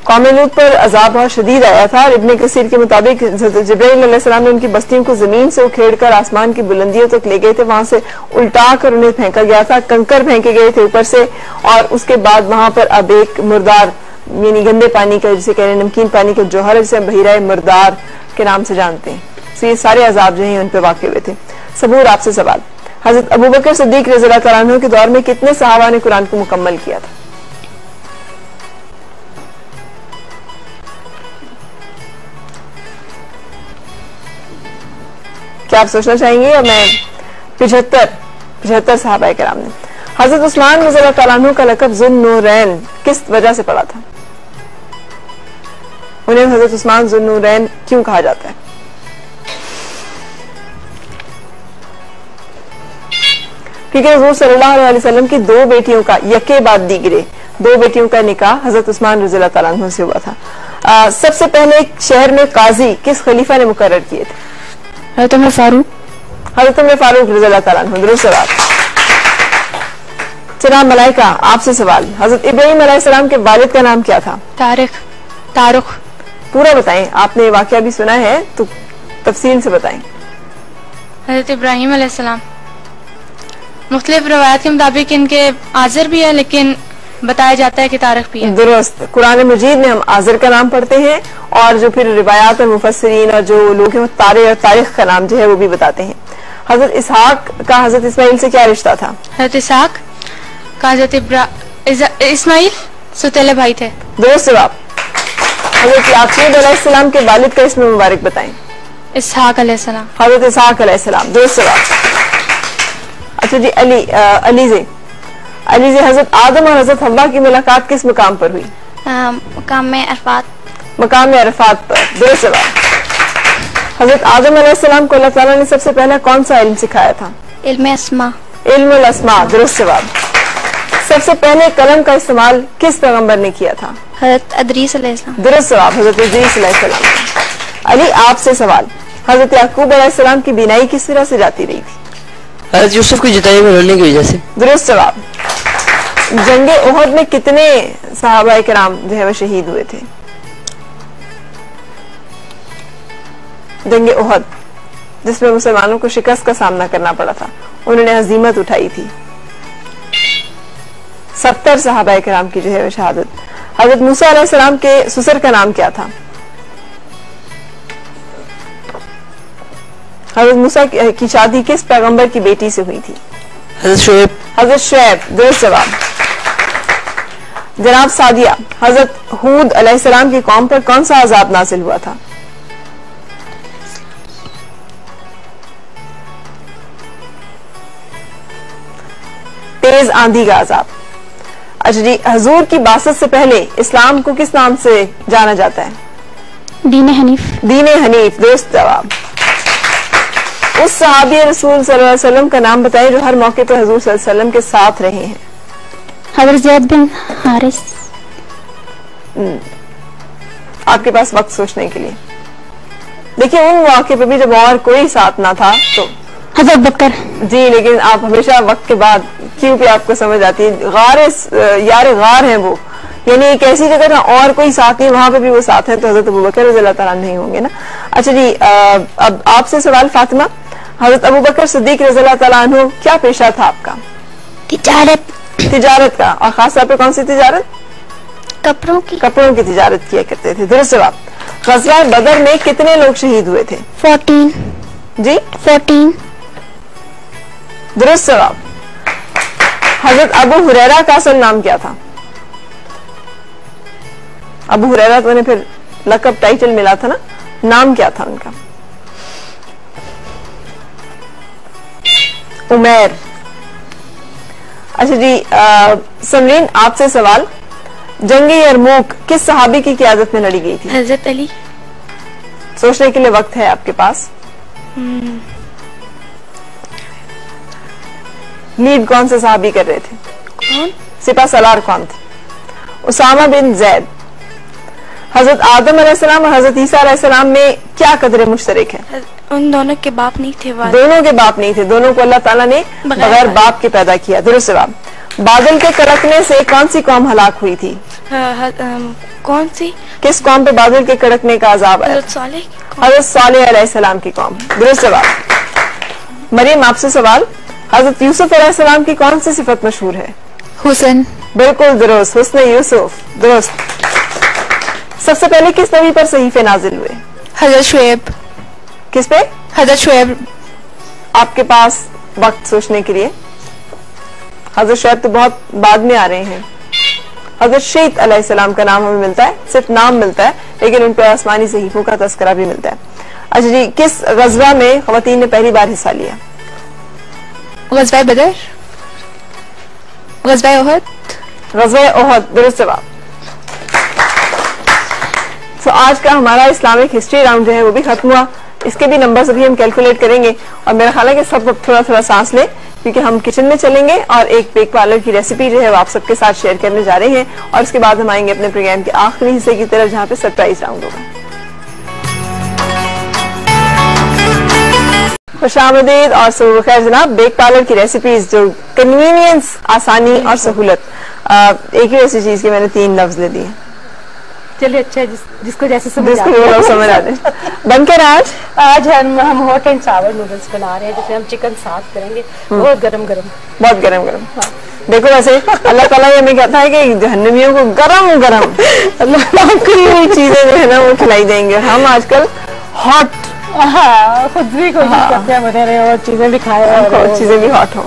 Speaker 1: कौम लूत पर अजाब बहुत शदीद आया था और इब्ने कसीर के मुताबिक जिब्राइल अलैहिस्सलाम ने उनकी बस्तियों को जमीन से उखेड़कर आसमान की बुलंदियों तक ले गए थे, वहां से उल्टा कर उन्हें फेंका गया था, कंकर फेंके गए थे ऊपर से, और उसके बाद वहां पर अब एक मुर्दार यानी गंदे पानी का, जिसे कह रहे हैं नमकीन पानी का जौहर, जिसे बहिरा मुर्दार के नाम से जानते हैं। तो ये सारे अजाब जो है उन पर वाक़ हुए थे। सबूर, आपसे सवाल, हजरत अबू बकर सिद्दीक रज़ियल्लाहु तआला अन्हु के दौर में कितने सहाबा ने कुरान को मुकम्मल किया था? क्या आप सोचना चाहेंगे या मैं? 75 सहाबा किराम ने। हजरत उस्मान रज़ियल्लाहु तआला अन्हु का लक़ब ज़ुन्नूरैन किस वजह से पड़ा था? उन्हें हजरत उस्मान ज़ुन्नूरैन क्यों कहा जाता है? क्योंकि हुज़ूर सल्लल्लाहु अलैहि वसल्लम की 2 बेटियों का यके बाद दीगरे 2 बेटियों का निकाह हजरत उस्मान रज़ियल्लाहु तआला अन्हु से हुआ था। सबसे पहले शहर में काजी किस खलीफा ने मुकर्रर किए थे?
Speaker 9: हजरत उमर फारूक।
Speaker 1: हजरत उमर फारूक रज़ियल्लाहु तआला अन्हु। दुरुस्त जवाब। जनाब मलाइका, आपसे सवाल, हजरत इब्राहिम अलैहिस्सलाम के वालिद का नाम क्या था?
Speaker 6: तारुख।
Speaker 1: पूरा बताएं, आपने ये वाकया भी सुना है तो तफसील से बताएं।
Speaker 6: हजरत इब्राहिम अलैहिस्सलाम, मुख्तलिफ रवायत के मुताबिक इनके आजर भी है, लेकिन बताया जाता है कि तारिक भी है।
Speaker 1: दुरुस्त। कुरान मजीद में हम आजर का नाम पढ़ते हैं और जो फिर रिवायात और मुफस्सिरीन और जो लोग हैं वो तारे और तारीख का नाम जो है वो भी बताते हैं। हजरत इसहाक का हजरत इस्माइल से क्या रिश्ता था?
Speaker 6: हजरत इसहाक का हजरत इस्माइल सौतेले भाई थे।
Speaker 1: दुरुस्त जवाब। हजरत याकूब अलैहिस्सलाम के वालिद का इसम मुबारक बताएं।
Speaker 6: इसहाक अलैहिस्सलाम।
Speaker 1: हजरत इसहाक अलैहिस्सलाम। दुरुस्त जवाब। अच्छा जी, अली से हजरत आदम और हजरत हव्वा की मुलाकात किस मकाम पर हुई?
Speaker 7: मकाम में अरफात।
Speaker 1: मकाम में अरफात पर। दुरुस्त जवाब। हजरत आदम अलैहिस्सलाम को अल्लाह ताला ने सबसे पहले कौन सा इल्म सिखाया था?
Speaker 7: इल्म अस्मा।
Speaker 1: इल्मुल अस्मा। दुरुस्त जवाब। सबसे पहले कलम का इस्तेमाल किस पैगंबर ने किया था?
Speaker 7: हजरत अदरीस अलैहिस्सलाम।
Speaker 1: दुरुस्त जवाब। हजरत इदरीस अलैहिस्सलाम। अली, आपसे सवाल, हजरत याकूब अलैहिस्सलाम की बीनाई किस तरह से जाती रही थी?
Speaker 3: हजरत यूसुफ की जुताई में रोने की वजह से।
Speaker 1: दुरुस्त जवाब। जंगे ओहद में कितने सहाबाए किराम जो है वो शहीद हुए थे? जंगे ओहद जिसमें मुसलमानों को शिकस्त का सामना करना पड़ा था, उन्होंने हजीमत उठाई थी। 70 सहाबाए किराम की जो है वो शहादत। हजरत मूसा अलैहिस्सलाम के ससुर का नाम क्या था? हजरत मूसा की शादी किस पैगंबर की बेटी से हुई थी?
Speaker 3: हजरत शुएब।
Speaker 1: हजरत शुएब। दुरुस्त जवाब। जनाब सादिया, हजरत हूद अलैहिस्सलाम की कौम पर कौन सा अजाब नाजिल हुआ था? तेज आंधी का अजाब। अच्छा जी, हजूर की बासत से पहले इस्लाम को किस नाम से जाना जाता है?
Speaker 7: दीन हनीफ।
Speaker 1: दीन हनीफ। दुरुस्त जवाब। उस सहाबी रसूल सल्लल्लाहु अलैहि वसल्लम का नाम बताएं जो हर मौके पर हजूर सल्लल्लाहु अलैहि वसल्लम के साथ रहे हैं।
Speaker 7: हजरत ज़ैद बिन हारिस।
Speaker 1: आपके पास वक्त सोचने के लिए। देखिए, उन मौके पे भी जब और कोई साथ ना था तो
Speaker 7: हजरत बकर
Speaker 1: जी, लेकिन आप हमेशा वक्त के बाद क्यों भी आपको समझ आती है। यार गार है वो, यानी एक ऐसी जगह था और कोई साथ नहीं, वहां पे भी वो साथ है, तो हजरत अबू बकर रज़ियल्लाहु ताला नहीं होंगे ना। अच्छा जी, अब आपसे सवाल फातिमा, हजरत अबू बकर सिद्दीक रज़ियल्लाहु ताला अन्हु क्या पेशा था आपका? तिजारत का। और खास तौर पर कौन सी तिजारत?
Speaker 7: कपड़ों
Speaker 1: की तिजारत किया करते थे। दुरुस्त जवाब। ग़ज़वा बदर में कितने लोग शहीद हुए थे?
Speaker 7: 14
Speaker 1: जी
Speaker 7: 14।
Speaker 1: दुरुस्त जवाब। हजरत अबू हुरैरा का असल नाम क्या था? अबू हुरैरा तो उन्हें फिर लकब टाइटल मिला था ना, नाम क्या था उनका? उमैर। अच्छा जी, समरीन, आपसे सवाल, जंग यरमूक किस सहाबी की क़ियादत में लड़ी गई थी?
Speaker 7: हजरत अली।
Speaker 1: सोचने के लिए वक्त है आपके पास। लीड कौन से सहाबी कर रहे थे?
Speaker 7: कौन?
Speaker 1: सिपा सलार कौन थे? उसामा बिन जैद। हजरत आदम अलैहिस्सलाम और हजरत ईसा अलैहिस्सलाम में क्या कदर मुश्तरक है?
Speaker 7: उन दोनों के बाप नहीं थे।
Speaker 1: दोनों के बाप नहीं थे, दोनों को अल्लाह ताला ने बगैर बाप के पैदा किया। दुरुस्त जवाब। बादल के कड़कने से कौन सी कौम हलाक हुई थी?
Speaker 7: कौन सी?
Speaker 1: किस कौम पे बादल के कड़कने का अजाब आया? हजरत सालेह अलैहिस्सलाम की कौम। दुरुस्त जवाब। मरियम, आपसे सवाल, हजरत यूसुफ अलैहिस्सलाम की कौन सी सिफत मशहूर है?
Speaker 5: हुस्न।
Speaker 1: बिल्कुल दुरुस्त, हुस्न यूसुफ। दुरुस्त। सबसे पहले किस नबी पर सहीफे नाजिल हुए?
Speaker 5: हजरत शुएब।
Speaker 1: किस पे?
Speaker 5: हजरत शुएब।
Speaker 1: आपके पास वक्त सोचने के लिए। हजरत शुएब तो बहुत बाद में आ रहे हैं। हजरत शीत अलैहिस्सलाम का नाम हमें मिलता है, सिर्फ नाम मिलता है, लेकिन उन पर आसमानी सहीफों का तस्करा भी मिलता है। अच्छा जी, किस गज़वा में ख़वातीन ने पहली बार हिस्सा लिया?
Speaker 5: ग़ज़वा बदर। ग़ज़वा ओहद।
Speaker 1: ग़ज़वा ओहद। दुरुस्त जवाब। तो आज का हमारा इस्लामिक हिस्ट्री राउंड जो है वो भी खत्म हुआ। इसके भी नंबर्स अभी हम कैलकुलेट करेंगे और मेरा ख्याल है कि सब थोड़ा थोड़ा सांस लें, क्योंकि हम किचन में चलेंगे और एक बेक पार्लर की रेसिपी जो है वो आप सबके साथ शेयर करने जा रहे हैं, और उसके बाद हम आएंगे अपने प्रोग्राम के आखिरी हिस्से की तरफ, जहाँ पे सरप्राइज राउंड होगा। खुशामदीद और सुबह खैर जनाब। बेक पार्लर की रेसिपीज जो कन्वीनियंस, आसानी और सहूलत, एक ही ऐसी चीज की मैंने 3 लफ्ज ले दिए।
Speaker 10: चलिए अच्छा, जिसको जैसे समझ
Speaker 1: आते बनकर
Speaker 10: आज हम हॉट एंड सावर नूडल्स बना रहे हैं, जिसमें हम चिकन साथ करेंगे। बहुत गरम गरम,
Speaker 1: बहुत गरम गरम। हाँ। देखो वैसे अल्लाह ताला ये हमें कहता है कि जहन्नमियों को गरम गरम अल्लाह की हुई चीजें जो है ना वो खिलाई देंगे। हम आजकल हॉट,
Speaker 10: हाँ, खुद भी कोशिश करते हैं बने रहे और चीजें भी खाए और
Speaker 1: चीजें भी हॉट हो।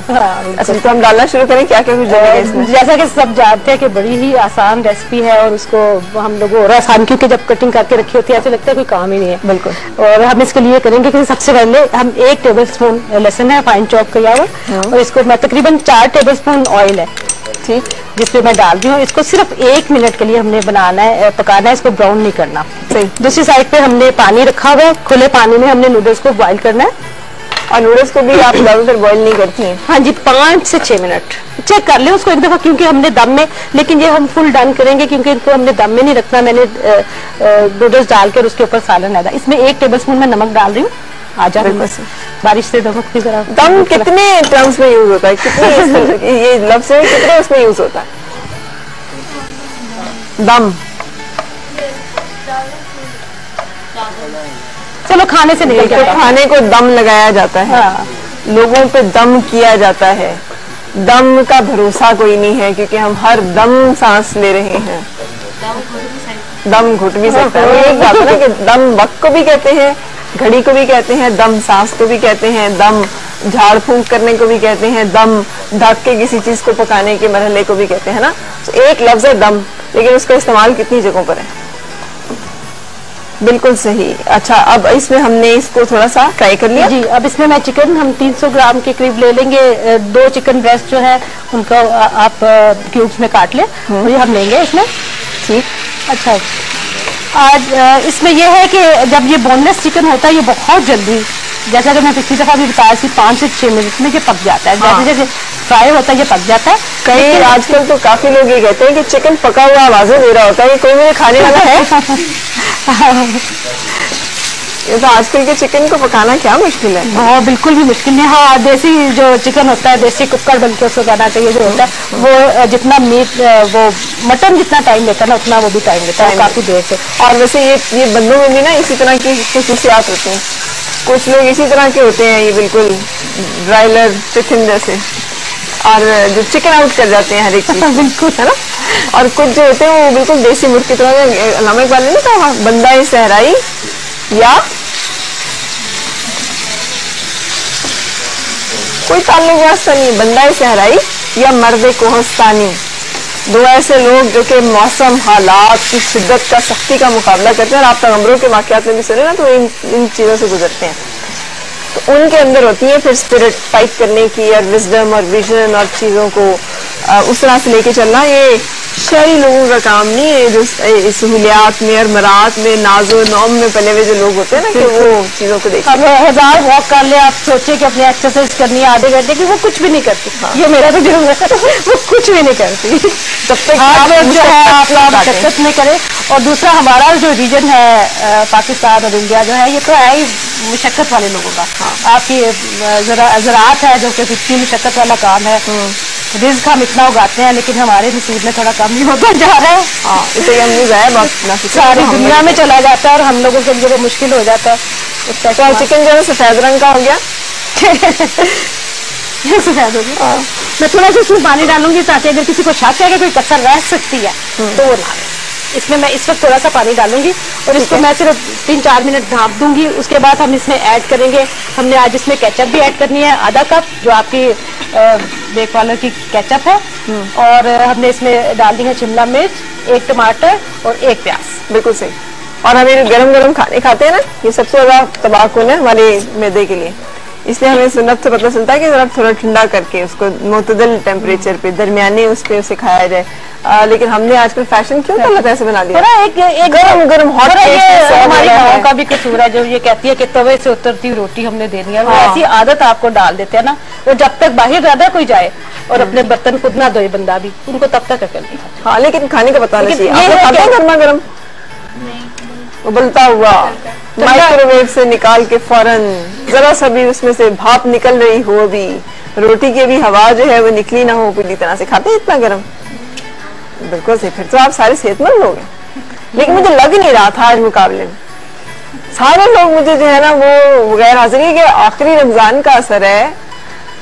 Speaker 1: अच्छा, तो हम डालना शुरू करें। क्या क्या कुछ डालेंगे इसमें?
Speaker 10: जैसा कि सब जानते हैं कि बड़ी ही आसान रेसिपी है और उसको हम लोग और आसान, क्योंकि जब कटिंग करके रखी होती है ऐसे लगता है कोई काम ही नहीं है।
Speaker 1: बिल्कुल।
Speaker 10: और हम इसके लिए करेंगे कि सबसे पहले हम 1 टेबलस्पून लहसुन है फाइन चॉप किया हुआ, और इसको मैं तकरीबन 4 टेबलस्पून ऑयल है, ठीक, जिसपे मैं डाल रही हूँ। इसको सिर्फ 1 मिनट के लिए हमने बनाना है, पकाना है, इसको ब्राउन नहीं करना। दूसरी साइड पे हमने पानी रखा हुआ है, खुले पानी में हमने नूडल्स को बॉईल करना है।
Speaker 1: और नूडल्स को भी आप ज्यादातर बॉईल नहीं करती हैं?
Speaker 10: हाँ जी, 5 से 6 मिनट चेक कर ले उसको एक दफा, क्योंकि हमने दम में, लेकिन ये हम फुल डन करेंगे क्योंकि इनको हमने दम में नहीं रखना। मैंने नूडल्स डालकर उसके ऊपर सालन है। इसमें 1 टेबलस्पून में नमक डाल रही हूँ। आजा बारिश से नमक की तरह।
Speaker 1: दम कितने टर्म्स में यूज होता है? कितने ये लफ्ज़ है, कितने उसमें यूज होता है दम?
Speaker 10: चलो खाने से निकल गया।
Speaker 1: खाने को दम लगाया जाता है। हाँ। लोगों पे दम किया जाता है। दम का भरोसा कोई नहीं है, क्योंकि हम हर दम सांस ले रहे हैं। दम घुट भी सकता है। एक बात है ना कि दम वक्त को भी कहते हैं, घड़ी को भी कहते हैं, दम सांस को भी कहते हैं, दम झाड़ फूंक करने को भी कहते हैं, दम ढक के किसी चीज को पकाने के मरहले को भी कहते हैं ना। तो एक लफ्ज है दम, लेकिन उसका इस्तेमाल कितनी जगहों पर है। बिल्कुल सही। अच्छा, अब इसमें हमने इसको थोड़ा सा फ्राई कर लिया।
Speaker 10: जी, अब इसमें मैं चिकन हम 300 ग्राम के करीब ले लेंगे। 2 चिकन ब्रेस्ट जो है उनको आप क्यूब्स में काट ले, ये हम लेंगे इसमें।
Speaker 1: ठीक।
Speaker 10: अच्छा, आज इसमें यह है कि जब ये बोनलेस चिकन होता है ये बहुत जल्दी, जैसा कि मैं पिछली दफा भी बताया थी, 5 से 6 मिनट में ये पक जाता है। हाँ। जैसे जैसे फ्राई होता है ये पक जाता है।
Speaker 1: कई आजकल तो काफी लोग ये कहते हैं कि चिकन पका हुआ आवाजें दे रहा होता है, कोई मेरे खाने वाला है? ये तो आजकल के चिकन को पकाना क्या मुश्किल है?
Speaker 10: बहुत, बिल्कुल भी मुश्किल नहीं। हाँ, देसी जो चिकन होता है, देसी कुकर बल्कि उसको करना चाहिए जो होता है, वो जितना मीट, वो मटन जितना टाइम लेता है ना उतना वो भी टाइम लेता है काफी देर से।
Speaker 1: और वैसे ये बंदों में भी ना इसी तरह की खसूसियात होती हैं। कुछ लोग इसी तरह के होते हैं, ये बिल्कुल ब्रायलर चिकन जैसे, और जो चिकन आउट कर जाते हैं हर एक चीज।
Speaker 10: बिल्कुल, है ना।
Speaker 1: और कुछ जो होते हैं वो बिल्कुल देसी मुर्ग की तरह। अल्लामा इकबाल ने नहीं कहा बंदा सहराई या कोई ताल्लुक वास्ता नहीं, बंदा सहराई या मर्द कोहस्तानी, 2 ऐसे लोग जो कि मौसम, हालात की शिद्दत का, सख्ती का मुकाबला करते हैं। और आप पैगंबरों के वाकयात में भी सुने ना, तो इन चीजों से गुजरते हैं। तो उनके अंदर होती है फिर स्पिरिट फाइट करने की, और विजडम और विजन और चीजों को उस तरह से लेके चलना। ये शहरी लोगों का काम नहीं है, जो सहूलियात में और मरात में, नाजो नौम में पले हुए जो लोग होते हैं ना, कि वो चीजों को देखते हैं।
Speaker 10: 1000 वॉक कर ले, आप सोचे कि अपनी एक्सरसाइज करनी है आधे घंटे की, वो कुछ भी नहीं करती। हाँ। ये मेरा तो जरूर है, वो कुछ भी नहीं करती जब तक जो है आप मशक्कत नहीं करे। और दूसरा, हमारा जो रीजन है पाकिस्तान और इंडिया जो है, ये तो है ही मुशक्कत वाले लोगों का। हाँ। आपकी ज़राअत है जो कि इतनी मुशक्कत वाला काम है। रिस्क हम इतना उगाते हैं, लेकिन हमारे नसीब में थोड़ा कम ही होता जा रहा है।
Speaker 1: हाँ, इसे हम
Speaker 10: सारी दुनिया में चला जाता है और हम लोगों के लिए वो मुश्किल हो जाता है।
Speaker 1: तो चिकन जो है सफेद रंग का हो गया।
Speaker 10: सफेद हो गया। मैं थोड़ा सा इसमें पानी डालूंगी ताकि अगर किसी को शक है कि कोई कसर रह सकती है तो वो ना। इसमें मैं इस वक्त थोड़ा सा पानी डालूंगी और इसको मैं सिर्फ 3-4 मिनट ढाँप दूंगी। उसके बाद हम इसमें ऐड करेंगे, हमने आज इसमें केचप भी ऐड करनी है, आधा कप जो आपकी बेक पार्लर की केचप है। और हमने इसमें डाल दी है शिमला मिर्च, 1 टमाटर और 1 प्याज।
Speaker 1: बिल्कुल सही। और हमें गरम गरम खाने खाते हैं ना, ये सबसे ज्यादा तबाकुन है हमारे मैदे के लिए, इसलिए हमें सुन्नत से पता चलता है कि जरा थोड़ा ठंडा करके उसको मुतदल टेम्परेचर पे, दरमियाने उस पे उसे खाया जाए। लेकिन हमने आजकल फैशन क्यों गलत ऐसे बना दिया?
Speaker 10: एक गरम गरम हॉट, हमारी माँ का भी कसूर है जो ये कहती है कि तवे से उतरती रोटी हमने देनी है। हाँ। ऐसी आदत आपको डाल देते हैं ना, वो जब तक बाहर ज्यादा कोई जाए और अपने बर्तन खुद ना धोए बंदा भी, उनको तब तक अकल नहीं।
Speaker 1: हाँ, लेकिन खाने का पता नहीं चाहिए। गरमा गरम उबलता हुआ माइक्रोवेव से निकाल के फौरन जरा सा भी उसमें से भाप निकल रही हो, भी रोटी की भी हवा जो है वो निकली ना हो पूरी तरह से, खाते हैं इतना गर्म? बिल्कुल सही, फिर तो आप सारे सेहतमंद लोग हैं। लेकिन मुझे लग नहीं रहा था आज मुकाबले में सारे लोग मुझे जो है ना वो गैर हाजिरी के आखिरी रमजान का असर है,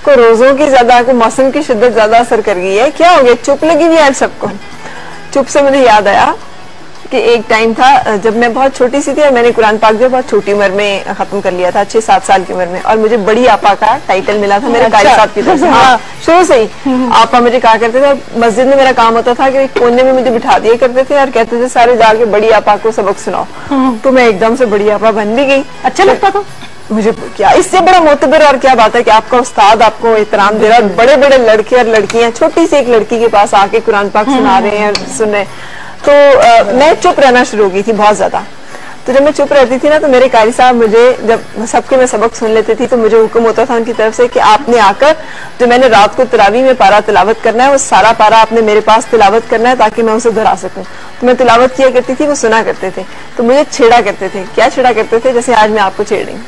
Speaker 1: को रोजों की ज्यादा, को मौसम की शिद्दत ज्यादा असर कर गई है। क्या हो गया, चुप लगी हुई आज सबको। चुप से मुझे याद आया कि एक टाइम था जब मैं बहुत छोटी सी थी और मैंने कुरान पाक जो बहुत छोटी उम्र में खत्म कर लिया था, 6-7 साल की उम्र में, और मुझे बड़ी आपा का टाइटल मिला था मेरे कारी साहब की तरफ से। हाँ, शुरू से ही आपा मुझे कहा करते थे, और मस्जिद में मेरा काम होता था कि कोने में मुझे बिठा दिया करते थे और कहते थे सारे जाके बड़ी आपा को सबक सुनाओ। तो मैं एकदम से बड़ी आपा बन भी गई।
Speaker 10: अच्छा लगता था
Speaker 1: मुझे। क्या इससे बड़ा मोतबर और क्या बात है कि आपका उस्ताद आपको एहतराम दे रहा है, बड़े बड़े लड़के और लड़कियां छोटी सी एक लड़की के पास आके कुरान पाक सुना रहे हैं, सुन रहे। तो मैं चुप रहना शुरू हो गई थी बहुत ज्यादा। तो जब मैं चुप रहती थी ना तो मेरे कारी साहब मुझे, जब सबके मैं सबक सुन लेती थी तो मुझे हुक्म होता था उनकी तरफ से कि आपने आकर जो मैंने रात को तरावी में पारा तिलावत करना है वो सारा पारा आपने मेरे पास तिलावत करना है ताकि मैं उसे दोहरा सकूं। तो मैं तिलावत किया करती थी, वो सुना करते थे, तो मुझे छेड़ा करते थे। क्या छेड़ा करते थे? जैसे आज मैं आपको छेड़ रही हूँ,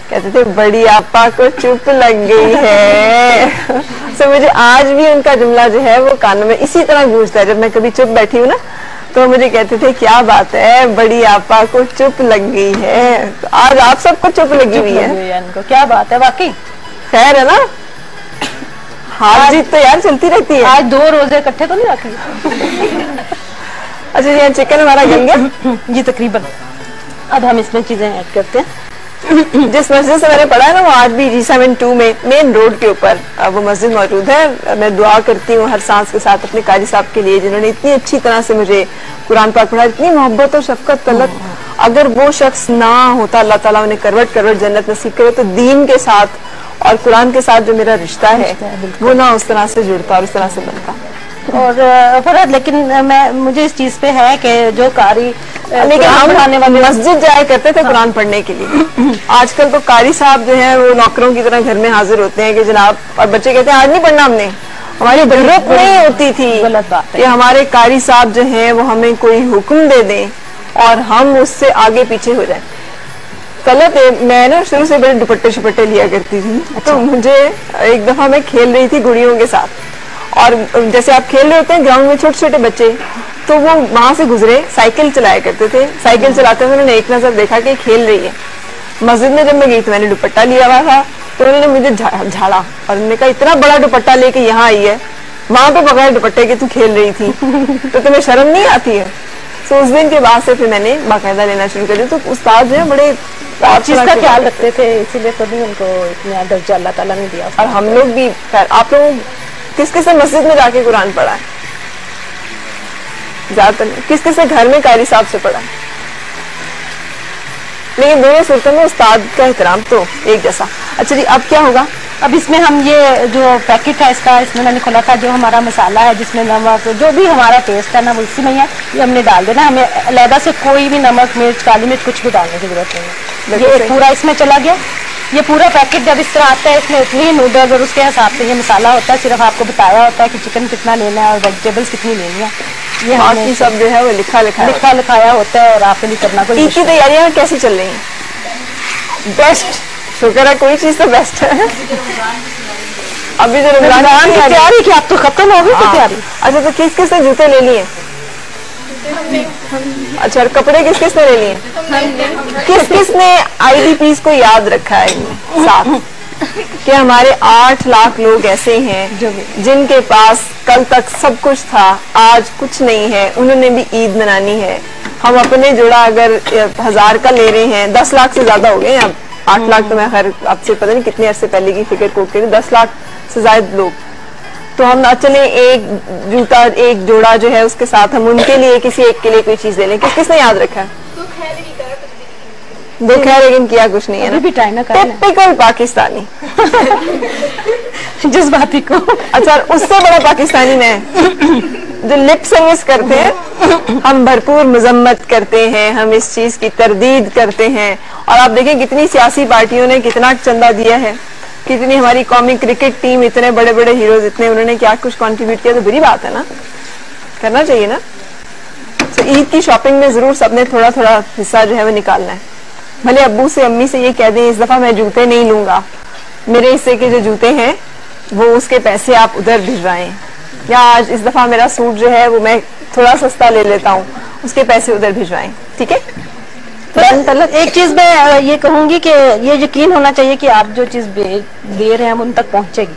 Speaker 1: कहते थे बड़ी आपा को चुप लग गई है। तो मुझे आज भी उनका जुमला जो है वो कानों में इसी तरह गूंजता है। जब मैं कभी चुप बैठी हूँ ना तो मुझे कहते थे क्या बात है, बड़ी आपा को चुप लग गई है। तो आज आप सबको चुप लगी हुई है,
Speaker 10: इनको क्या बात है, वाकई
Speaker 1: खैर है ना। हार जीत तो यार चलती रहती है।
Speaker 10: आज 2 रोजे इकट्ठे तो नहीं रख लिए।
Speaker 1: अच्छा जी, चिकन हमारा गल गया
Speaker 10: जी तकरीबन। अब हम इसमें चीजें ऐड करते हैं।
Speaker 1: जिस मस्जिद से मैंने पढ़ा है ना वो आज भी G72 में मेन रोड के ऊपर वो मस्जिद मौजूद है। मैं दुआ करती हूँ हर सांस के साथ अपने कारी साहब के लिए, जिन्होंने इतनी अच्छी तरह से मुझे कुरान पाक पढ़ा, इतनी मोहब्बत और शफकत तलक। अगर वो शख्स ना होता, अल्लाह ताला उन्हें करवट करवट जन्नत नसीब करे, तो दीन के साथ और कुरान के साथ जो मेरा रिश्ता है वो ना उस तरह से जुड़ता और उस तरह से बनता।
Speaker 10: और फरहत, लेकिन मुझे इस चीज पे है कि जो कारी,
Speaker 1: लेकिन हम आने वाले मस्जिद जाया करते थे कुरान पढ़ने के लिए। आजकल तो कारी साहब जो है वो नौकरों की तरह घर में हाजिर होते हैं कि जनाब, और बच्चे कहते हैं आज नहीं पढ़ना हमने, हमारी जरूरत नहीं होती थी कि हमारे कारी साहब जो है वो हमें कोई हुक्म दे दें और हम उससे आगे पीछे हो जाए। गलत है। मैं ना शुरू से बड़े दुपट्टे शुपट्टे लिया करती थी। तो मुझे एक दफा मैं खेल रही थी गुड़ियों के साथ, और जैसे आप खेल रहे होते हैं ग्राउंड में छोटे छोटे बच्चे, तो वो वहां से गुजरे, साइकिल चलाया करते थे। साइकिल चलाते हुए उन्होंने एक नजर देखा कि खेल रही है। मस्जिद में जब मैं गई तो मैंने दुपट्टा लिया हुआ था, तो उन्होंने मुझे झाड़ा और उन्होंने कहा इतना बड़ा दुपट्टा लेके यहाँ आई है, वहां पे बगैर दुपट्टे के तू खेल रही थी, तो तुम्हें शर्म नहीं आती है? तो उस दिन के बाद से फिर मैंने बाकायदा लेना शुरू कर दिया। तो उस्ताद जो है बड़े
Speaker 10: चीज का ख्याल रखते थे, इसीलिए कभी उनको इतना दर्जा अल्लाह ताला ने दिया।
Speaker 1: और हम लोग भी, खैर आप लोग किस किस से मस्जिद में जाके कुरान पढ़ा है? ज्यादातर किस किस से घर में कारी साहब से पढ़ा है? लेकिन दोनों सूरतों में उस्ताद का एहतराम तो एक जैसा। अच्छा जी, अब क्या होगा?
Speaker 10: अब इसमें हम ये जो पैकेट है इसका, इसमें मैंने खोला था, जो हमारा मसाला है जिसमें नमक, जो भी हमारा टेस्ट है ना वो इसी में है, ये हमने डाल देना। हमें अलहदा से कोई भी नमक मिर्च काली मिर्च कुछ भी डालने की जरूरत नहीं है। ये पूरा इसमें चला गया। ये पूरा पैकेट जब इस तरह आता है, इसमें उतनी ही नूडल्स और उसके हिसाब से ये मसाला होता है। सिर्फ आपको बताया होता है कि चिकन कितना लेना है और वेजिटेबल्स कितनी लेनी है। ये
Speaker 1: बाकी सब जो है वो लिखा
Speaker 10: लिखाया होता है और आपके लिए करना कोई।
Speaker 1: ईद की तैयारियां कैसी चल रही हैं? बेस्ट, शुक्र है कोई चीज तो बेस्ट है। अभी जो रमजान की
Speaker 10: तैयारी की आप तो खत्म हो गई तैयारी।
Speaker 1: अच्छा, तो किस किस ने जूते ले लिए? अच्छा, और कपड़े किस किस ने ले लिए? किस किस ने IDPs को याद रखा है साथ कि हमारे 8 लाख लोग ऐसे हैं जिनके पास कल तक सब कुछ था, आज कुछ नहीं है, उन्होंने भी ईद मनानी है। हम अपने जोड़ा अगर 1000 का ले रहे हैं, 10 लाख से ज्यादा हो गए अब, 8 लाख तो मैं खैर आपसे पता नहीं कितने अरसे पहले की फिक्र कोट करी, 10 लाख से ज्यादा लोग। तो हम ना चले एक जूता एक जोड़ा जो है उसके साथ हम उनके लिए किसी एक के लिए कोई चीज ले लें। किसने याद रखा है? दुख है लेकिन किया कुछ नहीं है ना। टिपिकल पाकिस्तानी
Speaker 10: जज्बाती को।
Speaker 1: अच्छा, उससे बड़ा पाकिस्तानी में जो लिप सर्विस करते हैं, हम भरपूर मजम्मत करते हैं, हम इस चीज की तरदीद करते हैं। और आप देखें कितनी सियासी पार्टियों ने कितना चंदा दिया है, कितनी हमारी कौमी क्रिकेट टीम, इतने बड़े बड़े हीरोज, इतने उन्होंने क्या कुछ कंट्रीब्यूट किया। तो बुरी बात है ना, करना चाहिए ना। तो ईद की शॉपिंग में जरूर सबने थोड़ा थोड़ा हिस्सा जो है वो निकालना है। भले अब्बू से अम्मी से ये कह दें इस दफा मैं जूते नहीं लूंगा, मेरे हिस्से के जो जूते हैं वो उसके पैसे आप उधर भिजवाएं, या आज इस दफा मेरा सूट जो है वो मैं थोड़ा सस्ता ले लेता हूँ, उसके पैसे उधर भिजवाएं। ठीक है।
Speaker 10: एक चीज मैं ये कहूंगी कि ये यकीन होना चाहिए कि आप जो चीज दे रहे हैं उन तक पहुंचेगी।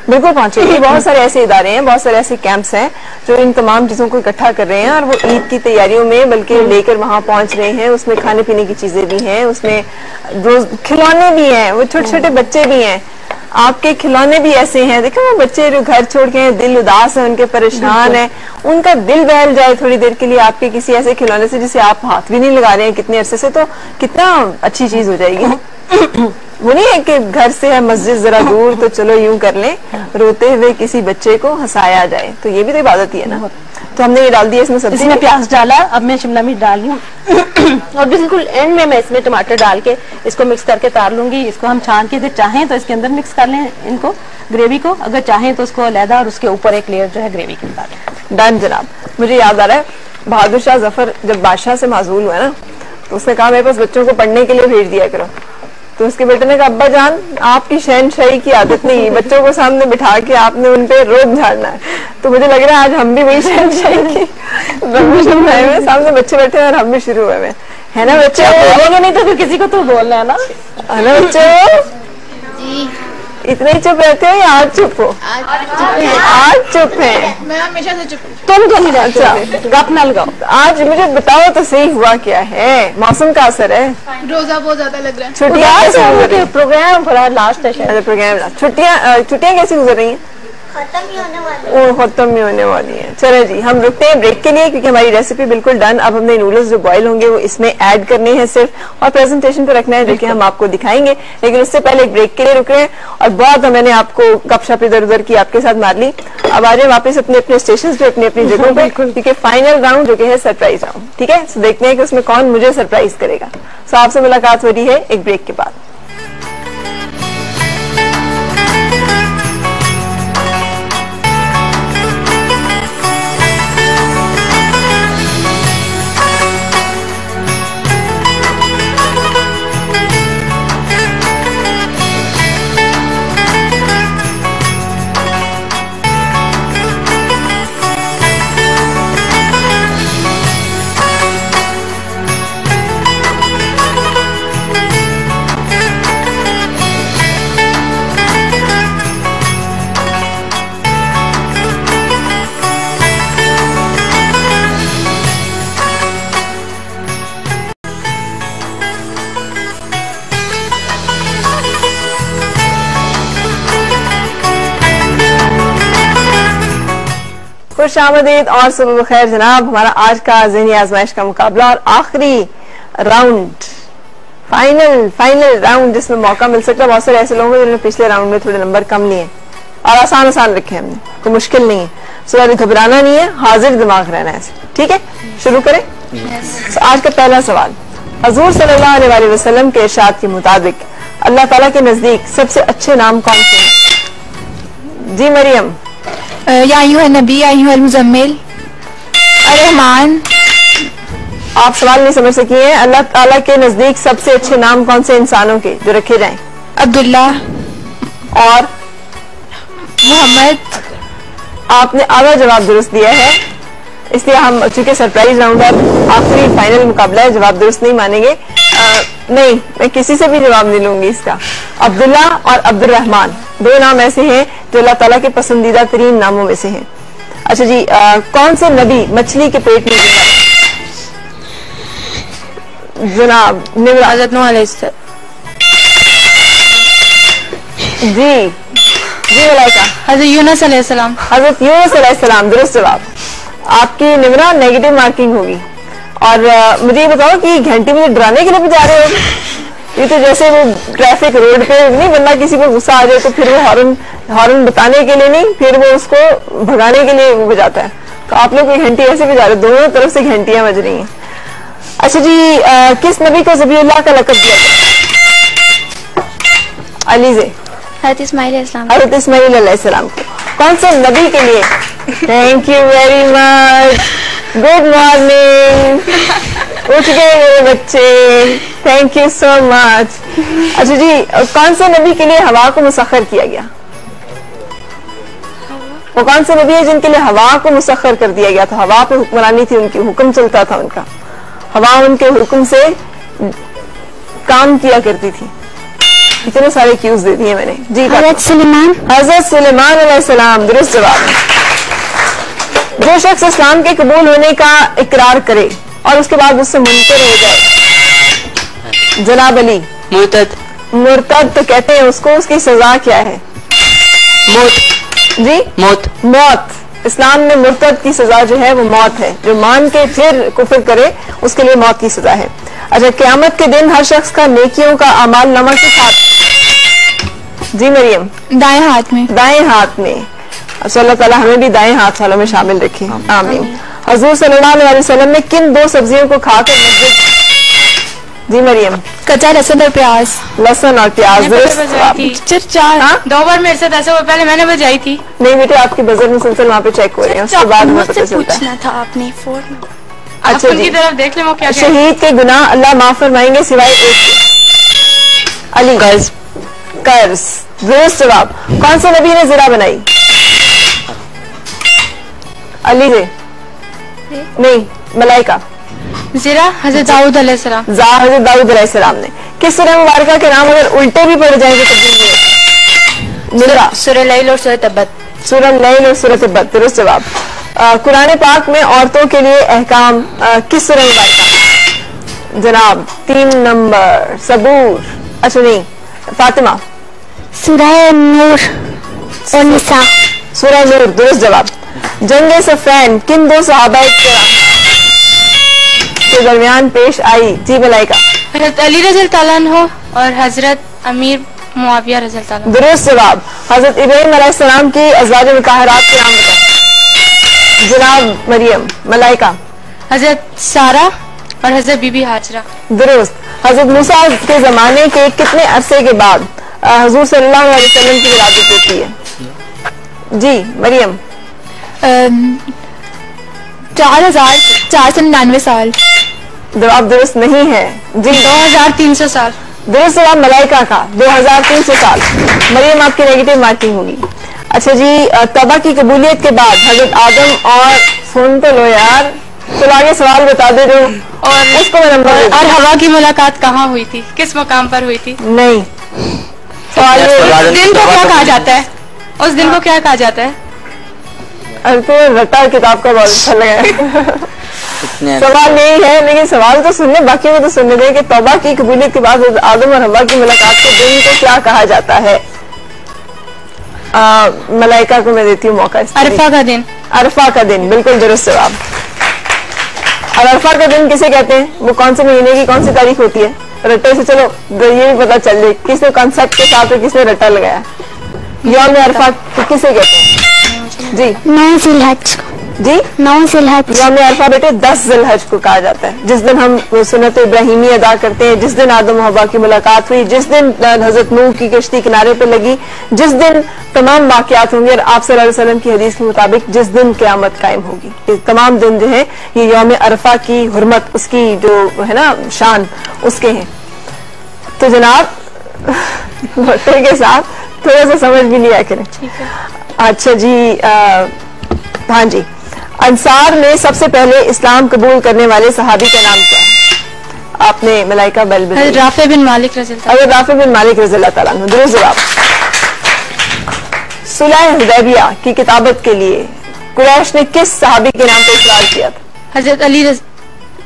Speaker 1: बिल्कुल पहुंचेगी। बहुत सारे ऐसे इदारे हैं, बहुत सारे ऐसे कैंप्स हैं जो इन तमाम चीजों को इकट्ठा कर रहे हैं और वो ईद की तैयारियों में बल्कि लेकर वहां पहुंच रहे हैं। उसमें खाने पीने की चीजें भी हैं, उसमें रोज खिलौने भी हैं, वो छोटे छोटे बच्चे भी हैं। आपके खिलौने भी ऐसे हैं, देखो वो बच्चे जो घर छोड़ के हैं, दिल उदास है, उनके परेशान है, उनका दिल बहल जाए थोड़ी देर के लिए आपके किसी ऐसे खिलौने से जिसे आप हाथ भी नहीं लगा रहे हैं कितने अरसे से, तो कितना अच्छी चीज हो जाएगी। वो नहीं है कि घर से है मस्जिद जरा दूर तो चलो यूं कर लें, रोते हुए किसी बच्चे को हंसाया जाए, तो ये भी तो इबादत ही है ना। तो हमने ये डाल दिया इसमें सब्जी,
Speaker 10: इसमें प्याज डाला, अब मैं शिमला मिर्च डाल रही हूँ और बिल्कुल एंड में मैं इसमें टमाटर डाल के इसको मिक्स करके तार लूंगी। इसको हम छान के चाहें तो इसके अंदर मिक्स कर लें इनको, ग्रेवी को, अगर चाहें तो उसको अलहदा और उसके ऊपर एक लेयर जो है ग्रेवी की डालें।
Speaker 1: डन जनाब। मुझे याद आ रहा है बहादुर शाह जफर जब बादशाह से माजूल हुआ ना, तो उसने कहा मेरे पास बच्चों को पढ़ने के लिए भेज दिया करो। तो उसके बेटे ने कहा अब्बा जान आपकी शहनशाही की आदत नहीं है, बच्चों को सामने बिठा के आपने उन पे रोब झाड़ना है। तो मुझे लग रहा है आज हम भी वही शहनशाही की सामने बच्चे बैठे हैं और हम भी शुरू हुए है ना। बच्चे
Speaker 10: बोलेंगे नहीं तो फिर किसी को तो बोलना है ना।
Speaker 1: बच्चों इतने ही चुप रहते हो या आज चुप हो? आज चुप है।
Speaker 5: मैं हमेशा से चुप।
Speaker 10: तुम तो नहीं
Speaker 1: अच्छा गप ना लगाओ। आज मुझे बताओ तो सही हुआ क्या है? मौसम का असर है,
Speaker 5: रोजा बहुत ज्यादा लग रहा है।
Speaker 1: छुट्टियां
Speaker 10: प्रोग्राम थोड़ा लास्ट है,
Speaker 1: प्रोग्राम छुट्टियां कैसी गुजर रही हैं? खत्म ही होने वाली है। चलो जी हम रुकते हैं ब्रेक के लिए क्योंकि हमारी रेसिपी बिल्कुल डन। अब हमने नूडल्स जो बॉईल होंगे वो इसमें ऐड करने हैं सिर्फ, और प्रेजेंटेशन पे रखना है जो कि हम आपको दिखाएंगे। लेकिन उससे पहले एक ब्रेक के लिए रुक रहे हैं और बहुत मैंने आपको गपशप इधर उधर की आपके साथ मार ली। अब आ जाए वापस अपने अपने स्टेशन पे, अपनी अपनी जगहों पे, क्योंकि फाइनल राउंड जो कि है सरप्राइज राउंड। ठीक है, तो देखते हैं कि उसमें कौन मुझे सरप्राइज करेगा। सो आपसे मुलाकात हो रही है एक ब्रेक के बाद। खुश आमदीद और सुबह बखैर जनाब। हमारा आज का ज़हनी आजमाइश का मुकाबला और आखिरी राउंड, फाइनल राउंड जिसमें मौका मिल सकता है। बहुत सारे ऐसे लोग हैं जिन्होंने पिछले राउंड में थोड़े नंबर कम लिए और आसान रखे हमने, तो मुश्किल नहीं है। सो घबराना नहीं है, हाजिर दिमाग रहना है। ठीक है, शुरू करें। आज का पहला सवाल, हजूर सल्लल्लाहु अलैहि वसल्लम के इरशाद के मुताबिक अल्लाह ताला के नजदीक सबसे अच्छे नाम कौन से हैं? जी मरियम।
Speaker 5: या अय्युहन नबी या अय्युहल मुज़म्मिल अर्रहमान।
Speaker 1: आप सवाल नहीं समझ सकी हैं। अल्लाह ताला के नजदीक सबसे अच्छे नाम कौन से इंसानों के जो रखे जाएं?
Speaker 5: अब्दुल्ला
Speaker 1: और
Speaker 5: मोहम्मद।
Speaker 1: आपने आधा जवाब दुरुस्त दिया है, इसलिए हम चूंकि सरप्राइज राउंड है, आखिरी फाइनल मुकाबला है, जवाब दुरुस्त नहीं मानेंगे। नहीं, मैं किसी से भी जवाब नहीं लूंगी इसका। अब्दुल्ला और अब्दुर्रहमान दो नाम ऐसे हैं जो अल्लाह ताला के पसंदीदा तरीन नामों में से हैं। अच्छा जी, कौन से नबी मछली के पेट में जिंदा? जनाब
Speaker 9: हज़रत नूह अलैहिस्सलाम।
Speaker 1: जी मलाइका।
Speaker 9: हज़रत यूनुस अलैहिस्सलाम।
Speaker 1: हज़रत यूनुस अलैहिस्सलाम दुरुस्त जवाब। आपकी निमरा नेगेटिव मार्किंग होगी। और मुझे ये बताओ कि घंटी में डराने के लिए भी जा रहे हो? ये तो जैसे वो ट्रैफिक रोड पे नहीं, बंदा किसी को गुस्सा आ जाए तो फिर वो हॉर्न बताने के लिए नहीं, फिर वो उसको भगाने के लिए वो बजाता है। तो आप लोग घंटी ऐसे भी जा रहे हो, दोनों तरफ से घंटियां बज रही हैं। अच्छा जी, किस नबी को ज़बीउल्लाह का लक़ब दिया गया? अली से।
Speaker 7: हज़रत इस्माइल अलैहिस्सलाम।
Speaker 1: हज़रत इस्माइल अलैहिस्सलाम को। कौन से नबी के लिए? Thank you very much, good morning, उठ गए मेरे बच्चे, थैंक यू सो मच। अच्छा जी, कौन से नबी के लिए हवा को मुसख्खर किया गया? वो कौन से नबी है जिनके लिए हवा को मुसख्खर कर दिया गया था? हवा पे हुक्मरानी थी उनकी, हुक्म चलता था उनका, हवा उनके हुक्म से काम किया करती थी। इतने सारे क्यूज दे दिए मैंने जी।
Speaker 4: हज़रत सुलेमान।
Speaker 1: हज़रत सुलेमान अलैहिस्सलाम, दुरुस्त जवाब। जो शख्स इस्लाम के कबूल होने का इकरार करे और उसके बाद उससे मुनकर हो जाए, जनाब अली।
Speaker 3: मुर्तद।
Speaker 1: मुर्तद तो कहते हैं उसको, उसकी सजा क्या है?
Speaker 3: मौत।
Speaker 1: जी,
Speaker 3: मौत।
Speaker 1: मौत। इस्लाम में मुर्तद की सजा जो है वो मौत है। जो मान के फिर कुफ्र करे उसके लिए मौत की सजा है। अच्छा, क़यामत के दिन हर शख्स का नेकियों का अमाल नामा किस हाथ? जी मरियम।
Speaker 5: दाएं हाथ में।
Speaker 1: दाएं हाथ में। अच्छा, अल्लाह ताला हमें भी दाएं हाथ वालों में शामिल रखे, आमीन। हजूर सल्लल्लाहु अलैहि वसल्लम ने किन दो सब्जियों को खाकर मस्जिद? जी मरियम।
Speaker 5: कच्चा लहसुन और प्याज।
Speaker 1: लहसुन और प्याज।
Speaker 6: दो बार मेरे साथ ऐसा हुआ, पहले मैंने बजाई थी।
Speaker 1: नहीं बेटे, आपकी बजर मुसलसल वहाँ पे चेक हो रहे हैं, उसके बाद हमें पता चलता है।
Speaker 7: था आपने फोन।
Speaker 1: अच्छा जी,
Speaker 6: तरफ देख ले वो क्या
Speaker 1: शहीद के गुनाह अल्लाह माफ फरमाएंगे सिवाय एक के। अली। कर्ज। कर्ज, दुरुस्त जवाब। कौन से नबी ने ज़रा बनाई? अली से नहीं, मलाइका।
Speaker 6: ज़रा हज़रत दाऊद अलैहिस्सलाम।
Speaker 1: हज़रत दाऊद अलैहिस्सलाम ने। किस सूरह मुबारका के नाम अगर उल्टे भी पड़ जाएंगे तब्दील नहीं होता?
Speaker 9: सूरह लैल और सूरह तब्बत।
Speaker 1: सूरह लैल और सूरह तब्बत, दुरुस्त जवाब। कुरान पाक में औरतों के लिए अहकाम किस सूरह मुबारका? जनाब 3 नंबर, सबूर। अच्छा नहीं, फातिमा।
Speaker 4: सूरह नूर और निसा।
Speaker 1: सूरह नूर, दुरुस्त जवाब। जंग सफ़ैन किन दो सहाबाए के दरमियान पेश आई? जी मलाइका।
Speaker 6: हज़रत अली रज़ियल्लाहु ताला अन्हु और हज़रत अमीर मुआविया रज़ियल्लाहु ताला।
Speaker 1: दुरुस्त जवाब। हज़रत इब्राहीम अलैहिस्सलाम की अज़वाज मुतहहरात के नाम बताएं। जनाब मरियम। मलाइका।
Speaker 6: हज़रत सारा और हज़रत बीबी हाजरा।
Speaker 1: दुरुस्त। हज़रत मूसा के जमाने के कितने अरसे के बाद हुज़ूर सल्लल्लाहु अलैहि वसल्लम की विलादत होती है? जी मरियम।
Speaker 5: 4499 साल।
Speaker 1: जवाब दुरुस्त नहीं है जी।
Speaker 6: 2300 साल।
Speaker 1: दुरुस्त जवाब मलाइका का 2300 साल। मरियम आपकी नेगेटिव मार्किंग होगी। अच्छा जी, तौबा की कबूलियत के बाद हजरत आदम और सुन तो लो यार, चलो आगे सवाल बता दे जो और उसको मैं नंबर।
Speaker 6: और हवा की मुलाकात कहाँ हुई थी, किस मकाम पर हुई थी?
Speaker 1: नहीं,
Speaker 6: सवाल दिन को क्या कहा जाता है? उस दिन को क्या कहा जाता है?
Speaker 1: अरे तो रट्टा किताब का बहुत अच्छा लगा। सवाल नहीं है, लेकिन सवाल तो सुनने, बाकी को तो सुनने दें कि तौबा की कबूलियत के बाद आदम और हवा की मुलाकात के दिन को क्या कहा जाता है? मलाइका को मैं देती हूँ मौका।
Speaker 6: अरफा का दिन।
Speaker 1: अरफा का दिन, बिल्कुल दुरुस्त जवाब। और अरफा का दिन किसे कहते हैं? वो कौन से महीने की कौन सी तारीख होती है? रट्टे से चलो ये भी पता चल जाए किसने कॉन्सेप्ट के साथ किसने रट्टा लगाया। यौम अरफा किसे कहते हैं? जी
Speaker 4: 9 ज़िलहज।
Speaker 1: जी
Speaker 4: 9 ज़िलहज।
Speaker 1: यौम अरफा बेटे 10 ज़िलहज को कहा जाता है, जिस दिन हम सुन्नत इब्राहिमी अदा करते हैं, जिस दिन आदम हवा की मुलाकात हुई, जिस दिन हजरत नूह की कश्ती किनारे पे लगी, जिस दिन तमाम वाकयात होंगे और आप सल्लल्लाहु अलैहि वसल्लम की हदीस के मुताबिक जिस दिन क़यामत कायम होगी। ये तमाम दिन जो है ये यौम अरफा की हुर्मत, उसकी जो है ना शान, उसके हैं। तो जनाब भट्टे के साथ थोड़ा सा समझ भी लिया करें। अच्छा जी, हाँ जी, अंसार में सबसे पहले इस्लाम कबूल करने वाले सहाबी का नाम क्या है? आपने मलाइका बल
Speaker 6: राफे बिन मालिक रज़ियल्लाहु
Speaker 1: ताला। राफे बिन मालिक रज़ियल्लाहु ताला अन्हु, दुरुस्त जवाब। सुलह हुदैबिया की किताबत के लिए कुरैश ने किस सहाबी के नाम पर इकरार किया था?
Speaker 6: हज़रत अली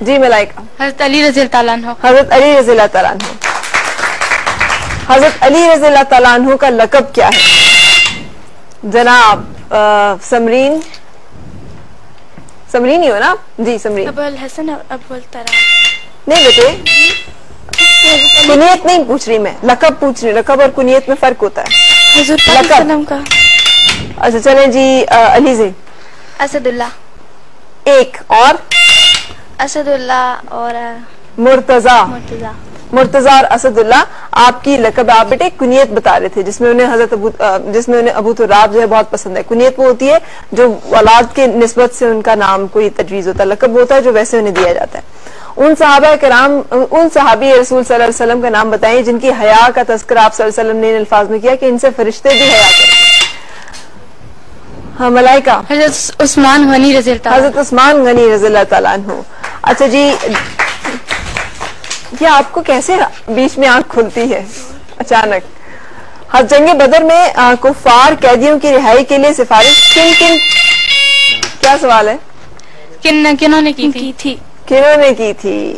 Speaker 1: जी मलाइका।
Speaker 6: हज़रत अली रज़ियल्लाहु ताला अन्हु।
Speaker 1: हज़रत अली रज़ियल्लाहु ताला अन्हु। हज़रत अली रज़ियल्लाहु ताला अन्हु का लक़ब क्या है? जनाब समरीन। समरीन ही हो ना? जी समरीन।
Speaker 7: अबुल हसन अबुल तरा।
Speaker 1: नहीं बेटे, कुनियत नहीं पूछ रही मैं, लक़ब पूछ रही। लक़ब और कुनियत में फर्क होता है।
Speaker 7: हुज़ूर पाक सल्लम का।
Speaker 1: अच्छा चलें जी, अली से।
Speaker 7: असदुल्ला।
Speaker 1: एक और?
Speaker 7: असदुल्ला और
Speaker 1: मुर्तजा। मुर्तजा और असदुल्ला, आपकी लकब, आप बेटे कुनियत बता रहे थे जिसमें उन्हें अबू तुराब जो है बहुत पसंद है। कुनियत वो होती है जो औलाद के निस्बत से उनका नाम कोई तजवीज होता है, लकब होता है जो वैसे उन्हें दिया जाता है। उन सहाबी रसूल सल्लल्लाहु अलैहि वसल्लम का नाम बताएं जिनकी हया का तज़किरा आप सल्लल्लाहु अलैहि वसल्लम ने इन अल्फाज में किया कि इनसे फरिश्ते भी हया करते हैं। हाँ, मलाइका।
Speaker 6: हज़रत उस्मान गनी रज़ी
Speaker 1: अल्लाह ताला अन्हु। अच्छा जी, ये आपको कैसे बीच में आंख खुलती है अचानक? हाँ, जंगे बदर में कुफार कैदियों की रिहाई के लिए सिफारिश किन क्या सवाल है?
Speaker 6: किन्होंने की थी?
Speaker 1: किन्होंने की थी?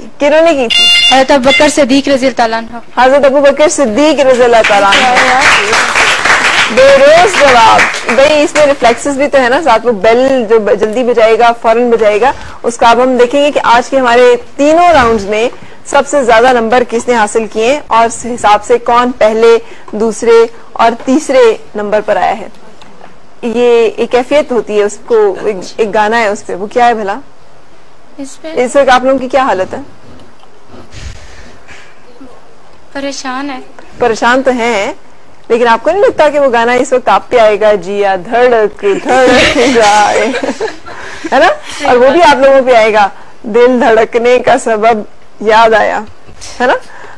Speaker 6: हज़रत अबू बकर सिद्दीक रज़ी अल्लाह अन्हु।
Speaker 1: हज़रत अबू बकर सिद्दीक रज़ी अल्लाह ताला अन्हु। बेरोज जवाब। भाई इसमें रिफ्लेक्सेस भी तो है ना साथ, वो बेल जो जल्दी बजाएगा फौरन बजाएगा उसका। अब हम देखेंगे कि आज के हमारे तीनों राउंड्स में सबसे ज्यादा नंबर किसने हासिल किए और इस हिसाब से कौन पहले, दूसरे और तीसरे नंबर पर आया है। ये एक कैफियत होती है, उसको एक गाना है उस पे, वो क्या है भला? इस वक्त आप लोगों की क्या हालत है? परेशान तो हैं, लेकिन आपको नहीं लगता कि वो गाना इस वक्त आप पे आएगा? जिया धड़क जाए, है ना? और वो भी आप लोगों पे आएगा, दिल धड़कने का सबब याद आया, है ना?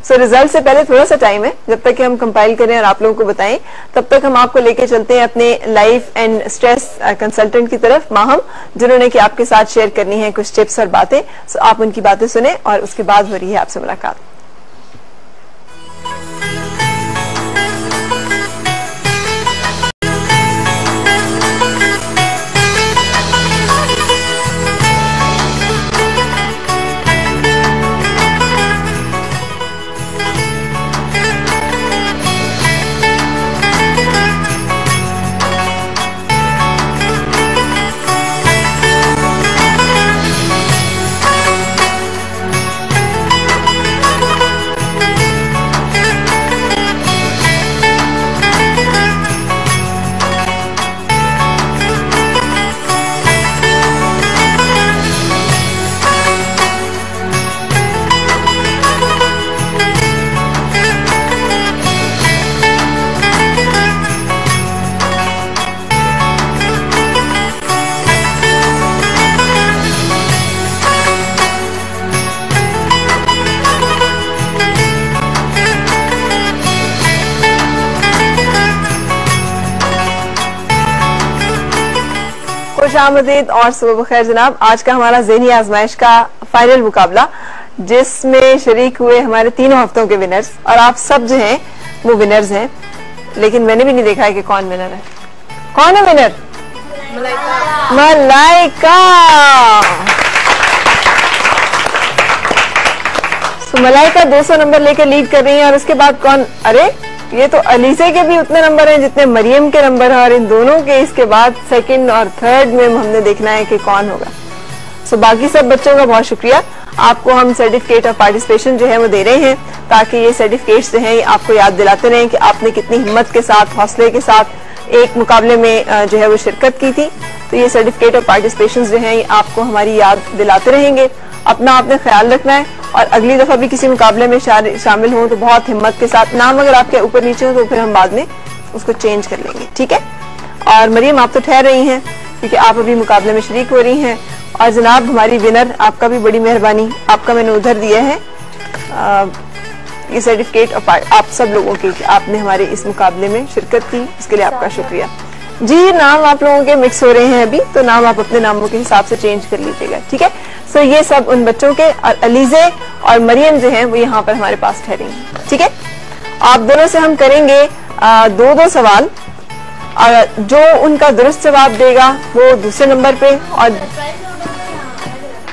Speaker 1: सो रिजल्ट से पहले थोड़ा सा टाइम है, जब तक कि हम कंपाइल करें और आप लोगों को बताएं, तब तक हम आपको लेके चलते हैं अपने लाइफ एंड स्ट्रेस कंसल्टेंट की तरफ, माहम, जिन्होंने कि आपके साथ शेयर करनी है कुछ टिप्स और बातें। सो आप उनकी बातें सुने और उसके बाद हो रही है आपसे मुलाकात। खुशामदीद और सुबह बखैर जनाब। आज का हमारा ज़हनी आजमाइश का फाइनल मुकाबला, जिसमें शरीक हुए हमारे तीनों हफ्तों के विनर्स, और आप सब जो हैं वो विनर्स हैं, लेकिन मैंने भी नहीं देखा है कि कौन विनर है। कौन है विनर? मलाइका। तो मलाइका 200 नंबर लेकर लीड कर रही है, और उसके बाद कौन? अरे ये तो अलीसे के भी उतने नंबर हैं जितने मरियम के नंबर हैं, और इन दोनों के इसके बाद सेकंड और थर्ड में हमने देखना है कि कौन होगा। सो बाकी सब बच्चों का बहुत शुक्रिया। आपको हम सर्टिफिकेट ऑफ पार्टिसिपेशन जो है वो दे रहे हैं, ताकि ये सर्टिफिकेट्स जो हैं आपको याद दिलाते रहें कि आपने कितनी हिम्मत के साथ, हौसले के साथ एक मुकाबले में जो है वो शिरकत की थी। तो ये सर्टिफिकेट ऑफ पार्टिसिपेशन जो है आपको हमारी याद दिलाते रहेंगे। अपना आपने ख्याल रखना है, और अगली दफा भी किसी मुकाबले में शामिल हो तो बहुत हिम्मत के साथ, नाम अगर आपके ऊपर नीचे हो तो फिर हम बाद में उसको चेंज कर लेंगे, ठीक है? और मरियम आप तो ठहर रही हैं क्योंकि आप अभी मुकाबले में शरीक हो रही हैं। और जनाब हमारी विनर, आपका भी बड़ी मेहरबानी, आपका मैंने उधर दिया है ये सर्टिफिकेट आप सब लोगों की, आपने हमारे इस मुकाबले में शिरकत की, इसके लिए आपका शुक्रिया जी। नाम आप लोगों के मिक्स हो रहे हैं अभी, तो नाम आप अपने नामों के हिसाब से चेंज कर लीजिएगा, ठीक है? सो ये सब उन बच्चों के, और अलीजे और मरियम जो हैं वो यहाँ पर हमारे पास ठहरेंगे, ठीक है? आप दोनों से हम करेंगे 2-2 सवाल, और जो उनका दुरुस्त जवाब देगा वो दूसरे नंबर पे, और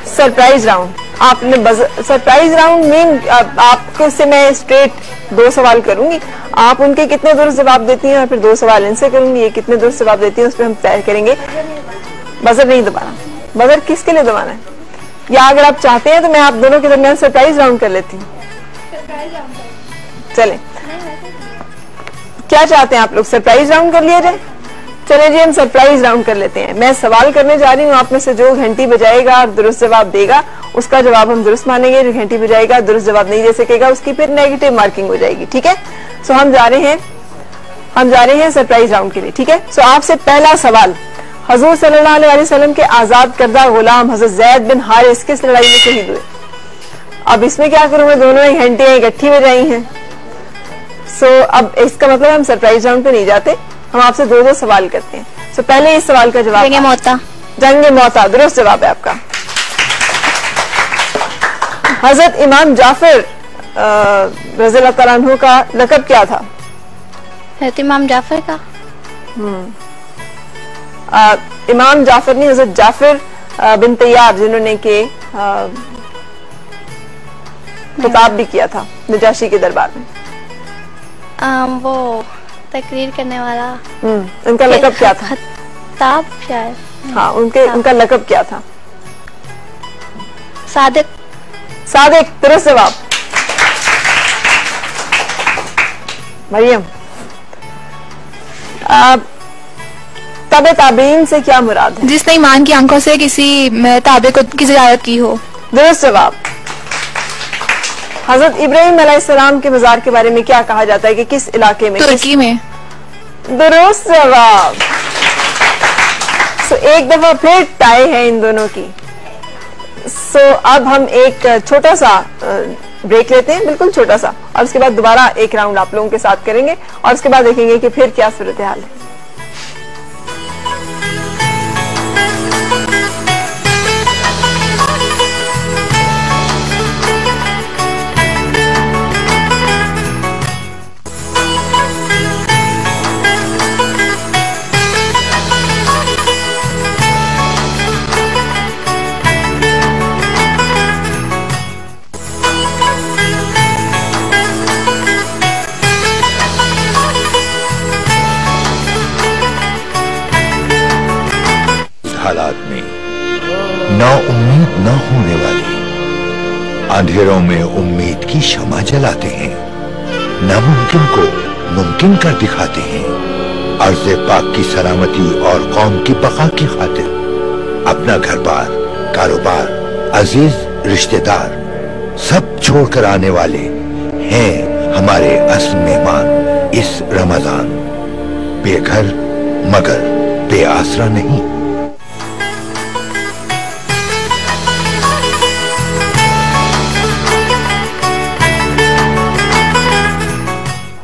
Speaker 1: सरप्राइज राउंड आपने सरप्राइज राउंड में आपको से मैं स्ट्रेट 2 सवाल करूंगी, आप उनके कितने दुरुस्त जवाब देती हैं और फिर 2 सवाल इनसे करूंगी, ये कितने दुरुस्त जवाब देती हैं उस पर हम तय करेंगे। बजर नहीं दबाना। बजर किसके लिए दबाना है? या अगर आप चाहते हैं तो मैं आप दोनों के दरमियान सरप्राइज राउंड कर लेती हूँ। चले, क्या चाहते हैं आप लोग? सरप्राइज राउंड कर लिया जाए? चले जी हम सरप्राइज राउंड कर लेते हैं। मैं सवाल करने जा रही हूँ, आप में से जो घंटी बजाएगा और दुरुस्त जवाब देगा उसका जवाब हम दुरुस्त मानेंगे, जो घंटी बजाएगा दुरुस्त जवाब नहीं दे सकेगा उसकी फिर नेगेटिव मार्किंग हो जाएगी। ठीक है, सो हम जा रहे हैं सरप्राइज राउंड के लिए। ठीक है, सो आपसे पहला सवाल, हजूर सल्लल्लाहु अलैहि वसल्लम के आजाद करदा गुलाम हजरत ज़ैद बिन हारिस किस लड़ाई में शहीद हुए? अब इसमें क्या करूं मैं, दोनों ही घंटियां इकट्ठी बजाई हैं। सो अब इसका मतलब हम सरप्राइज राउंड पे नहीं जाते, हम आपसे दो दो सवाल करते हैं। सो पहले इस सवाल का जवाब
Speaker 7: जंग मौता।
Speaker 1: जंग मौता दुरुस्त जवाब है आपका। हजरत इमाम जाफर रज़ियल्लाहु तआला अन्हु का लक़ब क्या था?
Speaker 7: हजरत इमाम जाफर का
Speaker 1: इमाम जाफर नहीं, हजरत जाफर बिन तैयार जिन्होंने के खिताब भी किया था नजाशी के दरबार में।
Speaker 7: वो तकरीर करने वाला।
Speaker 1: उनका लक़ब क्या था?
Speaker 7: खिताब शायद।
Speaker 1: हाँ, उनका लक़ब क्या था?
Speaker 7: सादिक।
Speaker 1: सादिक दुरुस्त जवाब। मरियम, तबे ताबीन से क्या मुराद है?
Speaker 5: जिसने ईमान की आंखों से किसी ताबे को की ज़ियारत की हो।
Speaker 1: दुरुस्त जवाब। हजरत इब्राहिम अलैहिस्सलाम के मज़ार के बारे में क्या कहा जाता है कि किस इलाके में?
Speaker 5: तुर्की में।
Speaker 1: दुरुस्त जवाब। सो एक दफा फिर टाई है इन दोनों की। सो अब हम एक छोटा सा ब्रेक लेते हैं, बिल्कुल छोटा सा, और उसके बाद दोबारा एक राउंड आप लोगों के साथ करेंगे और उसके बाद देखेंगे कि फिर क्या सूरत हाल है।
Speaker 11: हालात में नाउम्मीद न होने वाले अंधेरों में उम्मीद की शमा जलाते हैं, नामुमकिन को मुमकिन कर दिखाते हैं। अर्ज़ पाक की सलामती और कौम की बका की खातिर अपना घर बार, कारोबार, अजीज रिश्तेदार सब छोड़कर आने वाले हैं हमारे असल मेहमान इस रमजान। बेघर मगर बेआसरा नहीं।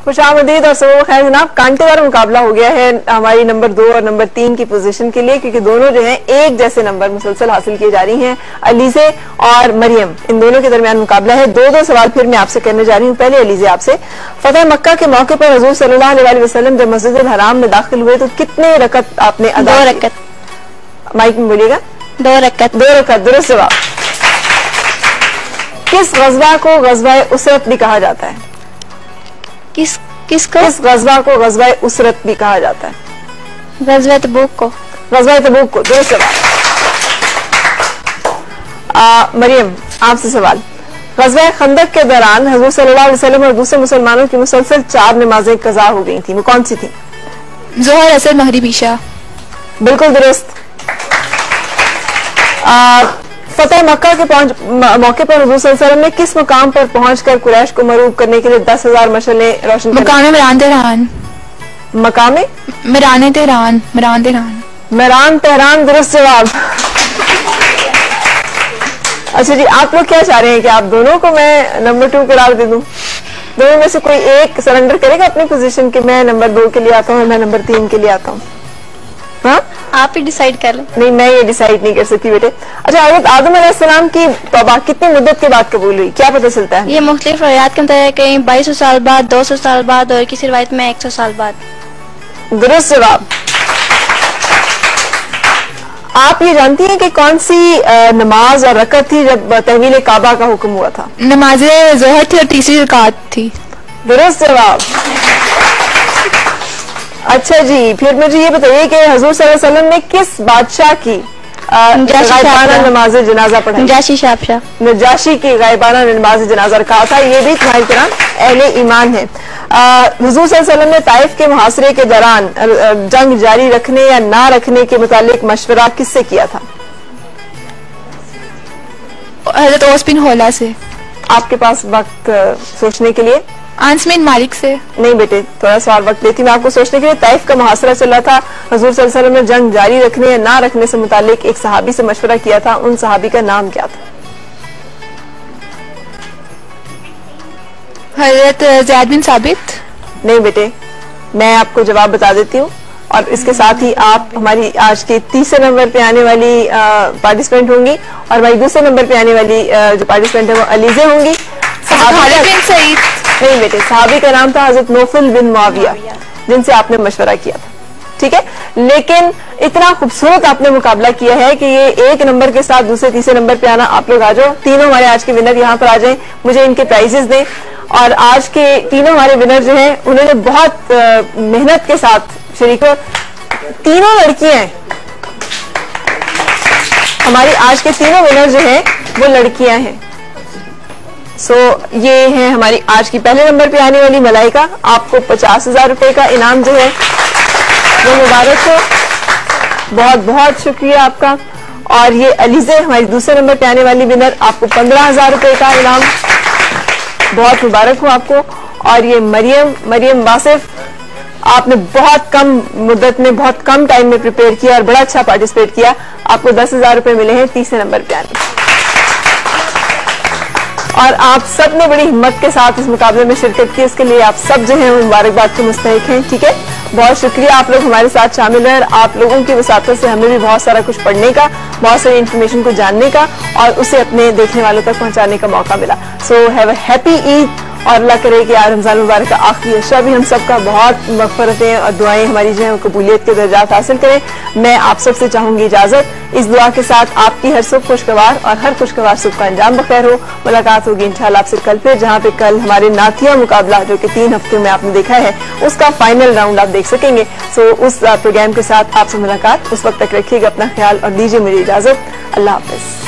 Speaker 11: खुशामदीद और सबो खैर जनाब, कांटेदार मुकाबला हो गया है हमारी नंबर 2 और नंबर 3 की पोजीशन के लिए, क्योंकि दोनों जो हैं एक जैसे नंबर मुसलसल हासिल किए जा रही हैं। अलीज़े और मरियम, इन दोनों के दरमियान मुकाबला है। दो सवाल फिर मैं आपसे करने जा रही हूँ। पहले अलीज़े आपसे, फतह मक्का के मौके पर हुज़ूर सल्लल्लाहु अलैहि वसल्लम जब मस्जिद हराम में दाखिल हुए तो कितने रकत आपने अदा?
Speaker 7: 2 रकत।
Speaker 1: माइक में बोलिएगा।
Speaker 7: 2 रकत।
Speaker 1: 2 रकत दुरुस्त जवाब। किस गज़वा को गज़वा उसरत भी कहा जाता है?
Speaker 7: किस
Speaker 1: गज़वा को गज़वा उसरत भी कहा जाता है?
Speaker 7: गज़वा तबूक को।
Speaker 1: गज़वा तबूक को दुरुस्त जवाब। मरियम आपसे सवाल, गज़वा खंदक के दौरान हुज़ूर सल्लल्लाहु अलैहि वसल्लम और दूसरे मुसलमानों की मुसलसल 4 नमाजें कज़ा हो गई थी, वो कौन सी थी?
Speaker 5: ज़ोहर, असर, मगरिब, इशा।
Speaker 1: बिल्कुल दुरुस्त। फतेह मक्का के मौके पर हुज़ूर सल्लल्लाहु अलैहि वसल्लम ने किस मुकाम पर पहुंचकर कुरैश को मरूब करने के लिए 10,000 मशालें रोशन की?
Speaker 5: मकामे मिरान तेहरान।
Speaker 1: मकामे
Speaker 5: मिरान तेहरान।
Speaker 1: मिरान तेहरान दुरुस्त जवाब। अच्छा जी, आप लोग क्या चाह रहे हैं कि आप दोनों को मैं नंबर 2 करार दे दूं? दोनों में से कोई एक सरेंडर करेगा अपनी पोजीशन कि मैं नंबर 2 के लिए आता हूँ, मैं नंबर 3 के लिए आता हूँ? हाँ,
Speaker 7: आप ही डिसाइड कर लें।
Speaker 1: नहीं, मैं ये डिसाइड नहीं कर सकती बेटे। अच्छा, हज़रत आदम अलैहिस्सलाम की तौबा कितनी मुद्दत के बाद कबूल हुई, क्या पता चलता है?
Speaker 7: ये मुख्तलिफ रवायात के मुताबिक कहीं 2200 साल बाद, 200 साल बाद और किसी रवायत में 100 साल बाद।
Speaker 1: दुरुस्त जवाब। आप ये जानती हैं कि कौन सी नमाज और रकत थी जब तहवील काबा का हुक्म हुआ था?
Speaker 5: नमाज ज़ोहर थी और तीसरी रकात थी।
Speaker 1: दुरुस्त जवाब। अच्छा जी, फिर मुझे ये बताइए कि हुज़ूर सल्लल्लाहु अलैहि वसल्लम ने किस बादशाह की गायबाना नमाज जनाजा पढ़ाई?
Speaker 7: नजाशी शाबशाह।
Speaker 1: नजाशी की गायबाना नमाज जनाजा रखा था। ये भी तुम्हारी तरह अहले ईमान है। हुजूर सल्लल्लाहु अलैहि वसल्लम ने ताइफ के मुहासरे के दौरान जंग जारी रखने या ना रखने के मुतालिक मशवरा किससे किया था?
Speaker 5: हजरत ओस बिन होला से।
Speaker 1: आपके पास वक्त सोचने के लिए?
Speaker 5: अनस बिन मालिक से।
Speaker 1: नहीं बेटे, थोड़ा सा और वक्त देती मैं आपको सोचने के लिए। ताइफ का मुहासरा चला था, हुजूर सल्लल्लाहु अलैहि वसल्लम ने जंग जारी रखने या ना रखने से मुतालिक एक सहाबी से मशवरा किया था। उन सहाबी का नाम क्या था?
Speaker 5: हजरत ज़ैद बिन साबित।
Speaker 1: नहीं बेटे, मैं आपको जवाब बता देती हूँ और इसके साथ ही आप हमारी आज के तीसरे नंबर पे आने वाली पार्टिसिपेंट होंगी और हमारी दूसरे नंबर पे आने वाली जो पार्टिसिपेंट है वो अलीजे होंगी। नहीं बेटे, सहाबी का नाम था हजरत नौफल बिन मुआविया, जिनसे आपने मशवरा किया था। ठीक है, लेकिन इतना खूबसूरत आपने मुकाबला किया है कि ये एक नंबर के साथ दूसरे तीसरे नंबर पे आना। आप लोग आ जाओ, तीनों हमारे आज के विनर यहाँ पर आ जाएं, मुझे इनके प्राइजेस दें। और आज के तीनों हमारे विनर जो हैं उन्होंने बहुत मेहनत के साथ शरीको, तीनों लड़कियां हैं हमारी। आज के तीनों विनर जो हैं वो लड़कियां हैं। ये है हमारी आज की पहले नंबर पे आने वाली मलाइका। आपको 50,000 रुपए का इनाम जो है वो मुबारक हो, बहुत बहुत शुक्रिया आपका। और ये अलीजे हमारी दूसरे नंबर पे आने वाली विनर, आपको 15,000 रुपए का इनाम, बहुत मुबारक हो आपको। और ये मरियम वासिफ, आपने बहुत कम मुद्दत में बहुत कम टाइम में प्रिपेयर किया और बड़ा अच्छा पार्टिसिपेट किया। आपको 10,000 रुपए मिले हैं तीसरे नंबर पे आने। और आप सब ने बड़ी हिम्मत के साथ इस मुकाबले में शिरकत की, इसके लिए आप सब जो है मुबारकबाद के मुस्तहिक हैं। ठीक है, बहुत शुक्रिया आप लोग हमारे साथ शामिल हैं। आप लोगों की वसातत से हमें भी बहुत सारा कुछ पढ़ने का, बहुत सारी इन्फॉर्मेशन को जानने का और उसे अपने देखने वालों तक पहुंचाने का मौका मिला। So have a happy Eid और अल्लाह करे कि आज रमजान मुबारक का आखिरी अशरा भी हम सबका बहुत मग़फ़िरतें और दुआएं हमारी जो है कबूलियत के दर्जात हासिल करें। मैं आप सबसे चाहूंगी इजाजत, इस दुआ के साथ आपकी हर सुख खुशगवार और हर खुशगवार सुख का अंजाम बखैर हो। मुलाकात होगी इंशाल्लाह आपसे कल फिर, जहाँ पे कल हमारे नाथिया मुकाबला जो कि 3 हफ्ते में आपने देखा है उसका फाइनल राउंड आप देख सकेंगे। उस प्रोग्राम के साथ आपसे मुलाकात, उस वक्त तक रखिएगा अपना ख्याल और दीजिए मुझे इजाजत। अल्लाह हाफ़िज़।